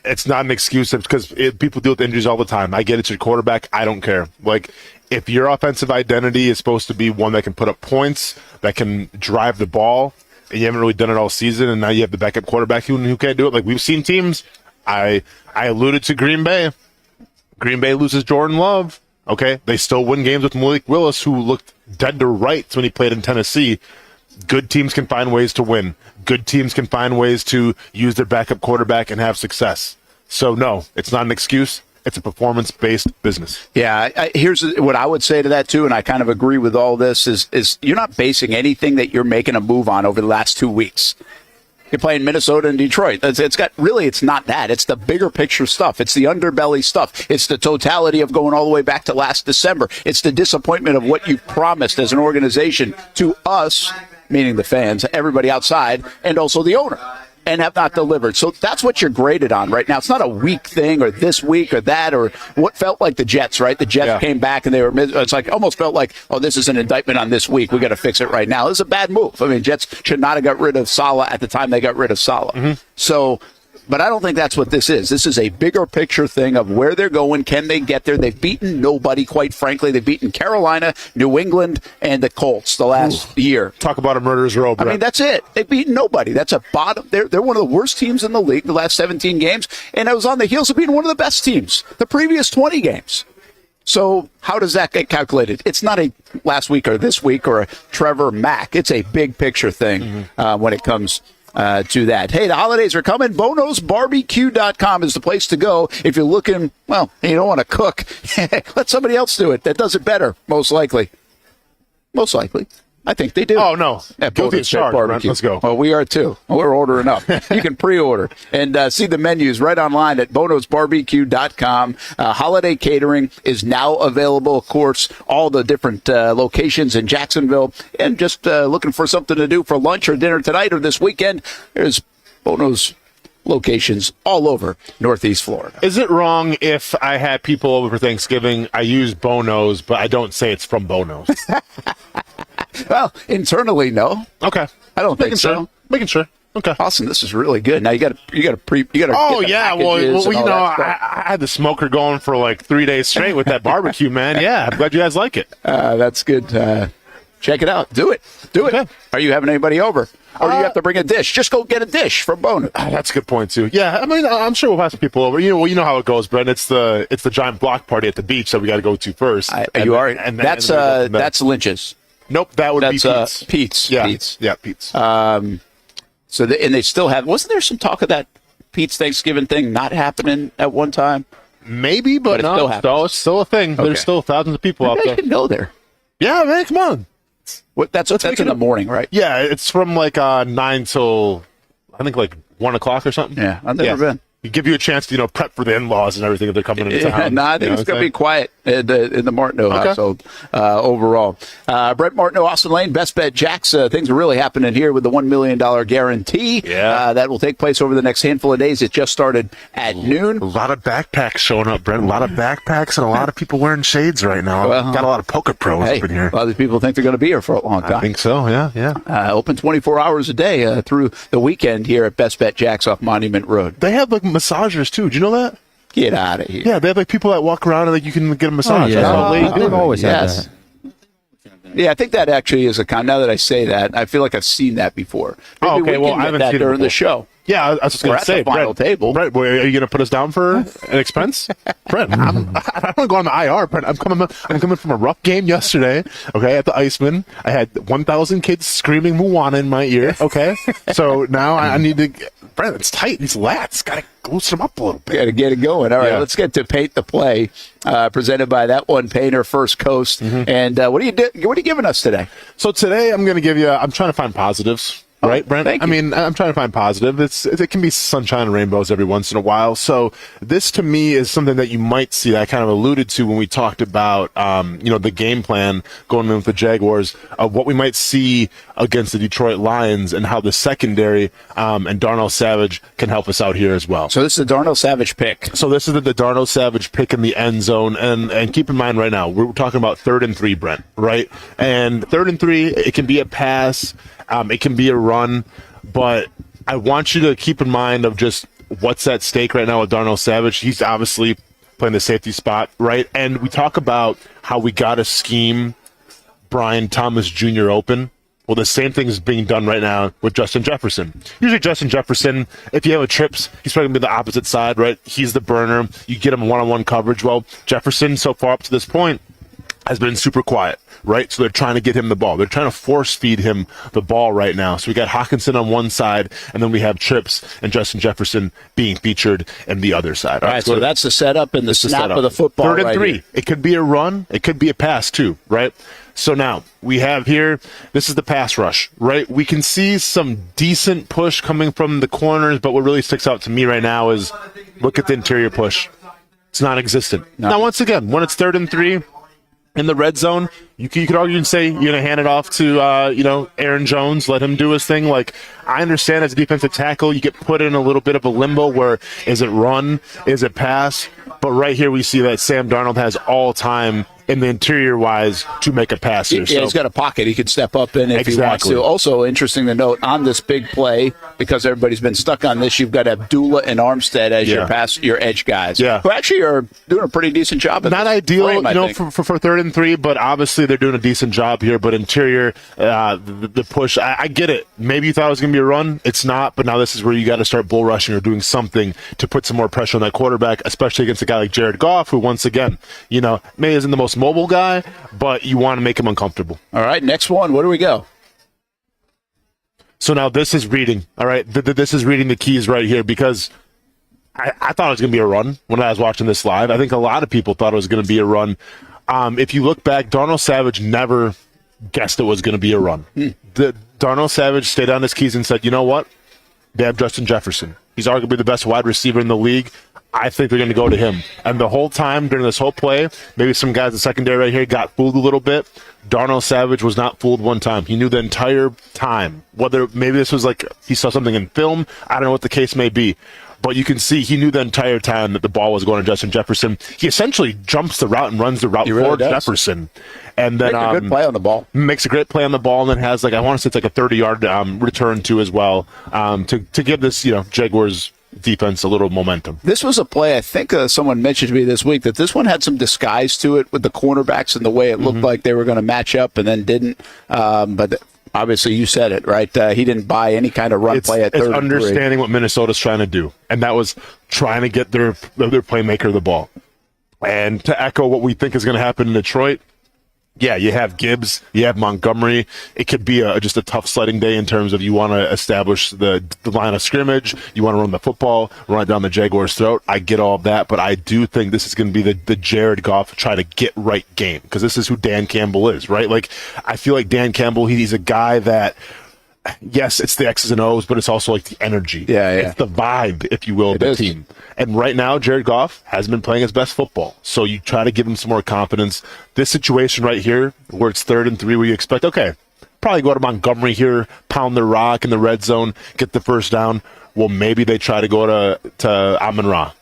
it's not an excuse because people deal with injuries all the time. I get it's your quarterback. I don't care. Like, if your offensive identity is supposed to be one that can put up points, that can drive the ball, and you haven't really done it all season, and now you have the backup quarterback who can't do it. Like, we've seen teams. I alluded to Green Bay. Green Bay loses Jordan Love. Okay, they still win games with Malik Willis, who looked dead to rights when he played in Tennessee. Good teams can find ways to win. Good teams can find ways to use their backup quarterback and have success. So, no, it's not an excuse. It's a performance-based business. Yeah, here's what I would say to that, too, and I kind of agree with all this, is you're not basing anything that you're making a move on over the last 2 weeks. You're playing Minnesota and Detroit. It's not that. It's the bigger picture stuff. It's the underbelly stuff. It's the totality of going all the way back to last December. It's the disappointment of what you promised as an organization to us, meaning the fans, everybody outside, and also the owner, and have not delivered. So that's what you're graded on right now. It's not a week thing or this week or that or what felt like the Jets, right? The Jets came back and it's like almost felt like, oh, this is an indictment on this week. We got to fix it right now. This is a bad move. I mean, Jets should not have got rid of Salah at the time they got rid of Salah. Mm-hmm. So, but I don't think that's what this is. This is a bigger picture thing of where they're going. Can they get there? They've beaten nobody, quite frankly. They've beaten Carolina, New England, and the Colts the last year. Talk about a murderer's row, Brent. I mean, that's it. They've beaten nobody. That's a bottom. They're one of the worst teams in the league the last 17 games, and it was on the heels of being one of the best teams the previous 20 games. So how does that get calculated? It's not a last week or this week or a Trevor Mack. It's a big picture thing when it comes to that. Hey, the holidays are coming. BonosBarbecue.com is the place to go if you're looking, well, you don't want to cook. Let somebody else do it. That does it better, most likely. Most likely. I think they do. Oh, no. Guilty as charged, Brent. Let's go. Well, we are too. We're ordering up. You can pre-order and see the menus right online at bonosbarbecue.com. Holiday catering is now available, of course, all the different locations in Jacksonville. And just looking for something to do for lunch or dinner tonight or this weekend, there's Bono's locations all over Northeast Florida. Is it wrong if I had people over for Thanksgiving, I use Bono's, but I don't say it's from Bono's? Well, internally, no. Okay. I don't think so. Making sure. Okay. Austin, this is really good. Now you got to. Oh yeah, well, you know, I had the smoker going for like 3 days straight with that barbecue, man. Yeah, I'm glad you guys like it. That's good. Check it out. Do it. Okay. Are you having anybody over? Or do you have to bring a dish? Just go get a dish from Bono. That's a good point too. Yeah, I mean, I'm sure we'll have some people over. You know how it goes, Brent. It's the giant block party at the beach that we got to go to first. That's Lynch's. Nope, that would be Pete's. Pete's. Yeah, Pete's. Yeah, Pete's. So they still have. Wasn't there some talk of that Pete's Thanksgiving thing not happening at one time? Maybe, but no, it's still a thing. Okay. There's still thousands of people out there. I can go there. Yeah, man, come on. That's in the morning, right? Yeah, it's from like 9 till I think like 1 o'clock or something. Yeah, I've never been. You give you a chance to prep for the in-laws and everything if they're coming into town. I think it's going to be quiet in the Martineau household overall. Brent Martineau Austen Lane, Best Bet Jacks. Things are really happening here with the $1 million guarantee. Yeah. That will take place over the next handful of days. It just started at noon. A lot of backpacks showing up, Brent. A lot of backpacks and a lot of people wearing shades right now. Got a lot of poker pros up in here. A lot of people think they're going to be here for a long time. I think so, yeah. Open 24 hours a day through the weekend here at Best Bet Jacks off Monument Road. They have like massagers too. Do you know that? Get out of here. Yeah, they have like people that walk around and like you can get a massage. They've always had that. Yeah, I think that actually is now that I say that, I feel like I've seen that before. Maybe okay, well, I haven't that seen during it the show. Yeah, I was just going to say, the final table. Brent, are you going to put us down for an expense? Brent, I don't want to go on the IR, Brent. I'm coming from a rough game yesterday, okay, at the Iceman. I had 1,000 kids screaming Moana in my ear, okay? So now I need to Brent, it's tight. These lats got to loosen them up a little bit. Got to get it going. All right, let's get to Paint the Play, presented by That One Painter, First Coast. Mm-hmm. And what are you giving us today? So today I'm going to give you, I'm trying to find positives. Right, Brent? Thank you. I mean, I'm trying to find positive. It can be sunshine and rainbows every once in a while. So this, to me, is something that you might see that I kind of alluded to when we talked about, the game plan going in with the Jaguars of what we might see against the Detroit Lions and how the secondary and Darnell Savage can help us out here as well. So this is the Darnell Savage pick. So this is the Darnell Savage pick in the end zone. And keep in mind right now, we're talking about 3rd and 3, Brent, right? And 3rd and 3, it can be a pass. It can be a run, but I want you to keep in mind of just what's at stake right now with Darnell Savage. He's obviously playing the safety spot, right? And we talk about how we got to scheme Brian Thomas Jr. open. Well, the same thing is being done right now with Justin Jefferson. Usually Justin Jefferson, if you have a trips, he's probably going to be the opposite side, right? He's the burner. You get him one-on-one coverage. Well, Jefferson, so far up to this point, has been super quiet, right? So they're trying to get him the ball. They're trying to force feed him the ball right now. So we got Hawkinson on one side, and then we have Trips and Justin Jefferson being featured in the other side. All right, so that's the setup and the snap of the football. 3rd and right 3. here. It could be a run. It could be a pass too, right? So now we have here, this is the pass rush, right? We can see some decent push coming from the corners, but what really sticks out to me right now is look at the interior push. It's non-existent. No. Now, once again, when it's 3rd and 3 in the red zone, you could argue and say you're going to hand it off to, Aaron Jones, let him do his thing. Like, I understand as a defensive tackle, you get put in a little bit of a limbo where is it run, is it pass? But right here we see that Sam Darnold has all time in the interior-wise to make a pass here. Yeah, he's got a pocket he could step up in if he wants to. Also, interesting to note, on this big play, because everybody's been stuck on this, you've got Abdullah and Armstead as your edge guys, who actually are doing a pretty decent job. Not ideal, for 3rd and 3, but obviously they're doing a decent job here. But interior, the push, I get it. Maybe you thought it was going to be a run. It's not, but now this is where you got to start bull rushing or doing something to put some more pressure on that quarterback, especially against a guy like Jared Goff, who once again, May isn't the most mobile guy, but you want to make him uncomfortable. All right, next one. Where do we go? So now this is reading. All right, this is reading the keys right here, because I thought it was going to be a run when I was watching this live. I think a lot of people thought it was going to be a run. If you look back, Darnell Savage never guessed it was going to be a run. Darnell Savage stayed on his keys and said, you know what? They have Justin Jefferson. He's arguably the best wide receiver in the league. I think they're going to go to him. And the whole time during this whole play, maybe some guys in the secondary right here got fooled a little bit. Darnell Savage was not fooled one time. He knew the entire time. Whether maybe this was like he saw something in film, I don't know what the case may be. But you can see he knew the entire time that the ball was going to Justin Jefferson. He essentially jumps the route and runs the route for Jefferson. And then makes a good play on the ball. Makes a great play on the ball, and then has I want to say it's like a 30-yard return too as well to give this Jaguars defense a little momentum. This was a play, I think someone mentioned to me this week that this one had some disguise to it with the cornerbacks and the way it looked like they were going to match up and then didn't. But obviously you said it, right? He didn't buy any kind of run play at 3rd and 3. It's understanding what Minnesota's trying to do, and that was trying to get their playmaker the ball. And to echo what we think is going to happen in Detroit, yeah, you have Gibbs, you have Montgomery. It could be just a tough sledding day in terms of you want to establish the line of scrimmage, you want to run the football, run it down the Jaguars' throat. I get all of that, but I do think this is going to be the Jared Goff try to get right game, because this is who Dan Campbell is, right? Like, I feel like Dan Campbell, he's a guy that, yes, it's the X's and O's, but it's also like the energy. Yeah. It's the vibe, if you will, of the team. And right now, Jared Goff hasn't been playing his best football. So you try to give him some more confidence. This situation right here, where it's 3rd and 3, where you expect, okay, probably go to Montgomery here, pound the rock in the red zone, get the first down. Well, maybe they try to go to Amon-Ra.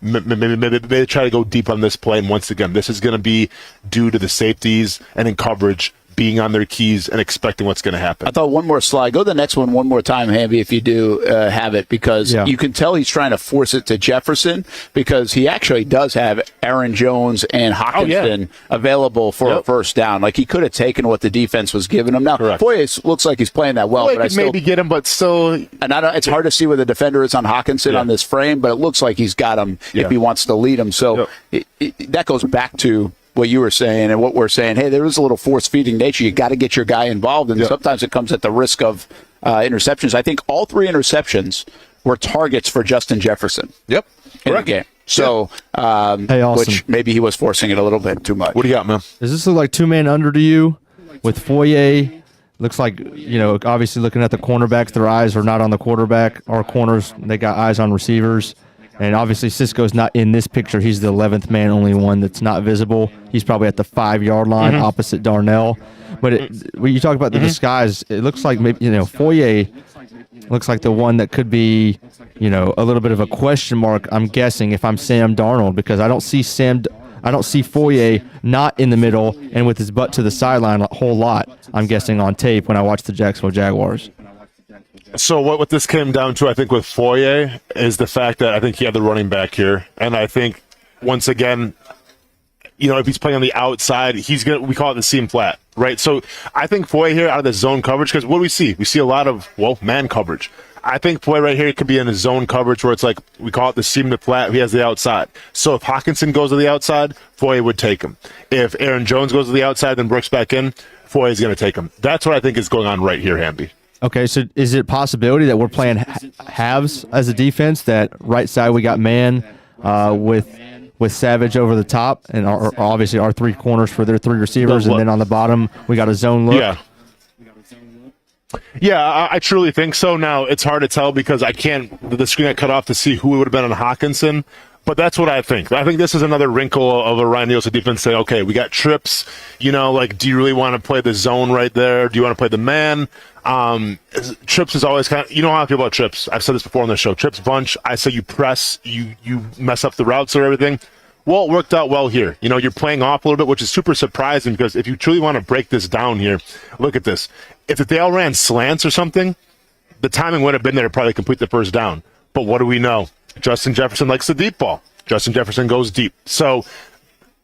Maybe they try to go deep on this play. And once again, this is going to be due to the safeties and in coverage being on their keys and expecting what's going to happen. I thought one more slide. Go to the next one more time, Hamby, if you do have it, because you can tell he's trying to force it to Jefferson, because he actually does have Aaron Jones and Hawkinson available for a first down. Like, he could have taken what the defense was giving him. Now, Foye looks like he's playing that well, Foye but I still maybe get him, but still. And it's hard to see where the defender is on Hawkinson on this frame, but it looks like he's got him if he wants to lead him. So that goes back to what you were saying and what we're saying. Hey, there is a little force-feeding nature. You got to get your guy involved, and sometimes it comes at the risk of interceptions. I think all 3 interceptions were targets for Justin Jefferson. Yep. In the game. So, which maybe he was forcing it a little bit too much. What do you got, man? Does this look like 2-man under to you with Foye? Looks like, obviously looking at the cornerbacks, their eyes are not on the quarterback. Our corners, they got eyes on receivers. And obviously Cisco's not in this picture. He's the 11th man, only one that's not visible. He's probably at the 5-yard line opposite Darnell. But when you talk about the disguise, it looks like maybe, Foye looks like the one that could be, a little bit of a question mark, I'm guessing, if I'm Sam Darnold, because I don't see Foye not in the middle and with his butt to the sideline a whole lot, I'm guessing, on tape when I watch the Jacksonville Jaguars. So what this came down to, I think, with Foye is the fact that I think he had the running back here. And I think, once again, if he's playing on the outside, we call it the seam flat, right? So I think Foye here out of the zone coverage, because what do we see? We see a lot of, man coverage. I think Foy right here could be in a zone coverage where it's like, we call it the seam to flat. He has the outside. So if Hawkinson goes to the outside, Foy would take him. If Aaron Jones goes to the outside, then Brooks back in, Foy is going to take him. That's what I think is going on right here, Hamby. Okay, so is it a possibility that we're playing halves as a defense, that right side we got man with Savage over the top, and obviously our three corners for their three receivers, and then on the bottom we got a zone look? Yeah, I truly think so. Now, it's hard to tell because the screen got cut off to see who it would have been on Hawkinson, but that's what I think. I think this is another wrinkle of a Ryan Nielsen defense saying, okay, we got trips, do you really want to play the zone right there? Do you want to play the man? Trips is always kind of, how I feel about trips. I've said this before on the show. Trips bunch, I say you press, you mess up the routes or everything. Well, it worked out well here. You're playing off a little bit, which is super surprising because if you truly want to break this down here, look at this. If they all ran slants or something, the timing would have been there to probably complete the first down. But what do we know? Justin Jefferson likes the deep ball. Justin Jefferson goes deep. So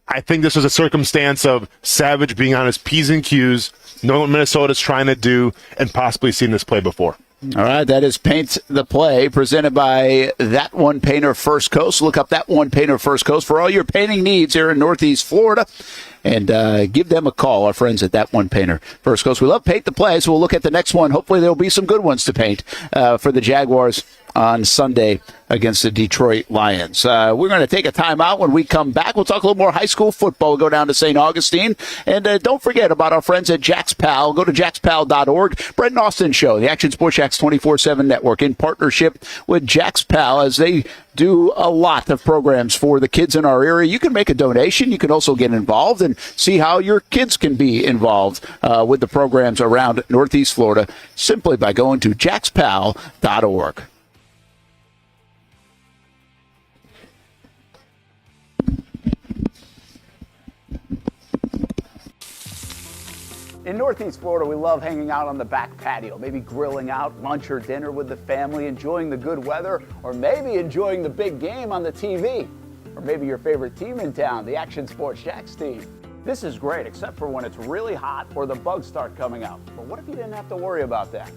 I think this was a circumstance of Savage being on his P's and Q's, knowing what Minnesota's trying to do, and possibly seen this play before. All right, that is Paint the Play, presented by That One Painter First Coast. Look up That One Painter First Coast for all your painting needs here in Northeast Florida. And give them a call, our friends at That One Painter First Coast. We love Paint the Play, so we'll look at the next one. Hopefully there will be some good ones to paint for the Jaguars on Sunday against the Detroit Lions. We're going to take a timeout. When we come back, we'll talk a little more high school football. We'll go down to St. Augustine. And don't forget about our friends at JacksPal. Go to jackspal.org. Brent Austen Show, the Action Sports Jacks 24/7 network, in partnership with JacksPal, as they do a lot of programs for the kids in our area. You can make a donation. You can also get involved and see how your kids can be involved with the programs around Northeast Florida simply by going to jackspal.org. In Northeast Florida, we love hanging out on the back patio, maybe grilling out lunch or dinner with the family, enjoying the good weather, or maybe enjoying the big game on the TV. Or maybe your favorite team in town, the Action Sports Jacks team. This is great, except for when it's really hot or the bugs start coming out. But what if you didn't have to worry about that?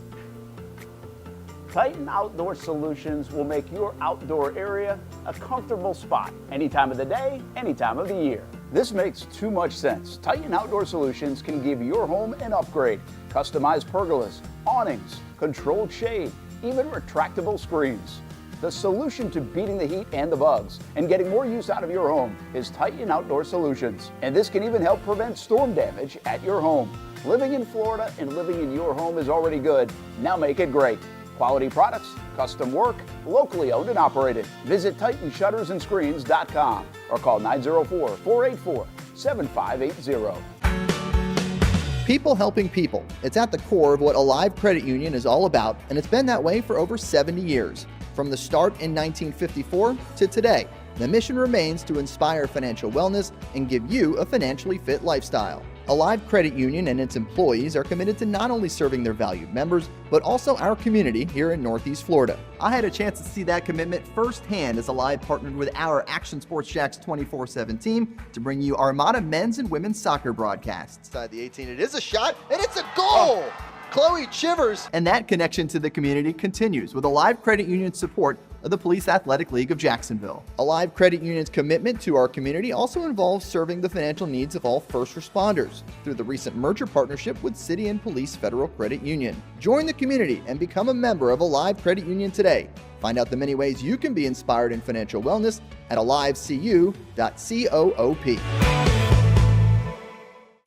Titan Outdoor Solutions will make your outdoor area a comfortable spot, any time of the day, any time of the year. This makes too much sense. Titan Outdoor Solutions can give your home an upgrade. Customized pergolas, awnings, controlled shade, even retractable screens. The solution to beating the heat and the bugs and getting more use out of your home is Titan Outdoor Solutions. And this can even help prevent storm damage at your home. Living in Florida and living in your home is already good. Now make it great. Quality products, custom work, locally owned and operated. Visit TitanShuttersAndScreens.com or call 904-484-7580. People helping people. It's at the core of what Alive Credit Union is all about, and it's been that way for over 70 years. From the start in 1954 to today, the mission remains to inspire financial wellness and give you a financially fit lifestyle. Alive Credit Union and its employees are committed to not only serving their valued members, but also our community here in Northeast Florida. I had a chance to see that commitment firsthand as Alive partnered with our Action Sports Jacks 24/7 team to bring you Armada men's and women's soccer broadcasts. Inside the 18, it is a shot, and it's a goal! Chloe Chivers! And that connection to the community continues with Alive Credit Union's support of the Police Athletic League of Jacksonville. Alive Credit Union's commitment to our community also involves serving the financial needs of all first responders through the recent merger partnership with City and Police Federal Credit Union. Join the community and become a member of Alive Credit Union today. Find out the many ways you can be inspired in financial wellness at alivecu.coop.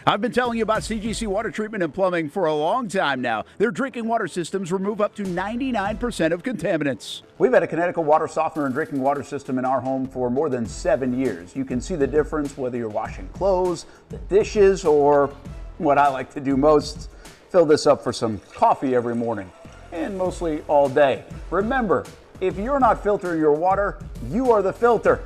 I've been telling you about CGC Water Treatment and Plumbing for a long time now. Their drinking water systems remove up to 99% of contaminants. We've had a Connecticut water softener and drinking water system in our home for more than 7 years. You can see the difference whether you're washing clothes, the dishes, or what I like to do most, fill this up for some coffee every morning, and mostly all day. Remember, if you're not filtering your water, you are the filter.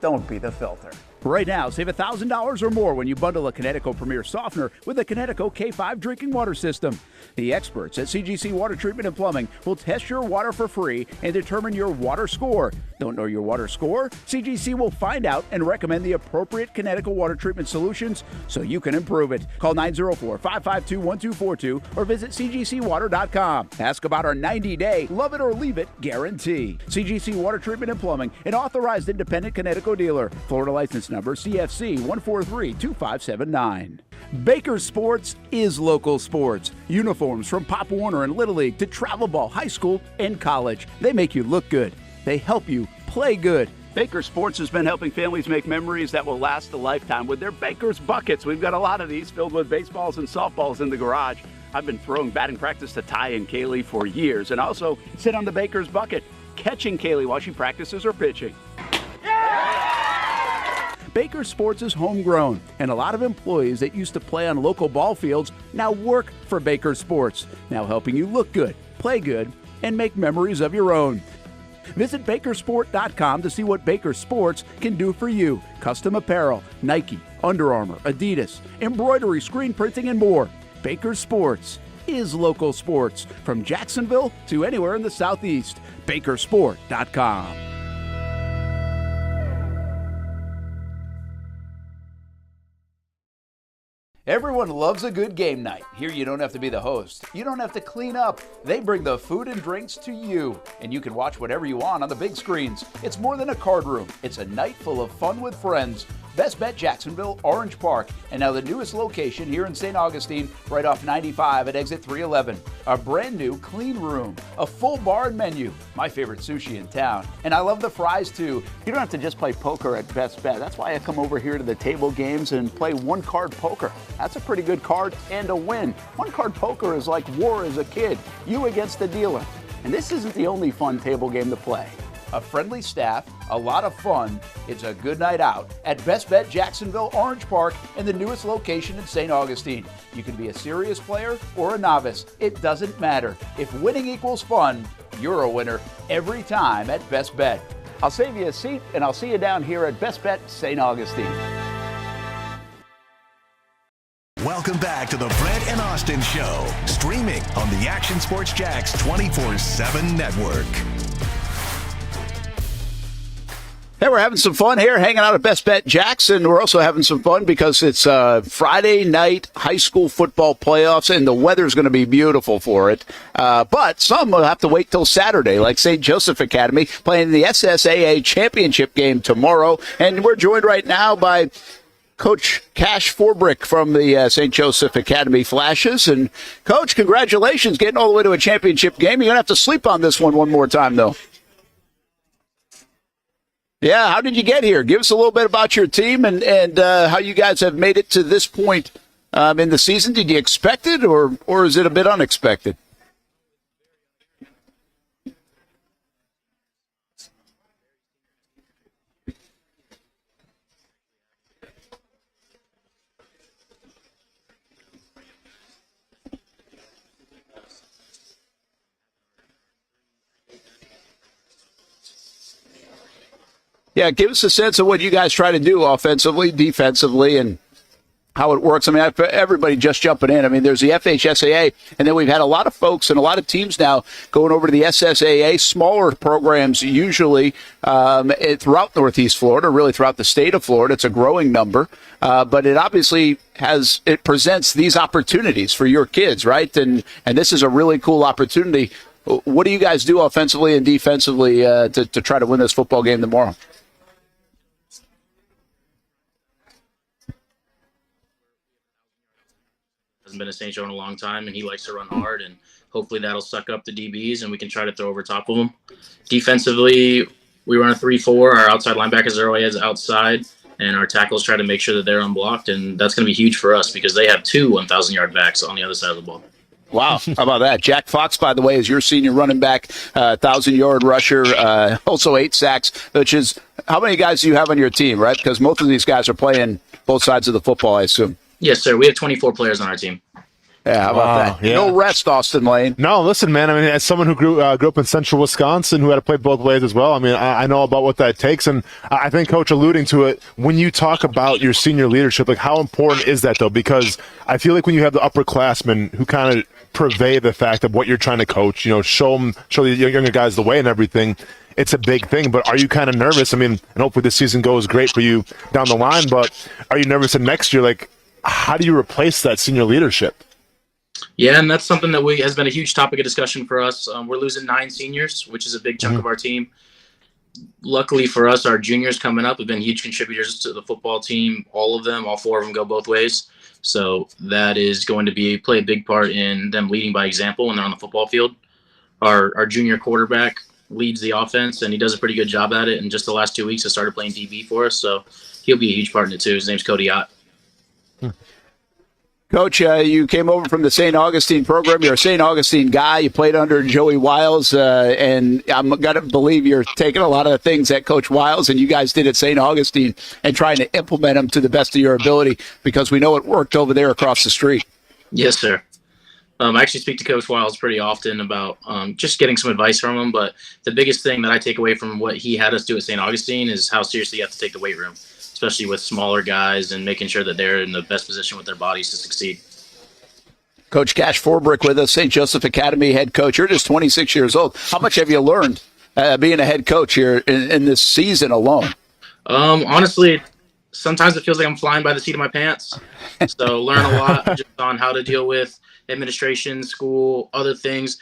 Don't be the filter. Right now, save $1,000 or more when you bundle a Kinetico Premier Softener with a Kinetico K5 drinking water system. The experts at CGC Water Treatment and Plumbing will test your water for free and determine your water score. Don't know your water score? CGC will find out and recommend the appropriate Kinetico water treatment solutions so you can improve it. Call 904-552-1242 or visit cgcwater.com. Ask about our 90-day love it or leave it guarantee. CGC Water Treatment and Plumbing, an authorized independent Kinetico dealer. Florida license number CFC 1432579. Baker Sports is local sports. Uniforms from Pop Warner and Little League to travel ball, high school, and college. They make you look good. They help you play good. Baker Sports has been helping families make memories that will last a lifetime with their Baker's Buckets. We've got a lot of these filled with baseballs and softballs in the garage. I've been throwing batting practice to Ty and Kaylee for years and also sit on the Baker's Bucket, catching Kaylee while she practices her pitching. Baker Sports is homegrown, and a lot of employees that used to play on local ball fields now work for Baker Sports, now helping you look good, play good, and make memories of your own. Visit Bakersport.com to see what Baker Sports can do for you. Custom apparel, Nike, Under Armour, Adidas, embroidery, screen printing, and more. Baker Sports is local sports from Jacksonville to anywhere in the Southeast. Bakersport.com. Everyone loves a good game night. Here you don't have to be the host. You don't have to clean up. They bring the food and drinks to you, and you can watch whatever you want on the big screens. It's more than a card room. It's a night full of fun with friends. Best Bet Jacksonville, Orange Park, and now the newest location here in St. Augustine, right off 95 at exit 311. A brand new clean room, a full bar and menu, my favorite sushi in town. And I love the fries too. You don't have to just play poker at Best Bet. That's why I come over here to the table games and play one card poker. That's a pretty good card and a win. One card poker is like war as a kid, you against the dealer. And this isn't the only fun table game to play. A friendly staff, a lot of fun. It's a good night out at Best Bet Jacksonville, Orange Park, and the newest location in St. Augustine. You can be a serious player or a novice. It doesn't matter. If winning equals fun, you're a winner every time at Best Bet. I'll save you a seat, and I'll see you down here at Best Bet St. Augustine. Welcome back to the Brent and Austin Show, streaming on the Action Sports Jax 24/7 network. Hey, we're having some fun here, hanging out at Best Bet Jackson. We're also having some fun because it's Friday night high school football playoffs, and the weather's going to be beautiful for it. But some will have to wait till Saturday, like St. Joseph Academy playing the SSAA championship game tomorrow. And we're joined right now by Coach Cash Forbrick from the St. Joseph Academy Flashes. And, Coach, congratulations getting all the way to a championship game. You're going to have to sleep on this one more time, though. Yeah, how did you get here? Give us a little bit about your team and how you guys have made it to this point in the season. Did you expect it, or is it a bit unexpected? Yeah, give us a sense of what you guys try to do offensively, defensively, and how it works. I mean, everybody just jumping in. I mean, there's the FHSAA, and then we've had a lot of folks and a lot of teams now going over to the SSAA, smaller programs usually throughout Northeast Florida, really throughout the state of Florida. It's a growing number, but it obviously it presents these opportunities for your kids, right? And this is a really cool opportunity. What do you guys do offensively and defensively to try to win this football game tomorrow? Hasn't been a St. Joe in a long time, and he likes to run hard, and hopefully that'll suck up the DBs and we can try to throw over top of them. Defensively, we run a 3-4. Our outside linebackers are always outside, and our tackles try to make sure that they're unblocked, and that's going to be huge for us because they have two 1,000-yard backs on the other side of the ball. Wow, how about that? Jack Fox, by the way, is your senior running back, 1,000-yard rusher, also 8 sacks, which is how many guys do you have on your team, right? Because most of these guys are playing both sides of the football, I assume. Yes, sir. We have 24 players on our team. Yeah, how about that? Yeah. No rest, Austen Lane. No, listen, man. I mean, as someone who grew up in central Wisconsin, who had to play both ways as well, I mean, I know about what that takes. And I think, Coach, alluding to it, when you talk about your senior leadership, like how important is that, though? Because I feel like when you have the upperclassmen who kind of purvey the fact of what you're trying to coach, show the younger guys the way and everything, it's a big thing. But are you kind of nervous? I mean, and hopefully this season goes great for you down the line, but are you nervous in next year? Like, how do you replace that senior leadership? Yeah, and that's something that has been a huge topic of discussion for us. We're losing 9 seniors, which is a big chunk of our team. Luckily for us, our juniors coming up have been huge contributors to the football team. All 4 of them go both ways. So that is going to play a big part in them leading by example when they're on the football field. Our junior quarterback leads the offense, and he does a pretty good job at it. And just the last 2 weeks, he started playing DB for us, so he'll be a huge part in it too. His name's Cody Ott. Coach, you came over from the St. Augustine program. You're a St. Augustine guy. You played under Joey Wiles, and I'm going to believe you're taking a lot of the things that Coach Wiles and you guys did at St. Augustine and trying to implement them to the best of your ability, because we know it worked over there across the street. Yes, sir. I actually speak to Coach Wiles pretty often about just getting some advice from him, but the biggest thing that I take away from what he had us do at St. Augustine is how seriously you have to take the weight room, especially with smaller guys, and making sure that they're in the best position with their bodies to succeed. Coach Cash Forbrick with us, St. Joseph Academy head coach. You're just 26 years old. How much have you learned being a head coach here in this season alone? Honestly, sometimes it feels like I'm flying by the seat of my pants. So learn a lot just on how to deal with administration, school, other things.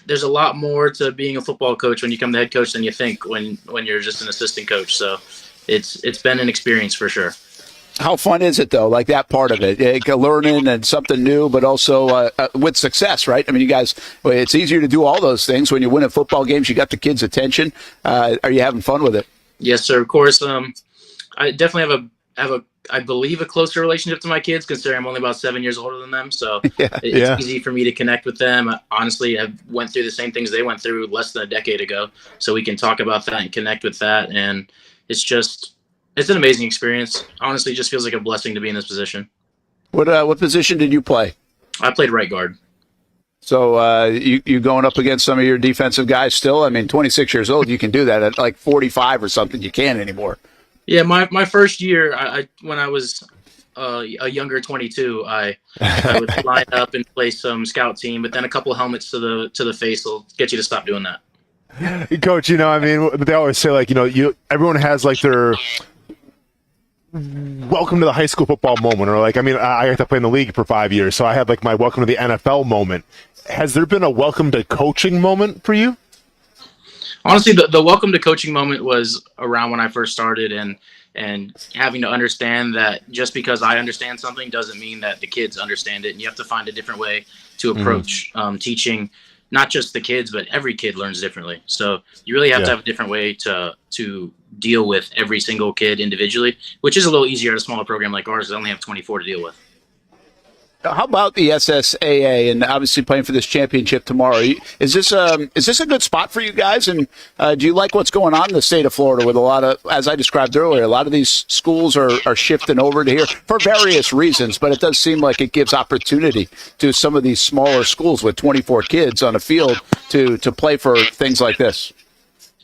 There's a lot more to being a football coach when you become the head coach than you think when you're just an assistant coach. So it's been an experience for sure. How fun is it, though, like that part of it, learning and something new, but also with success, right? I mean, you guys, it's easier to do all those things when you win at football games. You got the kids' attention. Are you having fun with it? Yes, sir. Of course. I definitely have I believe, a closer relationship to my kids, considering I'm only about 7 years older than them. So it's easy for me to connect with them. Honestly, I went through the same things they went through less than a decade ago. So we can talk about that and connect with that. And it's an amazing experience. Honestly, it just feels like a blessing to be in this position. What position did you play? I played right guard. So you going up against some of your defensive guys still? I mean, 26 years old, you can do that. At like 45 or something, you can't anymore. Yeah, my first year, when I was a younger 22, I would line up and play some scout team, but then a couple of helmets to the face will get you to stop doing that. Coach, I mean, they always say, like, everyone has like their welcome to the high school football moment, or like, I mean, I got to play in the league for 5 years, so I had like my welcome to the NFL moment. Has there been a welcome to coaching moment for you? Honestly, the welcome to coaching moment was around when I first started, and having to understand that just because I understand something doesn't mean that the kids understand it, and you have to find a different way to approach teaching. Not just the kids, but every kid learns differently. So you really have to have a different way to deal with every single kid individually, which is a little easier at a smaller program like ours. I only have 24 to deal with. How about the SSAA and obviously playing for this championship tomorrow? Is this a good spot for you guys? And do you like what's going on in the state of Florida with a lot of, as I described earlier, a lot of these schools are shifting over to here for various reasons, but it does seem like it gives opportunity to some of these smaller schools with 24 kids on a field to play for things like this.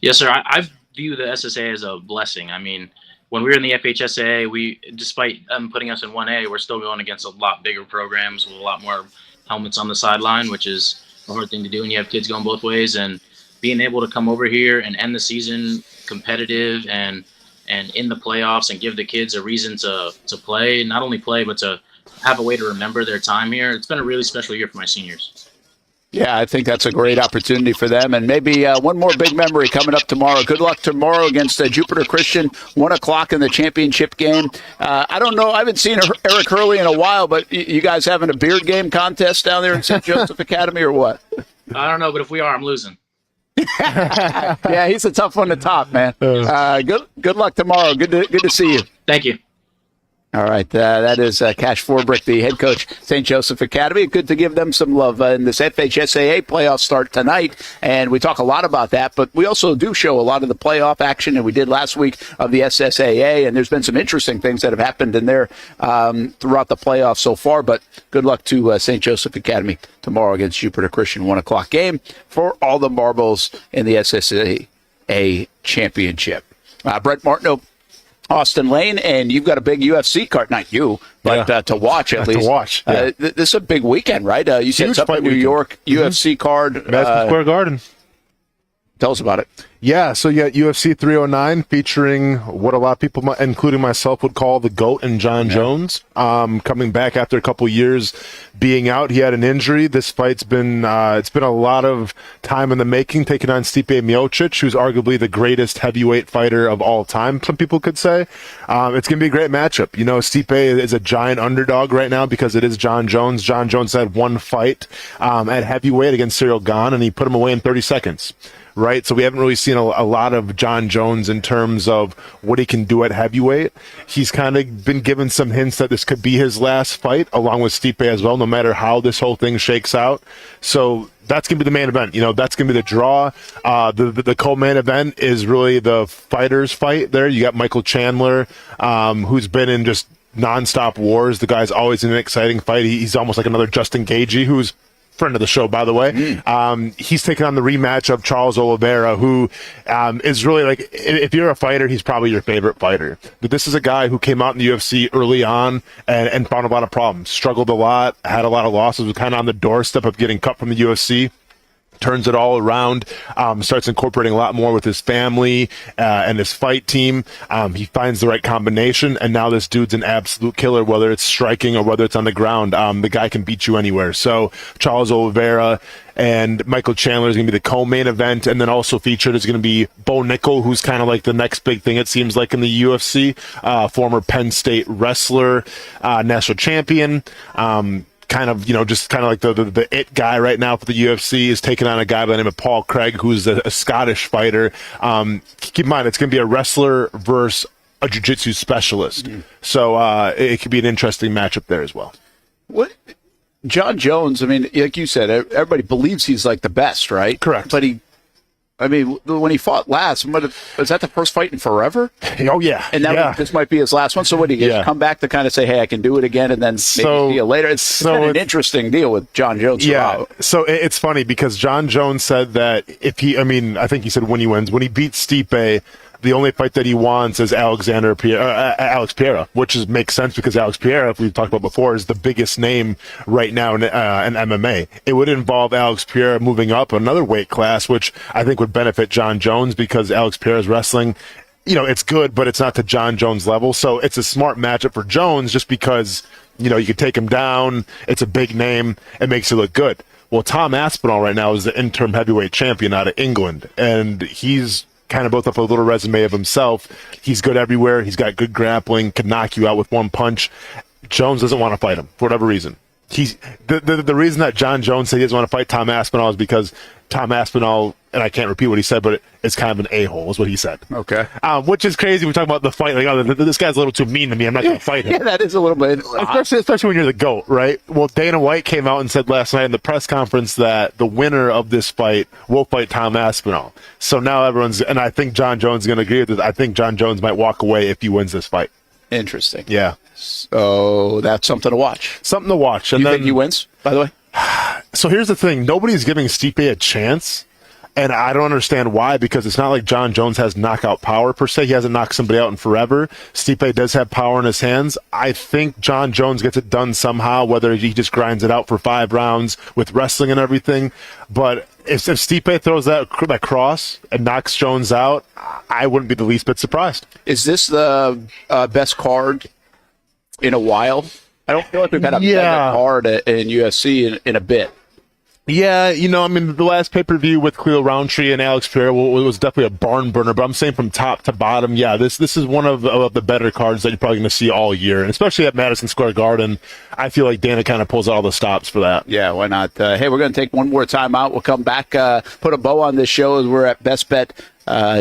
Yes, sir. I view the SSAA as a blessing. I mean, when we were in the FHSAA, despite them putting us in 1A, we're still going against a lot bigger programs with a lot more helmets on the sideline, which is a hard thing to do when you have kids going both ways. And being able to come over here and end the season competitive and in the playoffs and give the kids a reason to play, not only play, but to have a way to remember their time here. It's been a really special year for my seniors. Yeah, I think that's a great opportunity for them. And maybe one more big memory coming up tomorrow. Good luck tomorrow against Jupiter Christian, 1 o'clock in the championship game. I don't know. I haven't seen Eric Hurley in a while, but you guys having a beard game contest down there in St. Joseph Academy or what? I don't know, but if we are, I'm losing. Yeah, he's a tough one to top, man. Good luck tomorrow. Good to see you. Thank you. All right, that is Cash Forbrick, the head coach, St. Joseph Academy. Good to give them some love in this FHSAA playoffs start tonight, and we talk a lot about that, but we also do show a lot of the playoff action, and we did last week of the SSAA, and there's been some interesting things that have happened in there throughout the playoffs so far, but good luck to St. Joseph Academy tomorrow against Jupiter Christian, 1 o'clock game for all the marbles in the SSAA championship. Brent Martineau, Austen Lane, and you've got a big UFC card, not you, but to watch at least. To watch, yeah. This is a big weekend, right? You said Huge up in New York, UFC card. Madison Square Garden. Tell us about it. Yeah, so you got UFC 309 featuring what a lot of people, including myself, would call the GOAT and John Jones. Coming back after a couple years being out, he had an injury. This fight's been it's been a lot of time in the making, taking on Stipe Miocic, who's arguably the greatest heavyweight fighter of all time, some people could say. It's going to be a great matchup. You know, Stipe is a giant underdog right now because it is John Jones. John Jones had one fight at heavyweight against Cyril Gane, and he put him away in 30 seconds. Right, so we haven't really seen a lot of John Jones in terms of what he can do at heavyweight. He's kind of been given some hints that this could be his last fight, along with Stipe as well, no matter how this whole thing shakes out. So that's going to be the main event. You know, that's going to be the draw. The co-main event is really the fighters fight there. You got Michael Chandler, who's been in just nonstop wars. The guy's always in an exciting fight. He's almost like another Justin Gaethje, who's friend of the show, by the way. He's taking on the rematch of Charles Oliveira, who is really like, if you're a fighter, he's probably your favorite fighter. But this is a guy who came out in the UFC early on and found a lot of problems, struggled a lot, had a lot of losses, was kind of on the doorstep of getting cut from the UFC. Turns it all around, starts incorporating a lot more with his family and his fight team. He finds the right combination, and now this dude's an absolute killer, whether it's striking or whether it's on the ground. The guy can beat you anywhere. So Charles Oliveira and Michael Chandler is going to be the co-main event, and then also featured is going to be Bo Nickel, who's kind of like the next big thing, it seems like, in the UFC. Former Penn State wrestler, national champion. Kind of, you know, just kind of like the it guy right now for the UFC is taking on a guy by the name of Paul Craig, who's a Scottish fighter. Keep in mind, it's going to be a wrestler versus a jiu-jitsu specialist. So it could be an interesting matchup there as well. What John Jones, I mean, like you said, everybody believes he's like the best, right? Correct. But when he fought last, was that the first fight in forever? Oh, yeah. And this might be his last one. So what, he come back to kind of say, hey, I can do it again, and then maybe see you later? It's kind of an interesting deal with John Jones. Yeah, so it's funny because John Jones said that I think he said when he beats Stipe, the only fight that he wants is Alex Pereira, which makes sense because Alex Pereira, if we've talked about before, is the biggest name right now in MMA. It would involve Alex Pereira moving up another weight class, which I think would benefit John Jones because Alex Pereira's wrestling, you know, it's good, but it's not to John Jones' level. So it's a smart matchup for Jones just because, you know, you could take him down. It's a big name. It makes it look good. Well, Tom Aspinall right now is the interim heavyweight champion out of England, and he's kind of built up a little resume of himself. He's good everywhere. He's got good grappling, can knock you out with one punch. Jones doesn't want to fight him for whatever reason. The reason that John Jones said he doesn't want to fight Tom Aspinall is because Tom Aspinall, and I can't repeat what he said, but it's kind of an a-hole is what he said. Okay. Which is crazy. We talk about the fight, like, oh, this guy's a little too mean to me. I'm not going to fight him. Yeah, that is a little bit. Especially when you're the GOAT, right? Well, Dana White came out and said last night in the press conference that the winner of this fight will fight Tom Aspinall. So now and I think John Jones is going to agree with this. I think John Jones might walk away if he wins this fight. Interesting. Yeah. So that's something to watch. Something to watch. And you think he wins, by the way? So here's the thing. Nobody's giving Stipe a chance. And I don't understand why, because it's not like John Jones has knockout power per se. He hasn't knocked somebody out in forever. Stipe does have power in his hands. I think John Jones gets it done somehow, whether he just grinds it out for 5 rounds with wrestling and everything. But if Stipe throws that cross and knocks Jones out, I wouldn't be the least bit surprised. Is this the best card in a while? I don't feel like we've had a better card in UFC in a bit. Yeah, you know, I mean, the last pay-per-view with Cleo Roundtree and Alex Pereira was definitely a barn burner, but I'm saying from top to bottom, yeah, this is one of the better cards that you're probably going to see all year, and especially at Madison Square Garden. I feel like Dana kind of pulls out all the stops for that. Yeah, why not? Hey, we're going to take one more time out. We'll come back, put a bow on this show as we're at Best Bet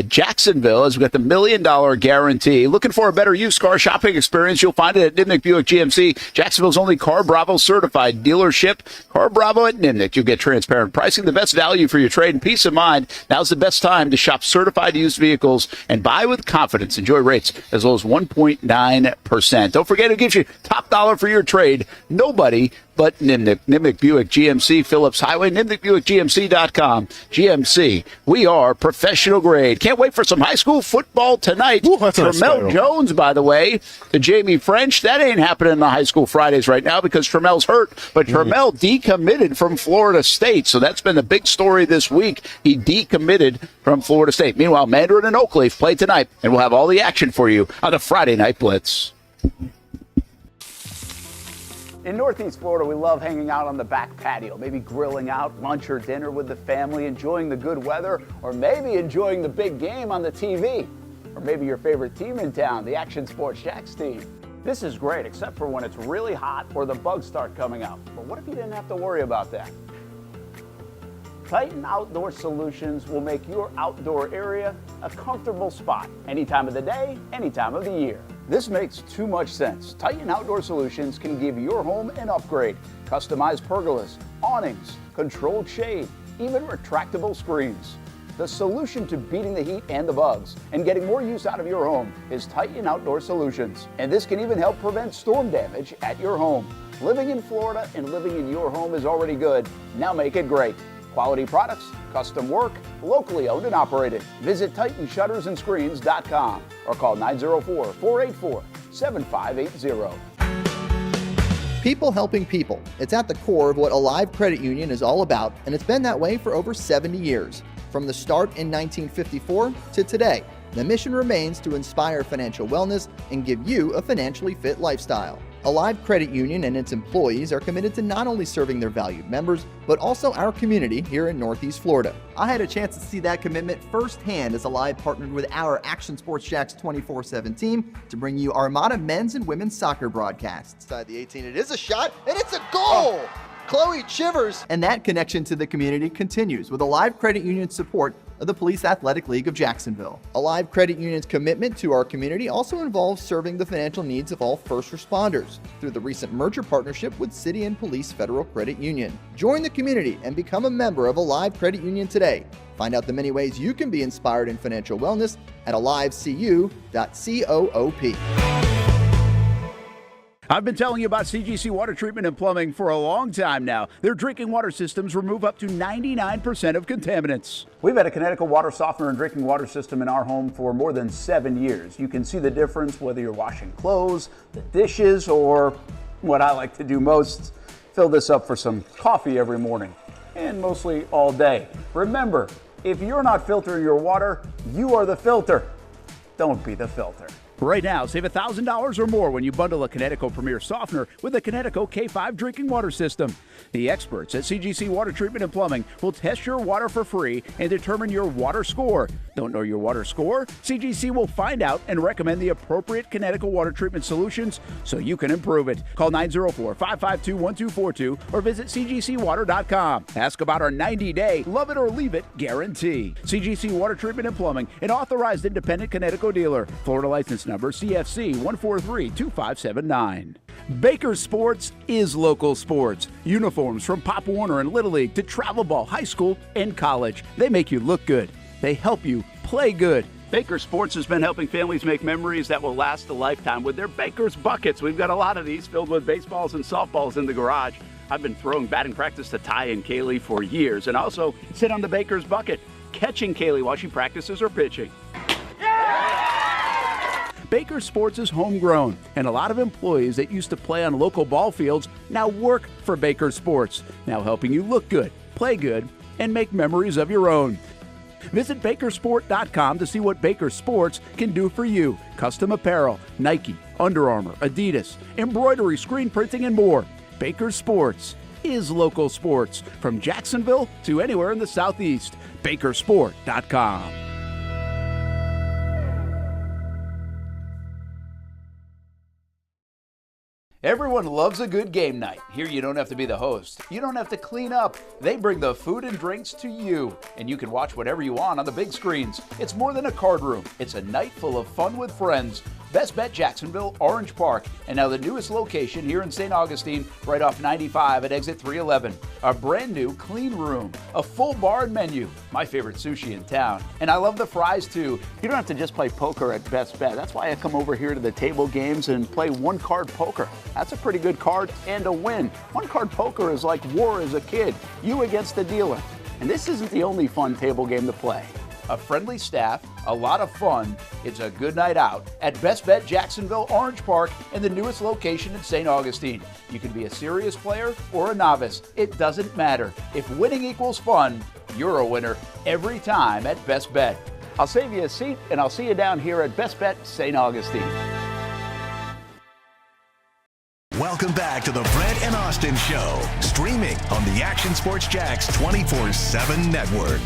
Jacksonville, as we got the $1 million guarantee. Looking for a better used car shopping experience? You'll find it at Nimnick Buick GMC, Jacksonville's only Car Bravo certified dealership. Car Bravo at Nimnick. You'll get transparent pricing, the best value for your trade, and peace of mind. Now's the best time to shop certified used vehicles and buy with confidence. Enjoy rates as low as 1.9%. Don't forget, it gives you top dollar for your trade. Nobody but Nimnick Buick GMC, Phillips Highway, NimnickBuickGMC.com. GMC, we are professional grade. Can't wait for some high school football tonight. Ooh, that's Tremel Jones, by the way, to Jamie French. That ain't happening in the high school Fridays right now because Tremel's hurt. But Tremel decommitted from Florida State, so that's been the big story this week. He decommitted from Florida State. Meanwhile, Mandarin and Oakleaf play tonight, and we'll have all the action for you on the Friday Night Blitz. In Northeast Florida, we love hanging out on the back patio, maybe grilling out lunch or dinner with the family, enjoying the good weather, or maybe enjoying the big game on the TV. Or maybe your favorite team in town, the Action Sports Jacks team. This is great, except for when it's really hot or the bugs start coming out. But what if you didn't have to worry about that? Titan Outdoor Solutions will make your outdoor area a comfortable spot any time of the day, any time of the year. This makes too much sense. Titan Outdoor Solutions can give your home an upgrade. Customized pergolas, awnings, controlled shade, even retractable screens. The solution to beating the heat and the bugs and getting more use out of your home is Titan Outdoor Solutions. And this can even help prevent storm damage at your home. Living in Florida and living in your home is already good. Now make it great. Quality products, custom work, locally owned and operated. Visit TitanShuttersAndScreens.com or call 904-484-7580. People helping people. It's at the core of what Alive Credit Union is all about, and it's been that way for over 70 years. From the start in 1954 to today, the mission remains to inspire financial wellness and give you a financially fit lifestyle. Alive Credit Union and its employees are committed to not only serving their valued members, but also our community here in Northeast Florida. I had a chance to see that commitment firsthand as Alive partnered with our Action Sports Jacks 24/7 team to bring you Armada men's and women's soccer broadcasts. Inside the 18, it is a shot, and it's a goal! Chloe Chivers! And that connection to the community continues with Alive Credit Union's support of the Police Athletic League of Jacksonville. Alive Credit Union's commitment to our community also involves serving the financial needs of all first responders through the recent merger partnership with City and Police Federal Credit Union. Join the community and become a member of Alive Credit Union today. Find out the many ways you can be inspired in financial wellness at alivecu.coop. I've been telling you about CGC Water Treatment and Plumbing for a long time now. Their drinking water systems remove up to 99% of contaminants. We've had a Connecticut water softener and drinking water system in our home for more than 7 years. You can see the difference whether you're washing clothes, the dishes, or what I like to do most, fill this up for some coffee every morning, and mostly all day. Remember, if you're not filtering your water, you are the filter. Don't be the filter. Right now, save $1,000 or more when you bundle a Connecticut Premier Softener with a Connecticut K5 drinking water system. The experts at CGC Water Treatment and Plumbing will test your water for free and determine your water score. Don't know your water score? CGC will find out and recommend the appropriate Connecticut water treatment solutions so you can improve it. Call 904-552-1242 or visit cgcwater.com. Ask about our 90-day love it or leave it guarantee. CGC Water Treatment and Plumbing, an authorized independent Connecticut dealer. Florida license number CFC 1432579. Baker Sports is local sports. Uniforms from Pop Warner and Little League to travel ball, high school, and college. They make you look good. They help you play good. Baker Sports has been helping families make memories that will last a lifetime with their Baker's Buckets. We've got a lot of these filled with baseballs and softballs in the garage. I've been throwing batting practice to Ty and Kaylee for years and also sit on the Baker's Bucket, catching Kaylee while she practices her pitching. Baker Sports is homegrown, and a lot of employees that used to play on local ball fields now work for Baker Sports, now helping you look good, play good, and make memories of your own. Visit Bakersport.com to see what Baker Sports can do for you. Custom apparel, Nike, Under Armour, Adidas, embroidery, screen printing, and more. Baker Sports is local sports from Jacksonville to anywhere in the Southeast. Bakersport.com. Everyone loves a good game night. Here you don't have to be the host. You don't have to clean up. They bring the food and drinks to you, and you can watch whatever you want on the big screens. It's more than a card room. It's a night full of fun with friends. Best Bet Jacksonville, Orange Park, and now the newest location here in St. Augustine, right off 95 at exit 311. A brand new clean room, a full bar and menu, my favorite sushi in town. And I love the fries too. You don't have to just play poker at Best Bet. That's why I come over here to the table games and play one card poker. That's a pretty good card and a win. One card poker is like war as a kid, you against the dealer. And this isn't the only fun table game to play. A friendly staff, a lot of fun. It's a good night out at Best Bet Jacksonville, Orange Park, and the newest location in St. Augustine. You can be a serious player or a novice. It doesn't matter. If winning equals fun, you're a winner every time at Best Bet. I'll save you a seat, and I'll see you down here at Best Bet St. Augustine. Welcome back to the Brent and Austin Show, streaming on the Action Sports Jax 24/7 network.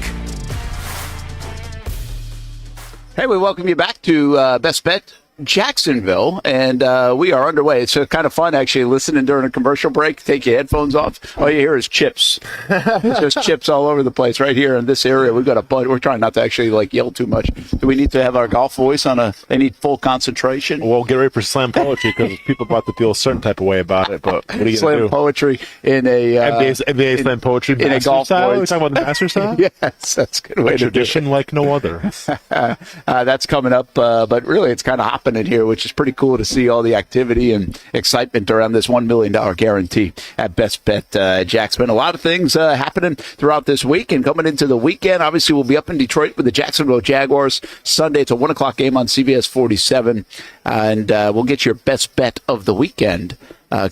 Hey, we welcome you back to Best Bet Jacksonville, and we are underway. It's kind of fun, actually, listening during a commercial break. Take your headphones off. All you hear is chips. It's just chips all over the place right here in this area. We've got a bunch. We're trying not to actually yell too much. Do we need to have our golf voice on they need full concentration? We'll get ready for slam poetry because people about to feel a certain type of way about it. But what are you going to do? Slam poetry in a NBA slam poetry in a golf style. voice. We're talking about the master style. Yes, that's a good way to do it. Tradition like no other. That's coming up, but really, it's kind of hopping in here, which is pretty cool to see all the activity and excitement around this $1 million guarantee at Best Bet Jacksonville. A lot of things happening throughout this week and coming into the weekend. Obviously, we'll be up in Detroit with the Jacksonville Jaguars Sunday. It's a 1 o'clock game on CBS 47, and we'll get your best bet of the weekend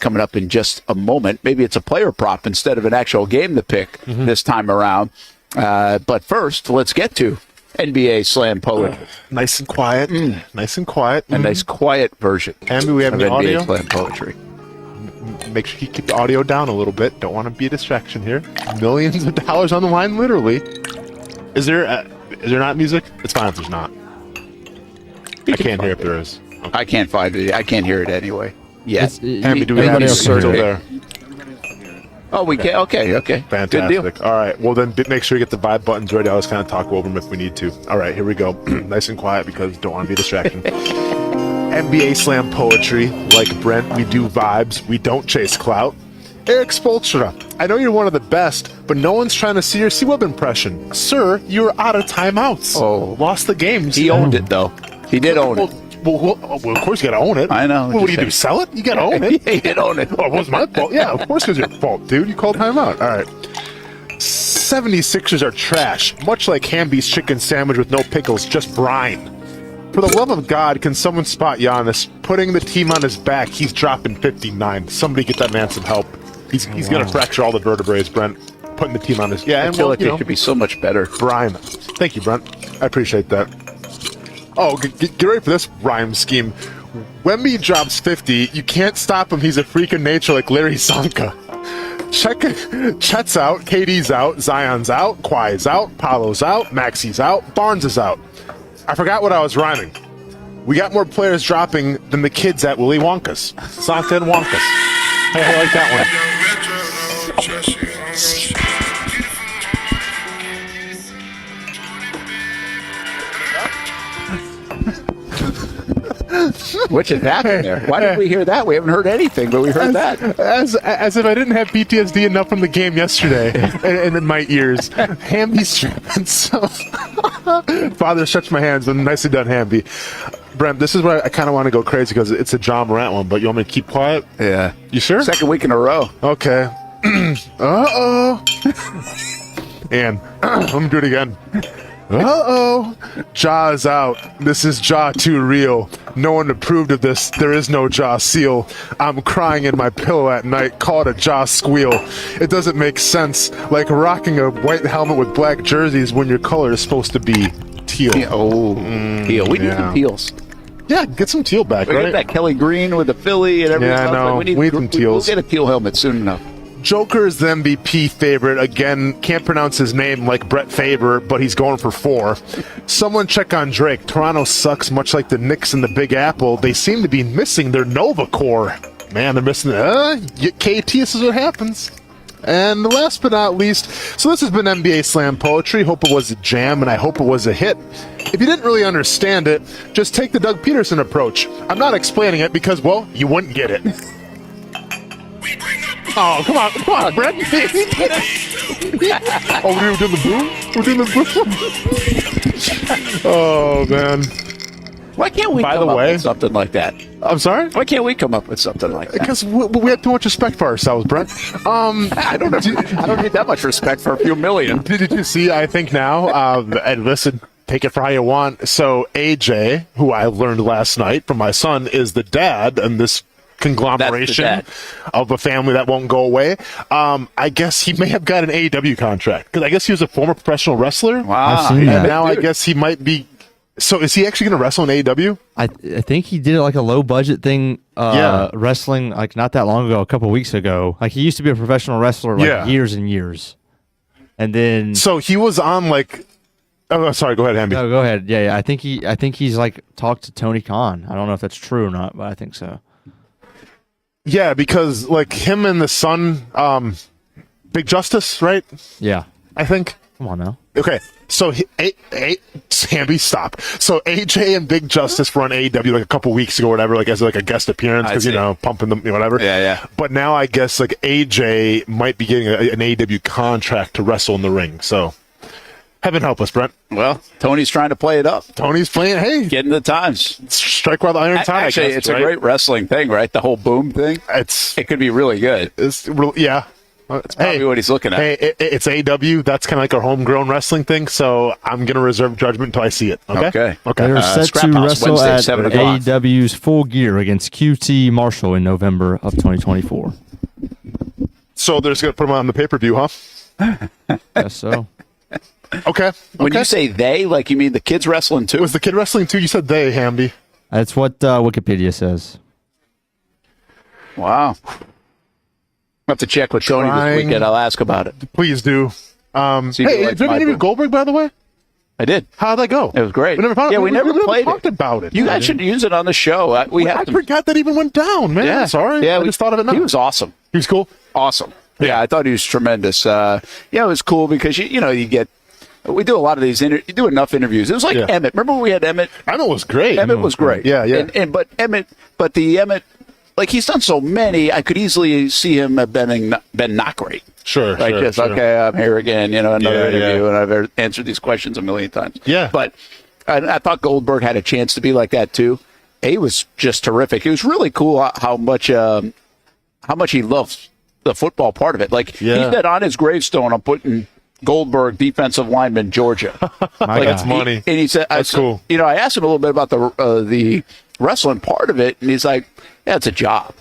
coming up in just a moment. Maybe it's a player prop instead of an actual game to pick this time around. But first, let's get to NBA slam poetry. Nice and quiet. Nice and quiet. A nice quiet version. Ambi, we have of any NBA audio? slam poetry. Make sure you keep the audio down a little bit. Don't want to be a distraction here. Millions of dollars on the line, literally. Is there not music? It's fine if there's not. I can't hear if there is. Okay. I can't find it. I can't hear it anyway. Yes. Ambi, do we have Anybody you else still heard it? there? Oh, we can. Okay. Fantastic. Good deal. All right. Well, then make sure you get the vibe buttons ready. I'll just kind of talk over them if we need to. All right, here we go. Nice and quiet because don't want to be a distraction. NBA slam poetry. Like Brent, we do vibes. We don't chase clout. Eric Spoelstra, I know you're one of the best, but no one's trying to see your C-Web impression. Sir, you're out of timeouts. Oh. Lost the games. He owned it, though. He did own it. Well, of course you got to own it. I know. Well, what do you do, sell it? You got to own it. He did own it. Oh, it wasn't my fault. Yeah, of course it was your fault, dude. You called timeout. All right. 76ers are trash, much like Hamby's chicken sandwich with no pickles, just brine. For the love of God, can someone spot Giannis? Putting the team on his back, he's dropping 59. Somebody get that man some help. He's going to fracture all the vertebrae, Brent. Putting the team on his... Yeah, I feel like it could be so much better. Brine. Thank you, Brent. I appreciate that. Oh, get ready for this rhyme scheme. Wemby drops 50. You can't stop him. He's a freak of nature like Larry Zonka. Chet's out. KD's out. Zion's out. Kawhi's out. Paolo's out. Maxi's out. Barnes is out. I forgot what I was rhyming. We got more players dropping than the kids at Willy Wonka's. Zonka and Wonka's. I like that one. Which has happened there? Why did we hear that? We haven't heard anything, but we heard that. As if I didn't have PTSD enough from the game yesterday and in my ears. Hamby's tripping, so... Father, stretch my hands, but nicely done, Hamby. Brent, this is where I kind of want to go crazy because it's a John Morant one, but you want me to keep quiet? Yeah. You sure? Second week in a row. Okay. Uh-oh. And let me do it again. Uh-oh. Jaw is out. This is Jaw too real. No one approved of this. There is no Jaw seal. I'm crying in my pillow at night. Call it a Jaw squeal. It doesn't make sense. Like rocking a white helmet with black jerseys when your color is supposed to be teal. Teal. We need some teals. Yeah, get some teal back, We right? get that Kelly Green with the Philly and everything. Yeah, I know. We need some teals. We'll get a teal helmet soon enough. Joker is the MVP favorite. Again, can't pronounce his name like Brett Favre, but he's going for 4. Someone check on Drake. Toronto sucks much like the Knicks and the Big Apple. They seem to be missing their Nova core. Man, they're missing get KT, this is what happens. And last but not least, so this has been NBA Slam Poetry. Hope it was a jam, and I hope it was a hit. If you didn't really understand it, just take the Doug Peterson approach. I'm not explaining it because, well, you wouldn't get it. Oh, come on, Brent. Oh, we're doing the boom? We're doing the boom? Oh, man. Why can't we come up with something like that? I'm sorry? Why can't we come up with something like that? Because we have too much respect for ourselves, Brent. I don't need that much respect for a few million. Did you see, I think now, and listen, take it for how you want. So AJ, who I learned last night from my son, is the dad in this conglomeration of a family that won't go away. I guess he may have got an AEW contract because I guess he was a former professional wrestler. Wow. And now I guess he might be. So is he actually going to wrestle in AEW? I think he did like a low budget thing, wrestling like not that long ago, a couple weeks ago. Like he used to be a professional wrestler like years and years, and then so he was on like. Oh, sorry. Go ahead, Hamby. No, go ahead. Yeah. I think he's like talked to Tony Khan. I don't know if that's true or not, but I think so. Yeah, because like him and the son, Big Justice, right? Yeah, I think. Come on now. Okay, so Hamby, stop. So AJ and Big Justice were on AEW like a couple weeks ago, or whatever, like as like a guest appearance because pumping them, whatever. Yeah. But now I guess like AJ might be getting an AEW contract to wrestle in the ring. So heaven help us, Brent. Well, Tony's trying to play it up. Tony's playing. Hey, getting the times. Strike while the iron's hot. Actually, it's right? A great wrestling thing, right? The whole boom thing. It could be really good. Yeah. That's probably what he's looking at. Hey, it's AEW. That's kind of like our homegrown wrestling thing. So I'm going to reserve judgment until I see it. Okay. They're set to wrestle Wednesday, at AEW's Full Gear against QT Marshall in November of 2024. So they're just going to put them on the pay-per-view, huh? Guess so. Okay. When you say they, like you mean the kids wrestling too? Was the kid wrestling too? You said they, Hamby. That's what Wikipedia says. Wow. I'll have to check with Tony this weekend. I'll ask about it. Please do. Hey, did you interview Goldberg, by the way? I did. How'd that go? It was great. We never talked about it. You guys should use it on the show. I forgot that even went down, man. Yeah. Sorry. Yeah, I just thought of it now. He was awesome. He was cool? Awesome. Yeah, I thought he was tremendous. It was cool because, you get we do a lot of these. You do enough interviews. It was like Emmett. Remember when we had Emmett? Emmett was great. Emmett was great. Yeah. But the Emmett, like he's done so many, I could easily see him been not great. Sure. Like sure, just sure. okay, I'm here again. Another interview, and I've answered these questions a million times. Yeah. But I thought Goldberg had a chance to be like that too. He was just terrific. It was really cool how much he loves the football part of it. Like he said on his gravestone, I'm putting Goldberg, defensive lineman, Georgia. That's money. And he said, "That's cool." I asked him a little bit about the wrestling part of it, and he's like, "Yeah, it's a job."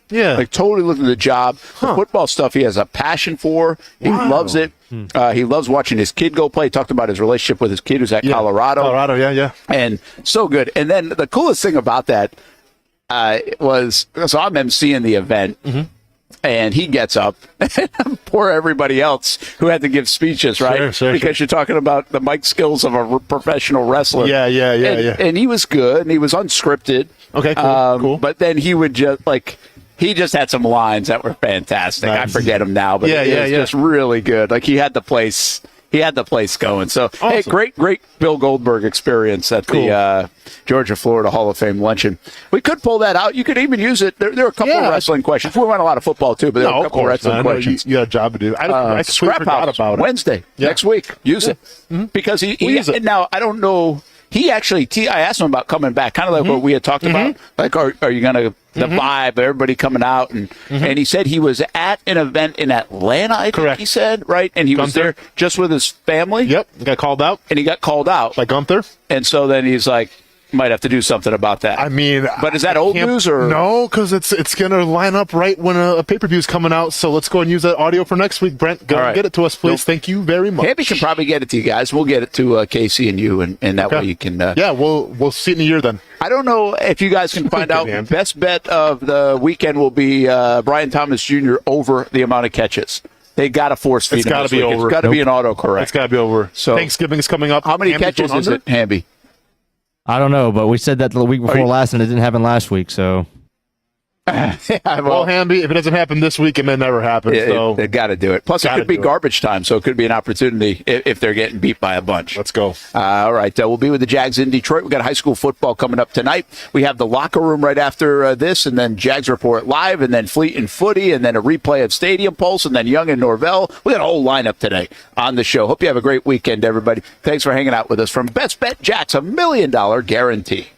Yeah, like totally looking at the job. The football stuff he has a passion for. He loves it. He loves watching his kid go play. He talked about his relationship with his kid who's at Colorado. Yeah. And so good. And then the coolest thing about that was, so I'm emceeing the event. Mm-hmm. And he gets up, and poor everybody else who had to give speeches, right? Sure. Because you're talking about the mic skills of a professional wrestler. Yeah. And he was good, and he was unscripted. Okay, cool. But then he would he just had some lines that were fantastic. Nice. I forget them now, but it was just really good. Like he had the place going. So, awesome. Hey, great Bill Goldberg experience at the Georgia-Florida Hall of Fame luncheon. We could pull that out. You could even use it. There are a couple of wrestling questions. We went a lot of football, too, but there are a couple of wrestling questions. You got a job to do. I forgot about it. Wednesday, next week. Use it. Mm-hmm. Because he now, I don't know. He actually, I asked him about coming back, kind of like what we had talked about. Like, are you going to, the vibe, everybody coming out. And he said he was at an event in Atlanta, I think he said, right? And he was there just with his family. Yep, got called out. And he got called out. By Gunther. And so then he's like, might have to do something about that. I mean, but is that old news or no? Because it's going to line up right when a pay-per-view is coming out. So let's go and use that audio for next week. Brent, go and get it to us, please. Thank you very much. Hamby can probably get it to you guys. We'll get it to Casey and you, and that way you can. We'll see it in a year then. I don't know if you guys can find out. Best bet of the weekend will be Brian Thomas Jr. over the amount of catches. They got to force feed. It's got to be over. It's got to be an autocorrect. It's got to be over. So Thanksgiving is coming up. How many catches is it, Hamby? I don't know, but we said that the week before last, and it didn't happen last week. So Well, Hamby, if it doesn't happen this week, it may never happen. So they got to do it. Plus, it could be garbage time, so it could be an opportunity if they're getting beat by a bunch. Let's go. All right, we'll be with the Jags in Detroit. We got high school football coming up tonight. We have the locker room right after this, and then Jags Report Live, and then Fleet and Footy, and then a replay of Stadium Pulse, and then Young and Norvell. We got a whole lineup today on the show. Hope you have a great weekend, everybody. Thanks for hanging out with us. From Best Bet Jacks, $1 million guarantee.